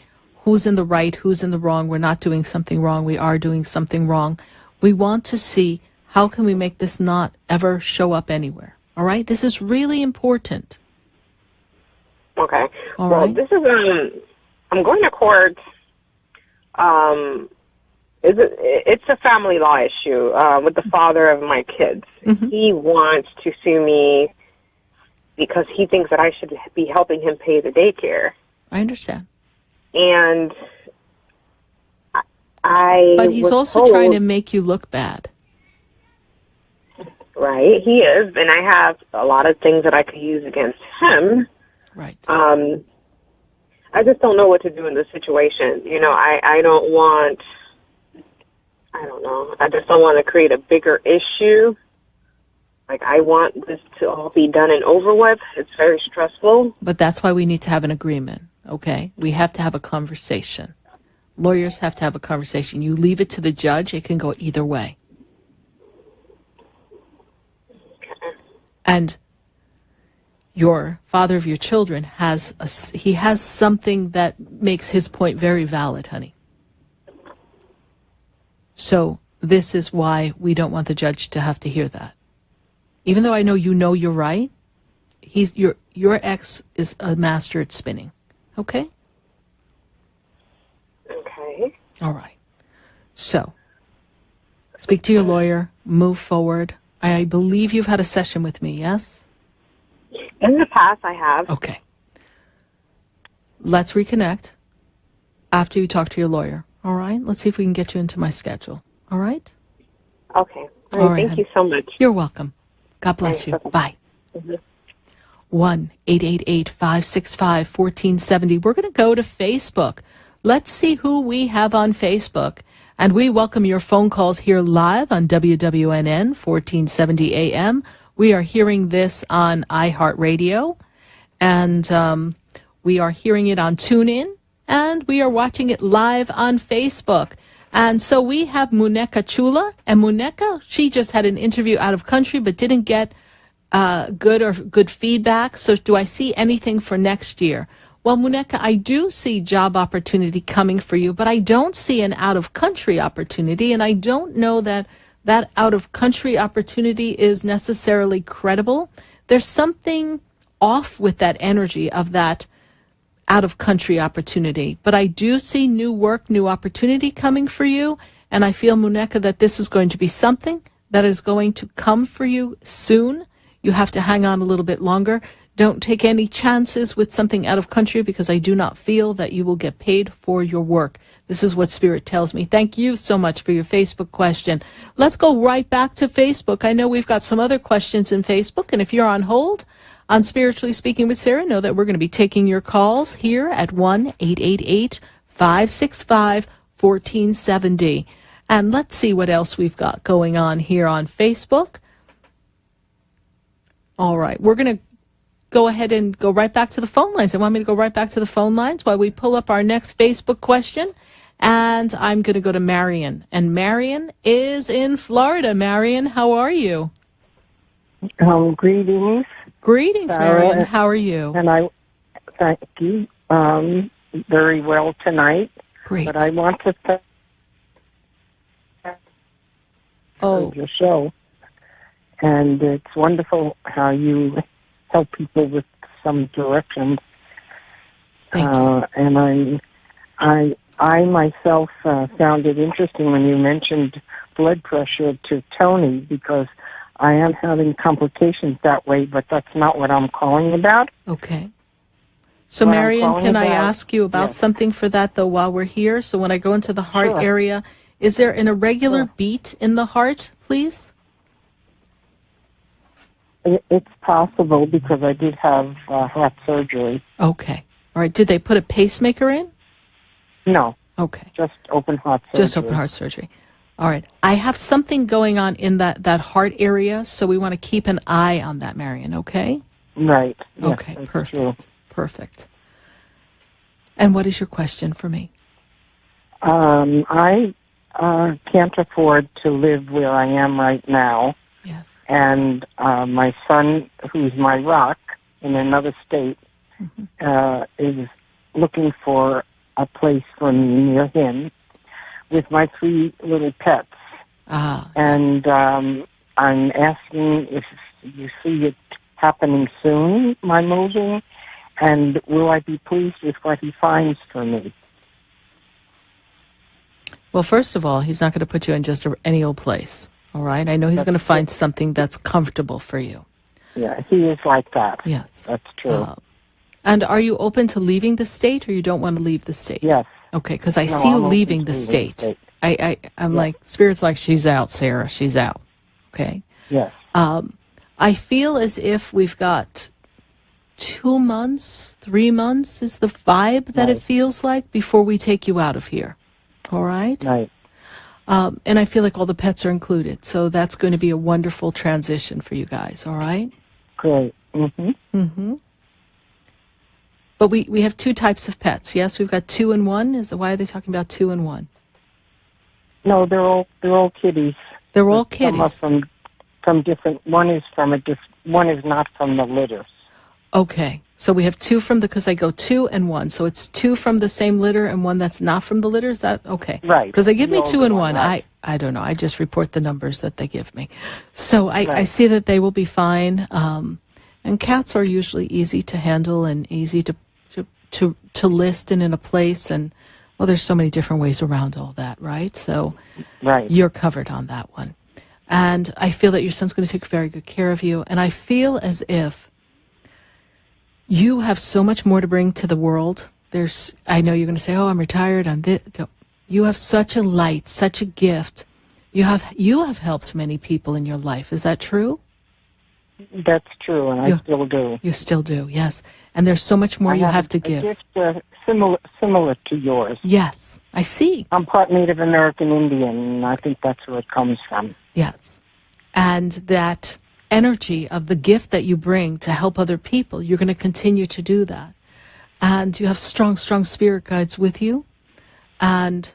who's in the right, who's in the wrong. We're not doing something wrong. We are doing something wrong. We want to see how can we make this not ever show up anywhere. All right? This is really important. Okay. All well, right. This is, I'm going to court. It's a family law issue with the father of my kids. Mm-hmm. He wants to sue me because he thinks that I should be helping him pay the daycare. I understand. And But he's also trying to make you look bad. Right, he is, and I have a lot of things that I could use against him. Right. I just don't know what to do in this situation. You know, I don't know. I just don't want to create a bigger issue. Like, I want this to all be done and over with. It's very stressful. But that's why we need to have an agreement, okay? We have to have a conversation. Lawyers have to have a conversation. You leave it to the judge, it can go either way. And your father of your children has something that makes his point very valid, honey. So this is why we don't want the judge to have to hear that. Even though I know you're right, your ex is a master at spinning. Okay? Okay. All right. So, speak to your lawyer, move forward. I believe you've had a session with me, yes? In the past, I have. Okay. Let's reconnect after you talk to your lawyer, all right? Let's see if we can get you into my schedule, all right? Okay. All right, thank you so much. You're welcome. God bless you. Bye. Mm-hmm. 1-888-565-1470. We're going to go to Facebook. Let's see who we have on Facebook. And we welcome your phone calls here live on WWNN 1470 AM. We are hearing this on iHeartRadio, and we are hearing it on TuneIn, and we are watching it live on Facebook. And so we have Muneka Chula, and Muneka, she just had an interview out of country but didn't get good feedback. So do I see anything for next year? Well, Muneka, I do see job opportunity coming for you, but I don't see an out-of-country opportunity, and I don't know that out-of-country opportunity is necessarily credible. There's something off with that energy of that out-of-country opportunity, but I do see new work, new opportunity coming for you, and I feel, Muneka, that this is going to be something that is going to come for you soon. You have to hang on a little bit longer. Don't take any chances with something out of country because I do not feel that you will get paid for your work. This is what Spirit tells me. Thank you so much for your Facebook question. Let's go right back to Facebook. I know we've got some other questions in Facebook, and if you're on hold on Spiritually Speaking with Sarah, know that we're going to be taking your calls here at 1-888-565-1470. And let's see what else we've got going on here on Facebook. All right, we're going to go ahead and go right back to the phone lines. I want me to go right back to the phone lines while we pull up our next Facebook question. And I'm going to go to Marion. And Marion is in Florida. Marion, how are you? Greetings. Greetings, Marion. How are you? And I thank you very well tonight. Great. But I want to thank your show. And it's wonderful how you help people with some directions. And I myself found it interesting when you mentioned blood pressure to Tony, because I am having complications that way, but that's not what I'm calling about. Okay. So, Marion, can I ask you about something for that, though, while we're here? So when I go into the heart area, is there an irregular beat in the heart, please? It's possible because I did have heart surgery. Okay. All right. Did they put a pacemaker in? No. Okay. Just open heart surgery. Just open heart surgery. All right. I have something going on in that heart area, so we want to keep an eye on that, Marion, okay? Right. Yes, okay, perfect. True. Perfect. And what is your question for me? I can't afford to live where I am right now. Yes. And my son, who's my rock in another state, is looking for a place for me near him with my 3 little pets. And I'm asking if you see it happening soon, my moving, and will I be pleased with what he finds for me? Well, first of all, he's not going to put you in just any old place, all right? I know he's going to find something that's comfortable for you. Yeah, he is like that. Yes. That's true. And are you open to leaving the state, or you don't want to leave the state? Yes. Okay, because I see you leaving the state. I'm like, Spirit's like, she's out, Sarah, she's out. Okay? Yes. I feel as if we've got 2 months, 3 months is the vibe that it feels like before we take you out of here. All right? Right. And I feel like all the pets are included. So that's going to be a wonderful transition for you guys. All right? Great. Mm-hmm. Mm-hmm. But we have 2 types of pets. Yes, we've got 2 and 1. Why are they talking about 2 and 1? No, they're all kitties. They're all kitties. Some are from different. One is not from the litter. Okay, so we have 2 from because I go 2 and 1, so it's 2 from the same litter and 1 that's not from the litter. Is that okay? Right. Because they give me 2 and 1. I don't know. I just report the numbers that they give me. So I see that they will be fine. And cats are usually easy to handle and easy to list and in a place, and well, there's so many different ways around all that, right? So you're covered on that one. And I feel that your son's going to take very good care of you, and I feel as if you have so much more to bring to the world. I know you're going to say, oh, I'm retired, I'm this. You have such a light, such a gift. You have helped many people in your life. Is that true? That's true, and I still do. You still do, yes. And there's so much more you have to give. A gift similar to yours. Yes, I see. I'm part Native American Indian, and I think that's where it comes from. Yes. And that energy of the gift that you bring to help other people, you're going to continue to do that. And you have strong, strong spirit guides with you, and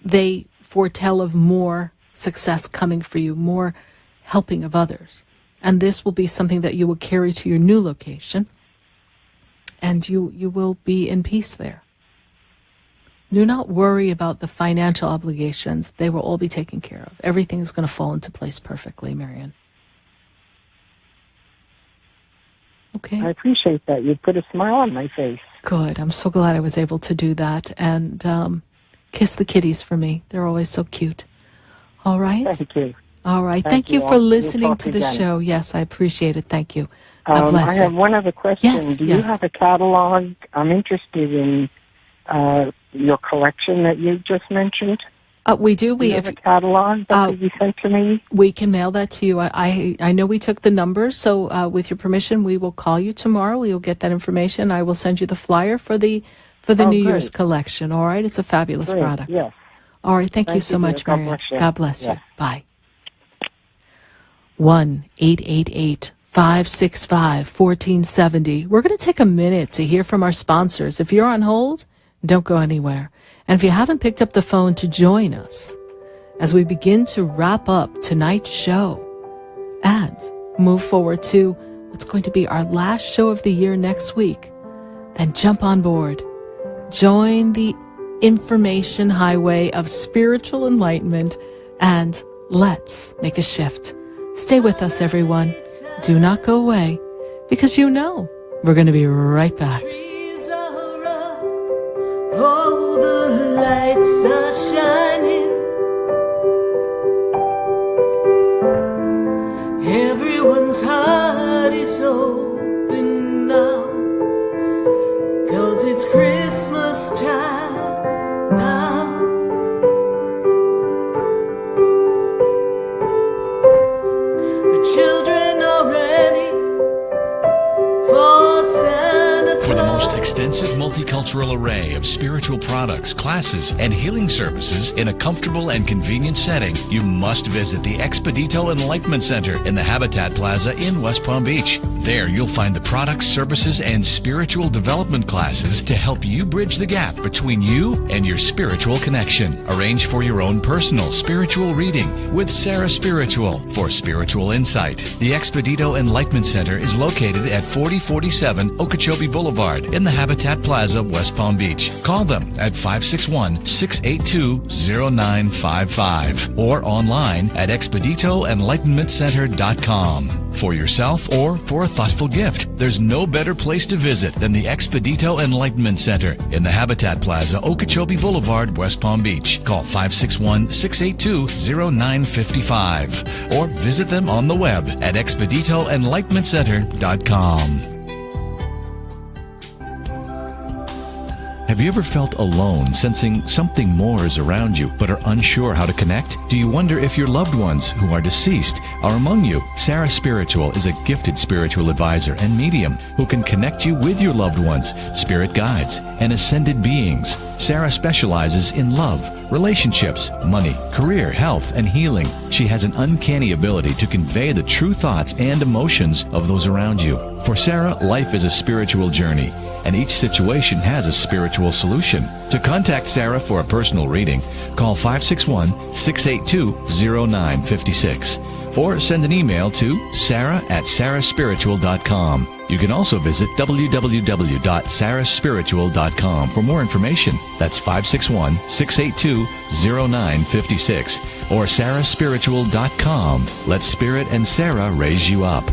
they foretell of more success coming for you, more helping of others. And this will be something that you will carry to your new location, and you will be in peace there. Do not worry about the financial obligations. They will all be taken care of. Everything is going to fall into place perfectly, Marion. Okay. I appreciate that. You put a smile on my face. Good. I'm so glad I was able to do that. And kiss the kitties for me. They're always so cute. All right? Thank you. All right. Thank you for listening to the show. Yes, I appreciate it. Thank you. God bless you. I have one other question. Yes, Do you have a catalog? I'm interested in your collection that you just mentioned. We do. We have a catalog that you sent to me. We can mail that to you. I know we took the numbers, so with your permission, we will call you tomorrow. We will get that information. I will send you the flyer for the New Year's collection. All right. It's a fabulous product. Yes. All right. Thank you so much, Marion. God bless you. Bye. 1-888-565-1470. We're going to take a minute to hear from our sponsors. If you're on hold, don't go anywhere. And if you haven't picked up the phone to join us as we begin to wrap up tonight's show and move forward to what's going to be our last show of the year next week, then jump on board. Join the information highway of spiritual enlightenment, and let's make a shift. Stay with us, everyone. Do not go away, because you know we're going to be right back. Oh, the lights are shining. Everyone's heart is open now, 'cause it's Christmas time now. The children are ready array of spiritual products, classes, and healing services in a comfortable and convenient setting, you must visit the Expedito Enlightenment Center in the Habitat Plaza in West Palm Beach. There you'll find the products, services, and spiritual development classes to help you bridge the gap between you and your spiritual connection. Arrange for your own personal spiritual reading with Sarah Spiritual for spiritual insight. The Expedito Enlightenment Center is located at 4047 Okeechobee Boulevard in the Habitat Plaza, West Palm Beach. Call them at 561-682-0955 or online at expeditoenlightenmentcenter.com. For yourself or for a thoughtful gift, there's no better place to visit than the Expedito Enlightenment Center in the Habitat Plaza, Okeechobee Boulevard, West Palm Beach. Call 561-682-0955 or visit them on the web at expeditoenlightenmentcenter.com. Have you ever felt alone, sensing something more is around you, but are unsure how to connect? Do you wonder if your loved ones who are deceased are among you? Sarah Spiritual is a gifted spiritual advisor and medium who can connect you with your loved ones, spirit guides, and ascended beings. Sarah specializes in love, relationships, money, career, health, and healing. She has an uncanny ability to convey the true thoughts and emotions of those around you. For Sarah, life is a spiritual journey, and each situation has a spiritual solution. To contact Sarah for a personal reading, call 561-682-0956 or send an email to sarah@sarahspiritual.com. You can also visit www.sarahspiritual.com for more information. That's 561-682-0956 or sarahspiritual.com. Let Spirit and Sarah raise you up.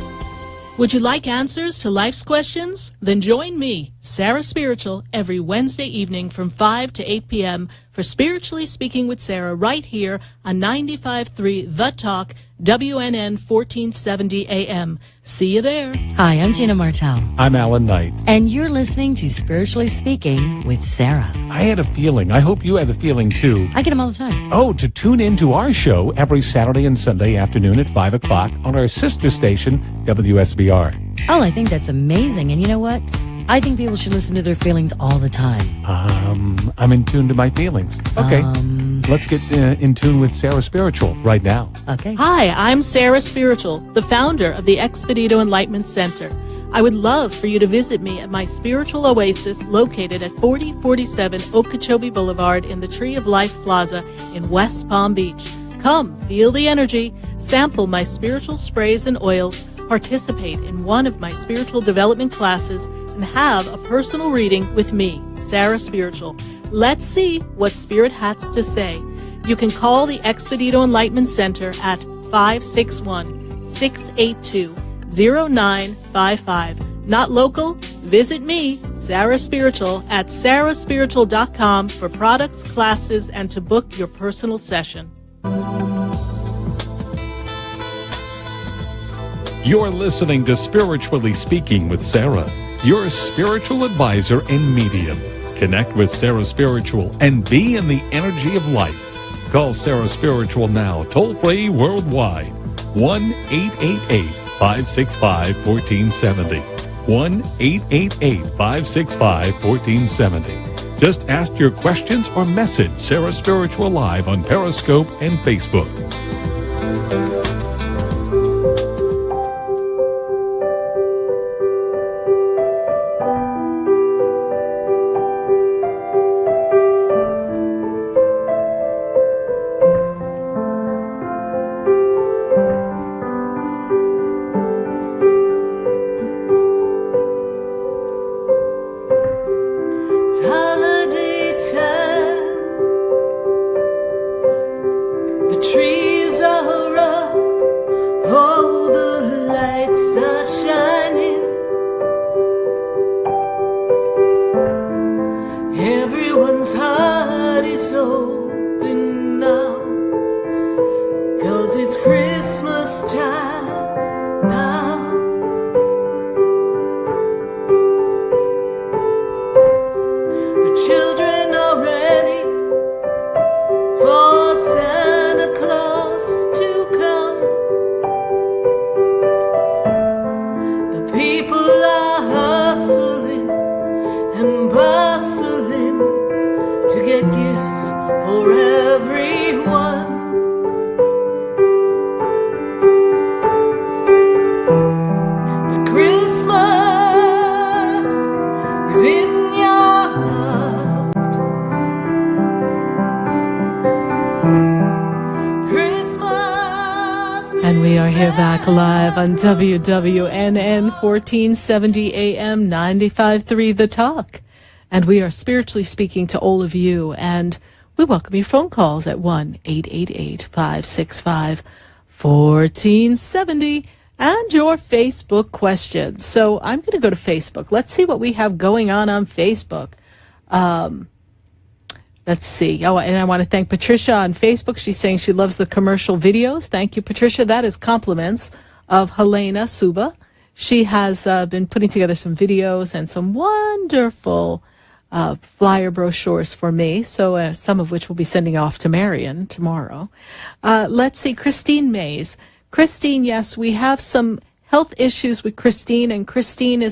Would you like answers to life's questions? Then join me, Sarah Spiritual, every Wednesday evening from 5 to 8 p.m. for Spiritually Speaking with Sarah right here on 95.3 The Talk, WNN 1470 AM. See you there. Hi, I'm Gina Martell. I'm Alan Knight. And you're listening to Spiritually Speaking with Sarah. I had a feeling. I hope you had the feeling, too. I get them all the time. Oh, to tune in to our show every Saturday and Sunday afternoon at 5 o'clock on our sister station, WSBR. Oh, I think that's amazing. And you know what? I think people should listen to their feelings all the time. I'm in tune to my feelings. Okay. Let's get in tune with Sarah Spiritual right now. Okay. Hi, I'm Sarah Spiritual, the founder of the Expedito Enlightenment Center. I would love for you to visit me at my spiritual oasis located at 4047 Okeechobee Boulevard in the Tree of Life Plaza in West Palm Beach. Come, feel the energy, sample my spiritual sprays and oils, participate in one of my spiritual development classes, and have a personal reading with me, Sarah Spiritual. Let's see what Spirit has to say. You can call the Expedito Enlightenment Center at 561-682-0955. Not local? Visit me, Sarah Spiritual, at sarahspiritual.com for products, classes, and to book your personal session. You're listening to Spiritually Speaking with Sarah, your spiritual advisor and medium. Connect with Sarah Spiritual and be in the energy of life. Call Sarah Spiritual now, toll-free worldwide. 1-888-565-1470. 1-888-565-1470. Just ask your questions or message Sarah Spiritual live on Periscope and Facebook. People are hustling and bustling here back live on WWNN 1470 AM 95.3 The Talk. And we are spiritually speaking to all of you. And we welcome your phone calls at 1-888-565-1470 and your Facebook questions. So I'm going to go to Facebook. Let's see what we have going on Facebook. Let's see. Oh, and I want to thank Patricia on Facebook. She's saying she loves the commercial videos. Thank you, Patricia. That is compliments of Helena Suba. She has been putting together some videos and some wonderful flyer brochures for me, so some of which we'll be sending off to Marion tomorrow. Let's see. Christine Mays. Christine, yes, we have some health issues with Christine, and Christine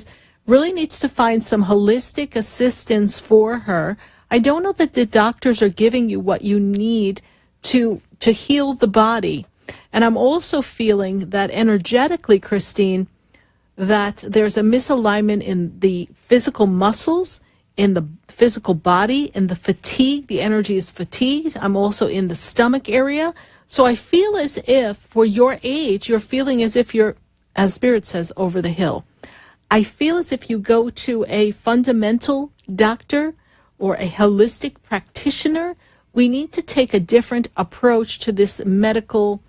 really needs to find some holistic assistance for her. I don't know that the doctors are giving you what you need to heal the body. And I'm also feeling that energetically, Christine, that there's a misalignment in the physical muscles, in the physical body, in the fatigue. The energy is fatigued. I'm also in the stomach area. So I feel as if, for your age, you're feeling as if you're, as Spirit says, over the hill. I feel as if you go to a fundamental doctor or a holistic practitioner. We need to take a different approach to this medical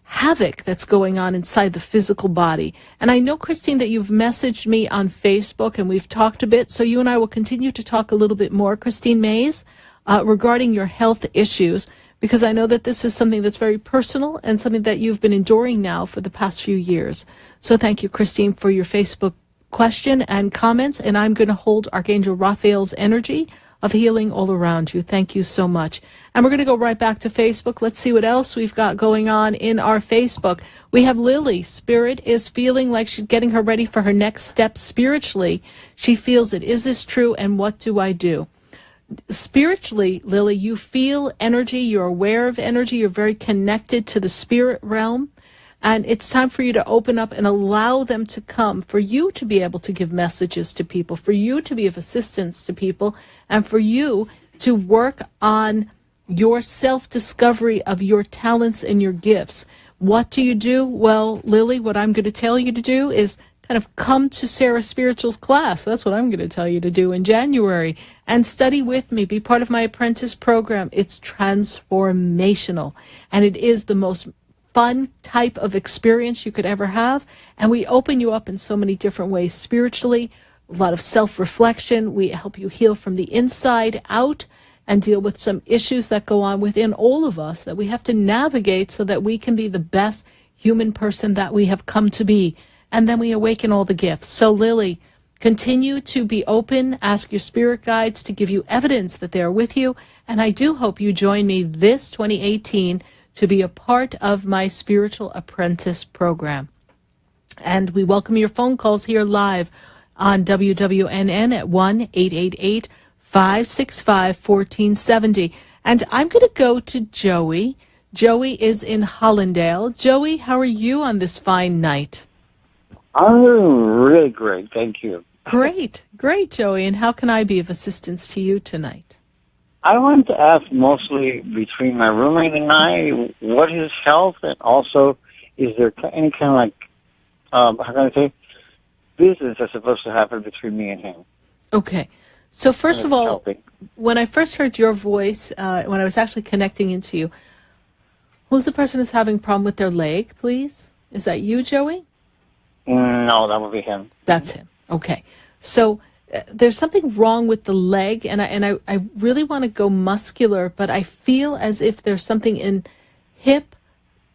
havoc that's going on inside the physical body. And I know, Christine, that you've messaged me on Facebook and we've talked a bit, so you and I will continue to talk a little bit more, Christine Mays, regarding your health issues, because I know that this is something that's very personal and something that you've been enduring now for the past few years. So thank you, Christine, for your Facebook question and comments, and I'm going to hold Archangel Raphael's energy of healing all around you. Thank you so much. And we're going to go right back to Facebook. Let's see what else we've got going on in our Facebook. We have Lily. Spirit is feeling like she's getting her ready for her next step spiritually. She feels it. Is this true? And what do I do? Spiritually, Lily, you feel energy. You're aware of energy. You're very connected to the spirit realm. And it's time for you to open up and allow them to come, for you to be able to give messages to people, for you to be of assistance to people, and for you to work on your self-discovery of your talents and your gifts. What do you do? Well, Lily, what I'm going to tell you to do is kind of come to Sarah Spiritual's class. That's what I'm going to tell you to do in January. And study with me. Be part of my apprentice program. It's transformational. And it is the most fun type of experience you could ever have. And we open you up in so many different ways spiritually, a lot of self-reflection. We help you heal from the inside out and deal with some issues that go on within all of us that we have to navigate so that we can be the best human person that we have come to be. And then we awaken all the gifts. So Lily, continue to be open. Ask your spirit guides to give you evidence that they are with you. And I do hope you join me this 2018 to be a part of my Spiritual Apprentice program. And we welcome your phone calls here live on WWNN at 1-888-565-1470. And I'm going to go to Joey. Joey is in Hollandale. Joey, how are you on this fine night? I'm really great, thank you. Great, Joey. And how can I be of assistance to you tonight? I wanted to ask mostly between my roommate and I, what his health, and also is there any kind of like, how can I say, business that's supposed to happen between me and him? Okay. So first of all, when I first heard your voice, when I was actually connecting into you, who's the person who's having a problem with their leg, please? Is that you, Joey? No, that would be him. That's him. Okay. So there's something wrong with the leg, and I really want to go muscular, but I feel as if there's something in hip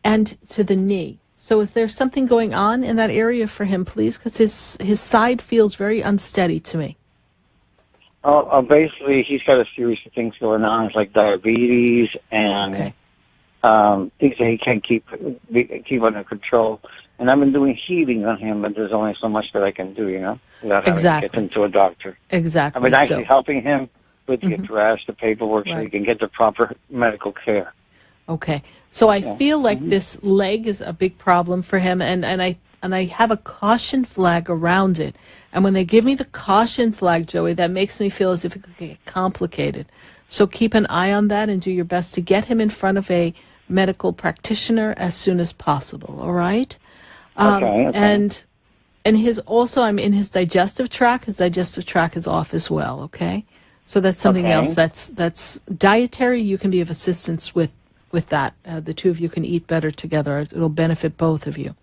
and to the knee. So is there something going on in that area for him, please? Because his side feels very unsteady to me. Basically, he's got a series of things going on. It's like diabetes and things that he can't keep under control. And I've been doing healing on him, but there's only so much that I can do, without having to get him to a doctor. Exactly. I've been actually helping him with the address, the paperwork, so he can get the proper medical care. Okay. So I feel like this leg is a big problem for him, and I have a caution flag around it. And when they give me the caution flag, Joey, that makes me feel as if it could get complicated. So keep an eye on that and do your best to get him in front of a medical practitioner as soon as possible, all right? Okay. And his also, I'm in his digestive tract. His digestive tract is off as well. Okay, so that's something else. That's dietary. You can be of assistance with that. The two of you can eat better together. It'll benefit both of you.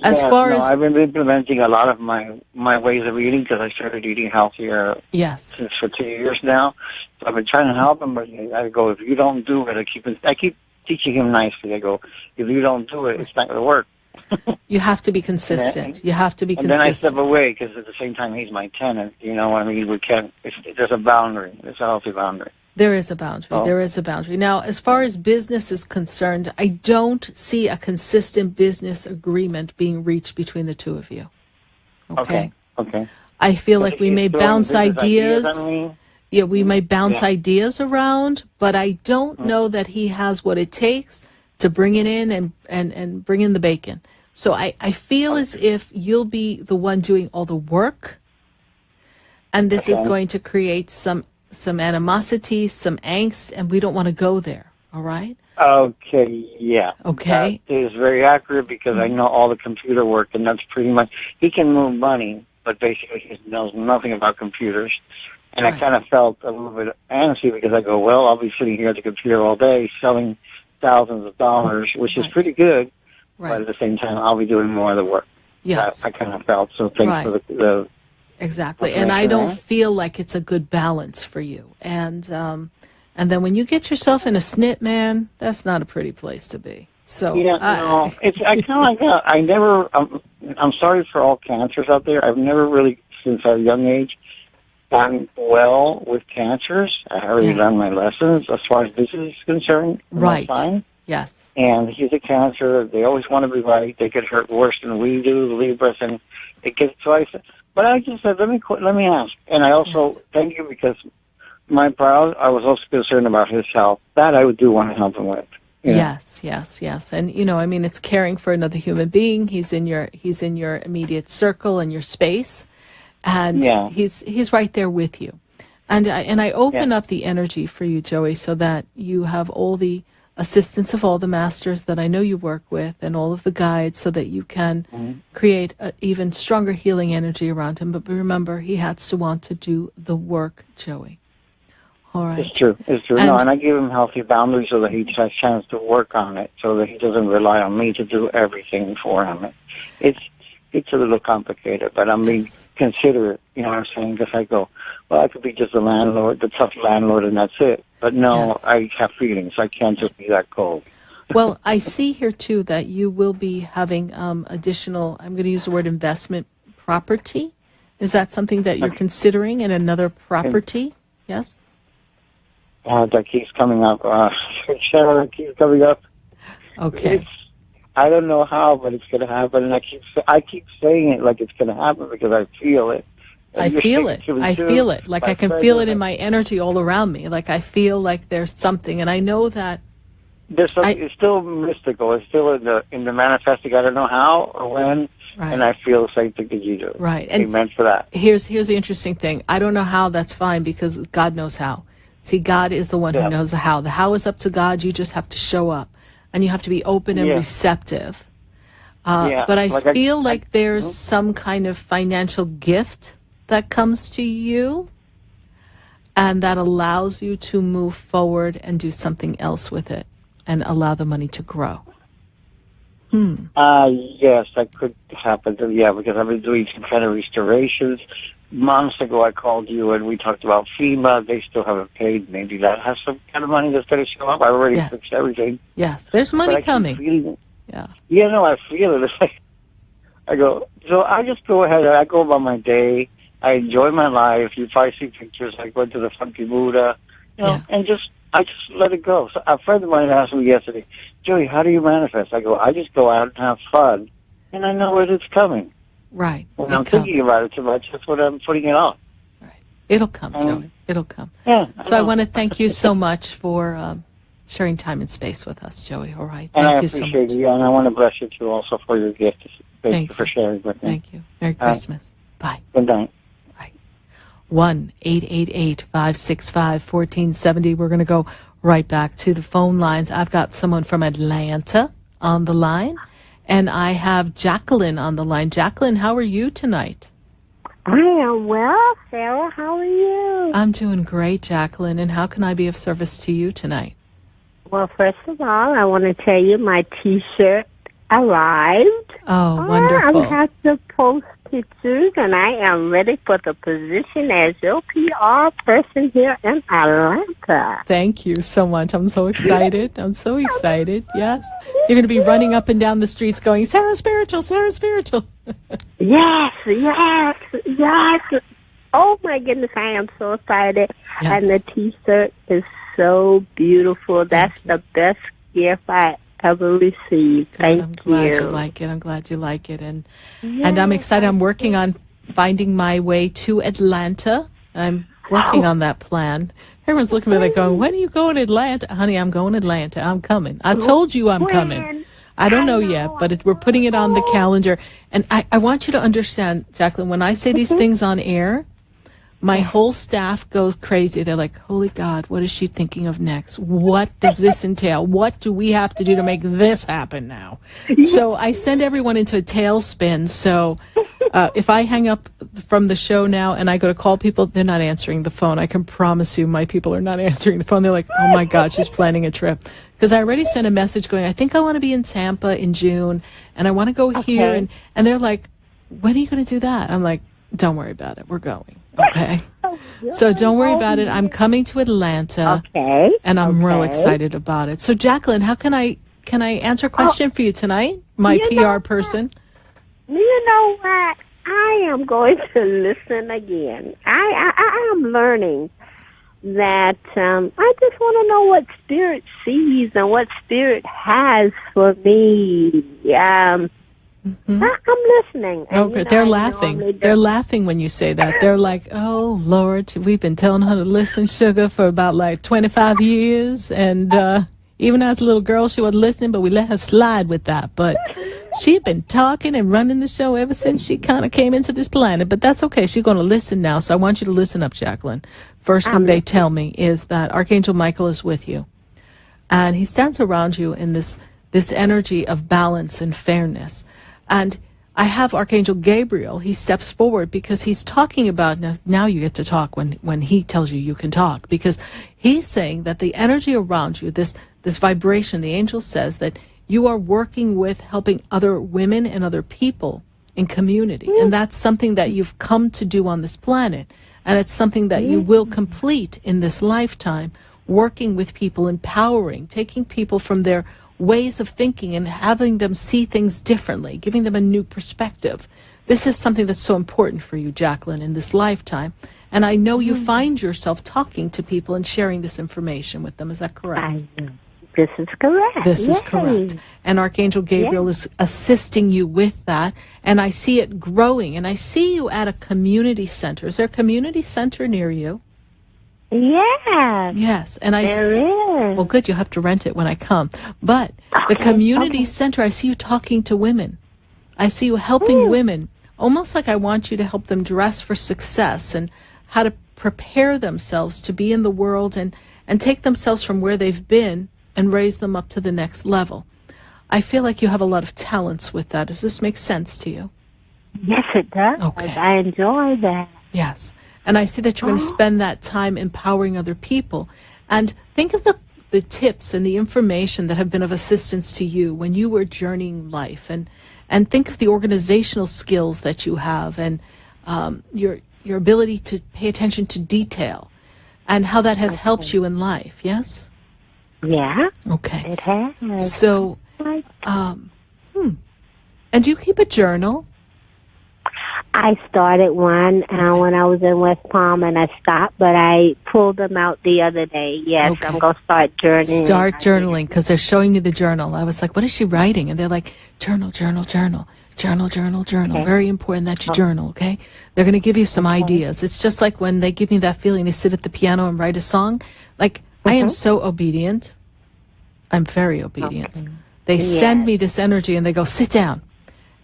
As far as I've been implementing a lot of my ways of eating because I started eating healthier. Yes. Since for 2 years now, so I've been trying to help him, but I go, if you don't do it, I keep teaching him nicely. I go, if you don't do it, it's not going to work. You have to be consistent. You have to be consistent. And then I step away because at the same time he's my tenant. You know what I mean? We can't. There's a boundary. There's a healthy boundary. There is a boundary. Oh. There is a boundary. Now, as far as business is concerned, I don't see a consistent business agreement being reached between the two of you. Okay. I feel like we may bounce ideas. Yeah, we may bounce ideas around, but I don't know that he has what it takes to bring it in and bring in the bacon. So I feel as if you'll be the one doing all the work, and this is going to create some animosity, some angst, and we don't want to go there, all right? Okay, yeah. Okay. That is very accurate because I know all the computer work, and that's pretty much, he can move money, but basically he knows nothing about computers. And I kind of felt a little bit antsy because I go, well, I'll be sitting here at the computer all day selling thousands of dollars, which is pretty good, but at the same time, I'll be doing more of the work. Yes. I kind of felt, so thanks for the exactly. And I don't feel like it's a good balance for you. And then when you get yourself in a snit, man, that's not a pretty place to be. So no, it's I kind of like that. I never. I'm sorry for all cancers out there. I've never really, since a young age, gotten well with cancers. I already done my lessons as far as business is concerned. Right. Fine. Yes. And he's a cancer. They always want to be right. They get hurt worse than we do, the Libras, and it gets twice. But I just said, let me ask. And I also thank you because I was also concerned about his health. That I do want to help him with. Yes. And I mean, it's caring for another human being. He's in your immediate circle and your space, and he's right there with you. And I open up the energy for you, Joey, so that you have all the assistance of all the masters that I know you work with and all of the guides so that you can create an even stronger healing energy around him. But remember, he has to want to do the work, Joey. All right. It's true. And I give him healthy boundaries so that he has a chance to work on it, so that he doesn't rely on me to do everything for him. It's a little complicated, but I'm being considerate, you know what I'm saying? Because I go, well, I could be just the tough landlord, and that's it. But no, I have feelings. I can't just be that cold. Well, I see here, too, that you will be having additional, I'm going to use the word investment property. Is that something that you're considering in another property? Yes? That keeps coming up. That keeps coming up. Okay. I don't know how, but it's going to happen, and I keep saying it like it's going to happen because I feel it. I feel it. Like I can feel it in my energy all around me. Like I feel like there's something, and I know that there's something. It's still mystical. It's still in the manifesting. I don't know how or when, and I feel the same thing that you do. Right. Amen for that. Here's the interesting thing. I don't know how. That's fine because God knows how. See, God is the one who knows the how. The how is up to God. You just have to show up, and you have to be open and receptive. But I feel like there's some kind of financial gift that comes to you and that allows you to move forward and do something else with it and allow the money to grow. Yes, that could happen. Because I've been doing some kind of restorations. Months ago, I called you and we talked about FEMA. They still haven't paid. Maybe that has some kind of money that's going to show up. I already fixed everything. Yes, there's money coming. I feel it. It's like I go. So I just go ahead and I go about my day. I enjoy my life. You probably see pictures. I go to the Funky Buddha, and I just let it go. So a friend of mine asked me yesterday, Joey, how do you manifest? I go, I just go out and have fun, and I know where it's coming. Right. When I'm thinking about it too much, that's what I'm putting it on. Right. It'll come, Joey. It'll come. Yeah. So I want to thank you so much for sharing time and space with us, Joey. All right. Thank you so much. And I appreciate you, and I want to bless you too also for your gift. Thank you for sharing with me. Thank you. Merry Christmas. Bye. Good night. 1-888-565-1470. We're going to go right back to the phone lines. I've got someone from Atlanta on the line, And I have Jacqueline on the line. Jacqueline, how are you tonight? I am well, Sarah. How are you? I'm doing great, Jacqueline. And how can I be of service to you tonight? Well, first of all, I want to tell you my T-shirt arrived. Oh, wonderful. I have to post pictures, and I am ready for the position as your PR person here in Atlanta. Thank you so much. I'm so excited. I'm so excited. Yes. You're going to be running up and down the streets going, Sarah Spiritual, Sarah Spiritual. Yes. Oh, my goodness, I am so excited. Yes. And the T-shirt is so beautiful. That's the best gift I ever received. Thank I'm glad you like it. I'm glad you like it. And I'm excited. I'm working on finding my way to Atlanta. I'm working on that plan. Everyone's looking at me like going, when are you going to Atlanta? Honey, I'm going to Atlanta. I'm coming. I told you I'm coming. I don't know yet, but we're putting it on the calendar. And I want you to understand, Jacqueline, when I say these things on air, my whole staff goes crazy. They're like, holy God, what is she thinking of next? What does this entail? What do we have to do to make this happen now? So I send everyone into a tailspin. So if I hang up from the show now and I go to call people, they're not answering the phone. I can promise you my people are not answering the phone. They're like, oh my God, she's planning a trip. Because I already sent a message going, I think I want to be in Tampa in June and I want to go here. And they're like, when are you going to do that? I'm like, don't worry about it. We're going. Okay. So don't worry about it. I'm coming to Atlanta. Okay. And I'm real excited about it. So Jacqueline, how can I answer a question for you tonight? My PR person. You know what? I am going to listen again. I am learning that I just want to know what Spirit sees and what Spirit has for me. I'm listening. Okay, they're laughing. They're laughing when you say that. They're like, oh, Lord, we've been telling her to listen, Sugar, for about like 25 years. And even as a little girl, she wasn't listening, but we let her slide with that. But she'd been talking and running the show ever since she kind of came into this planet. But that's okay. She's going to listen now. So I want you to listen up, Jacqueline. First thing they tell me is that Archangel Michael is with you. And he stands around you in this energy of balance and fairness. And I have Archangel Gabriel. He steps forward because he's talking about, now you get to talk when he tells you can talk, because he's saying that the energy around you, this vibration, the angel says that you are working with helping other women and other people in community. And that's something that you've come to do on this planet. And it's something that you will complete in this lifetime, working with people, empowering, taking people from their ways of thinking and having them see things differently, giving them a new perspective. This is something that's so important for you, Jacqueline, in this lifetime. And I know you find yourself talking to people and sharing this information with them. Is that correct? This is correct. This is correct. And Archangel Gabriel is assisting you with that. And I see it growing. And I see you at a community center. Is there a community center near you? Yes. Yes. And there is. Well, good. You'll have to rent it when I come. But the community center, I see you talking to women. I see you helping women, almost like I want you to help them dress for success and how to prepare themselves to be in the world and take themselves from where they've been and raise them up to the next level. I feel like you have a lot of talents with that. Does this make sense to you? Yes, it does. Okay. I enjoy that. Yes. And I see that you're going to spend that time empowering other people. And think of the tips and the information that have been of assistance to you when you were journeying life. And think of the organizational skills that you have and your ability to pay attention to detail and how that has helped you in life. Yes? Yeah. Okay. It has. So, and do you keep a journal? I started one when I was in West Palm, and I stopped, but I pulled them out the other day. Yes, okay. I'm going to start journaling. Start journaling, because they're showing me the journal. I was like, what is she writing? And they're like, journal, journal, journal, journal, journal, journal. Okay. Very important that you journal, okay? They're going to give you some ideas. It's just like when they give me that feeling, they sit at the piano and write a song. Like, I am so obedient. I'm very obedient. Okay. They send me this energy, and they go, sit down.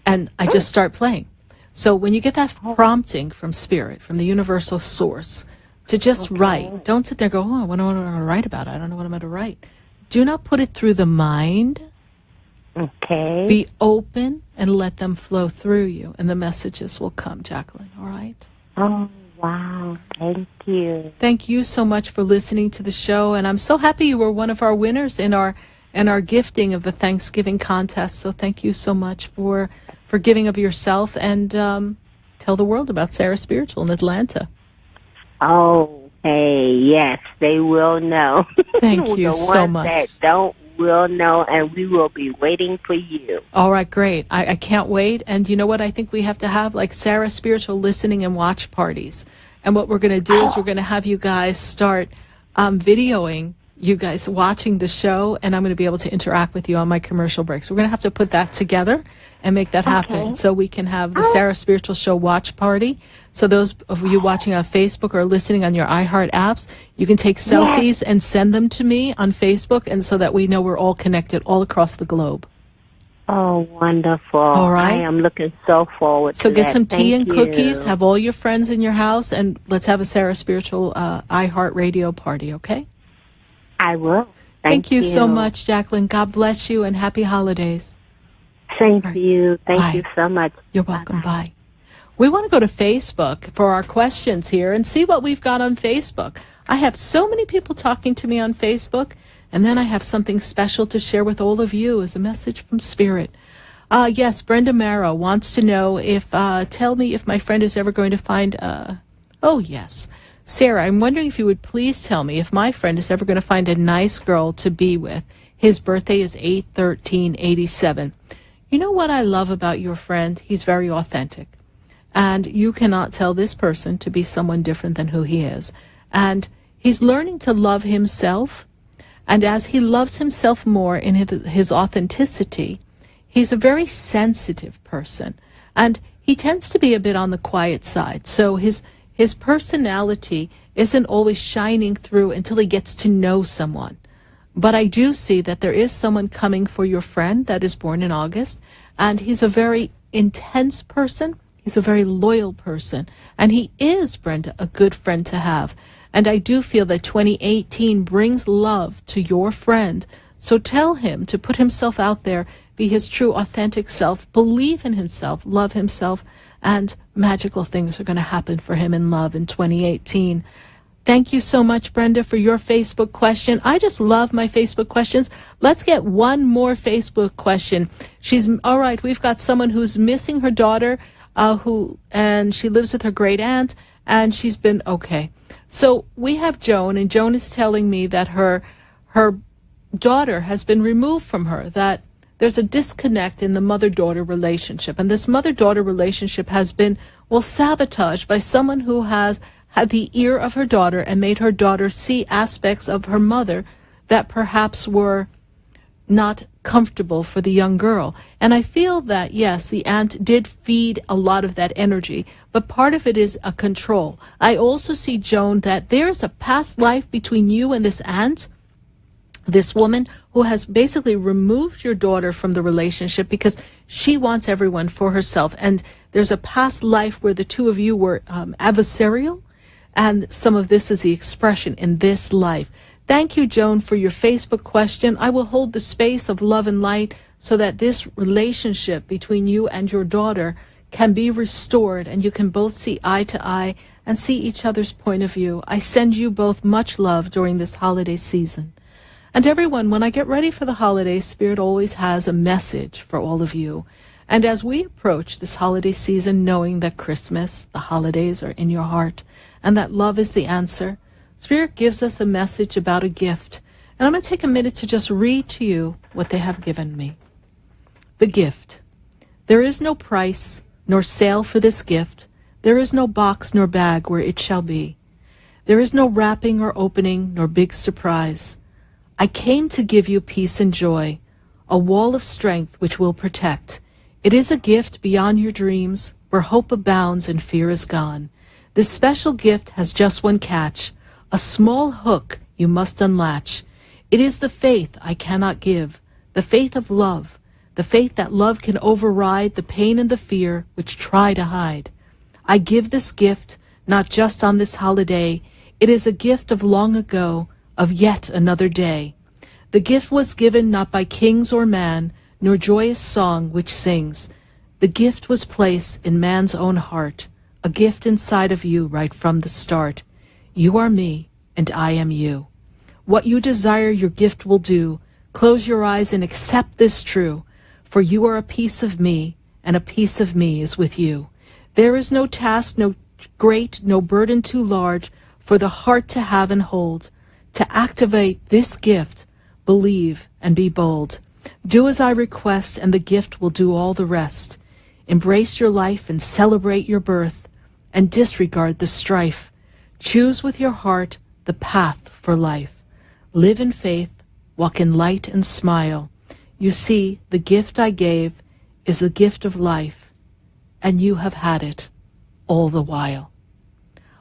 And I just start playing. So when you get that prompting from Spirit, from the universal source, to just write, don't sit there and go, what am I going to write about? I don't know what I'm going to write. Do not put it through the mind. Okay. Be open and let them flow through you, and the messages will come, Jacqueline, all right? Oh, wow. Thank you. Thank you so much for listening to the show, and I'm so happy you were one of our winners in our gifting of the Thanksgiving contest. So thank you so much for giving of yourself, and tell the world about Sarah Spiritual in Atlanta. Oh, hey, yes, they will know. Thank you so much. The ones that don't will know, and we will be waiting for you. All right, great. I can't wait. And you know what I think we have to have? Like Sarah Spiritual listening and watch parties. And what we're going to do is we're going to have you guys start videoing you guys watching the show, and I'm going to be able to interact with you on my commercial breaks. We're going to have to put that together and make that happen so we can have the Sarah Spiritual Show watch party. So those of you watching on Facebook or listening on your iHeart apps, you can take selfies and send them to me on Facebook, and so that we know we're all connected all across the globe. Oh, wonderful. All right. I am looking so forward to that. So get some tea and Thank cookies, you. have all your friends in your house, and let's have a Sarah Spiritual iHeart Radio party, okay? I will. Thank you so much, Jacqueline. God bless you, and happy holidays. Same to you. Thank you so much. You're welcome. Bye. We want to go to Facebook for our questions here and see what we've got on Facebook. I have so many people talking to me on Facebook, and then I have something special to share with all of you as a message from Spirit. Yes, Brenda Mara wants to know if, tell me if my friend is ever going to find, oh yes. Sarah, I'm wondering if you would please tell me if my friend is ever going to find a nice girl to be with. His birthday is 8/13/87. You know what I love about your friend? He's very authentic. And you cannot tell this person to be someone different than who he is. And he's learning to love himself. And as he loves himself more in his authenticity, he's a very sensitive person. And he tends to be a bit on the quiet side. So his personality isn't always shining through until he gets to know someone. But I do see that there is someone coming for your friend that is born in August, and he's a very intense person. He's a very loyal person, and he is, Brenda, a good friend to have. And I do feel that 2018 brings love to your friend. So tell him to put himself out there, be his true, authentic self, believe in himself, love himself, and magical things are going to happen for him in love in 2018. Thank you so much, Brenda, for your Facebook question. I just love my Facebook questions. Let's get one more Facebook question. All right, we've got someone who's missing her daughter, and she lives with her great aunt, and she's been okay. So we have Joan, and Joan is telling me that her daughter has been removed from her, that there's a disconnect in the mother-daughter relationship. And this mother-daughter relationship has been, sabotaged by someone who has had the ear of her daughter and made her daughter see aspects of her mother that perhaps were not comfortable for the young girl. And I feel that, yes, the aunt did feed a lot of that energy, but part of it is a control. I also see, Joan, that there's a past life between you and this aunt, this woman who has basically removed your daughter from the relationship because she wants everyone for herself. And there's a past life where the two of you were adversarial, and some of this is the expression in this life. Thank you, Joan, for your Facebook question. I will hold the space of love and light so that this relationship between you and your daughter can be restored and you can both see eye to eye and see each other's point of view. I send you both much love during this holiday season. And everyone, when I get ready for the holidays, Spirit always has a message for all of you. And as we approach this holiday season, knowing that Christmas, the holidays are in your heart, and that love is the answer, Spirit gives us a message about a gift. And I'm going to take a minute to just read to you what they have given me. The gift. There is no price nor sale for this gift. There is no box nor bag where it shall be. There is no wrapping or opening nor big surprise. I came to give you peace and joy, a wall of strength which will protect. It is a gift beyond your dreams, where hope abounds and fear is gone. This special gift has just one catch, a small hook you must unlatch. It is the faith I cannot give, the faith of love, the faith that love can override the pain and the fear which try to hide. I give this gift not just on this holiday. It is a gift of long ago, of yet another day. The gift was given not by kings or man, nor joyous song which sings. The gift was placed in man's own heart, a gift inside of you right from the start. You are me, and I am you. What you desire your gift will do. Close your eyes and accept this true, for you are a piece of me, and a piece of me is with you. There is no task, no great, no burden too large for the heart to have and hold. To activate this gift, believe and be bold. Do as I request, and the gift will do all the rest. Embrace your life and celebrate your birth, and disregard the strife. Choose with your heart the path for life. Live in faith, walk in light and smile. You see, the gift I gave is the gift of life, and you have had it all the while.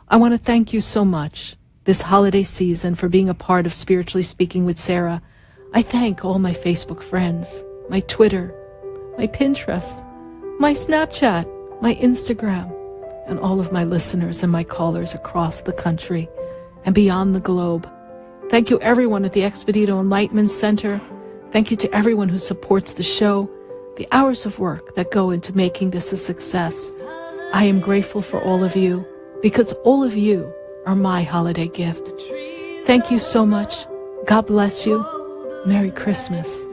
I want to thank you so much this holiday season for being a part of Spiritually Speaking with Sarah. I thank all my Facebook friends, my Twitter, my Pinterest, my Snapchat, my Instagram, and all of my listeners and my callers across the country and beyond the globe. Thank you everyone at the Expedito Enlightenment Center. Thank you to everyone who supports the show, the hours of work that go into making this a success. I am grateful for all of you, because all of you are my holiday gift. Thank you so much. God bless you. Merry Christmas.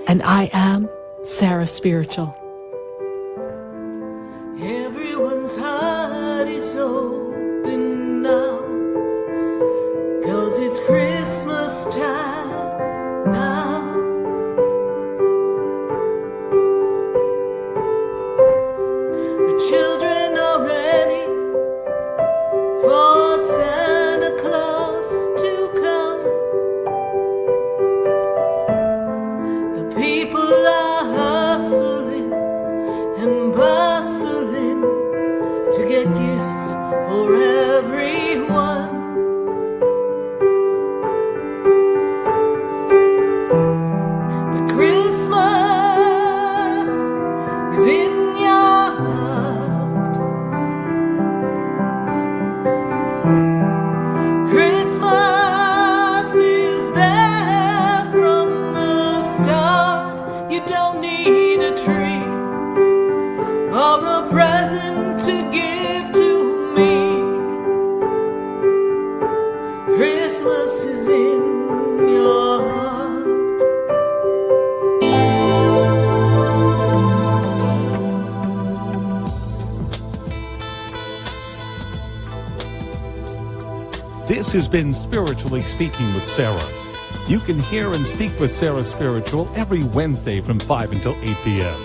And I am Sarah Spiritual. Everyone's heart is open now, 'cause it's Christmas time now. The children are ready for Santa Claus to come. The people are hustling and bustling to get gifts for everyone. But Christmas is in your heart. Christmas is there from the start. You don't need a tree or a present to give to me. Christmas is in your heart. This has been Spiritually Speaking with Sarah. You can hear and speak with Sarah Spiritual every Wednesday from 5 until 8 p.m.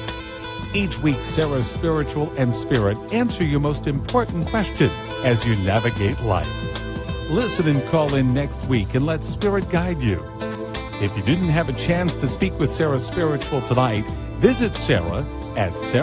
Each week, Sarah Spiritual and Spirit answer your most important questions as you navigate life. Listen and call in next week and let Spirit guide you. If you didn't have a chance to speak with Sarah Spiritual tonight, visit Sarah at Sarah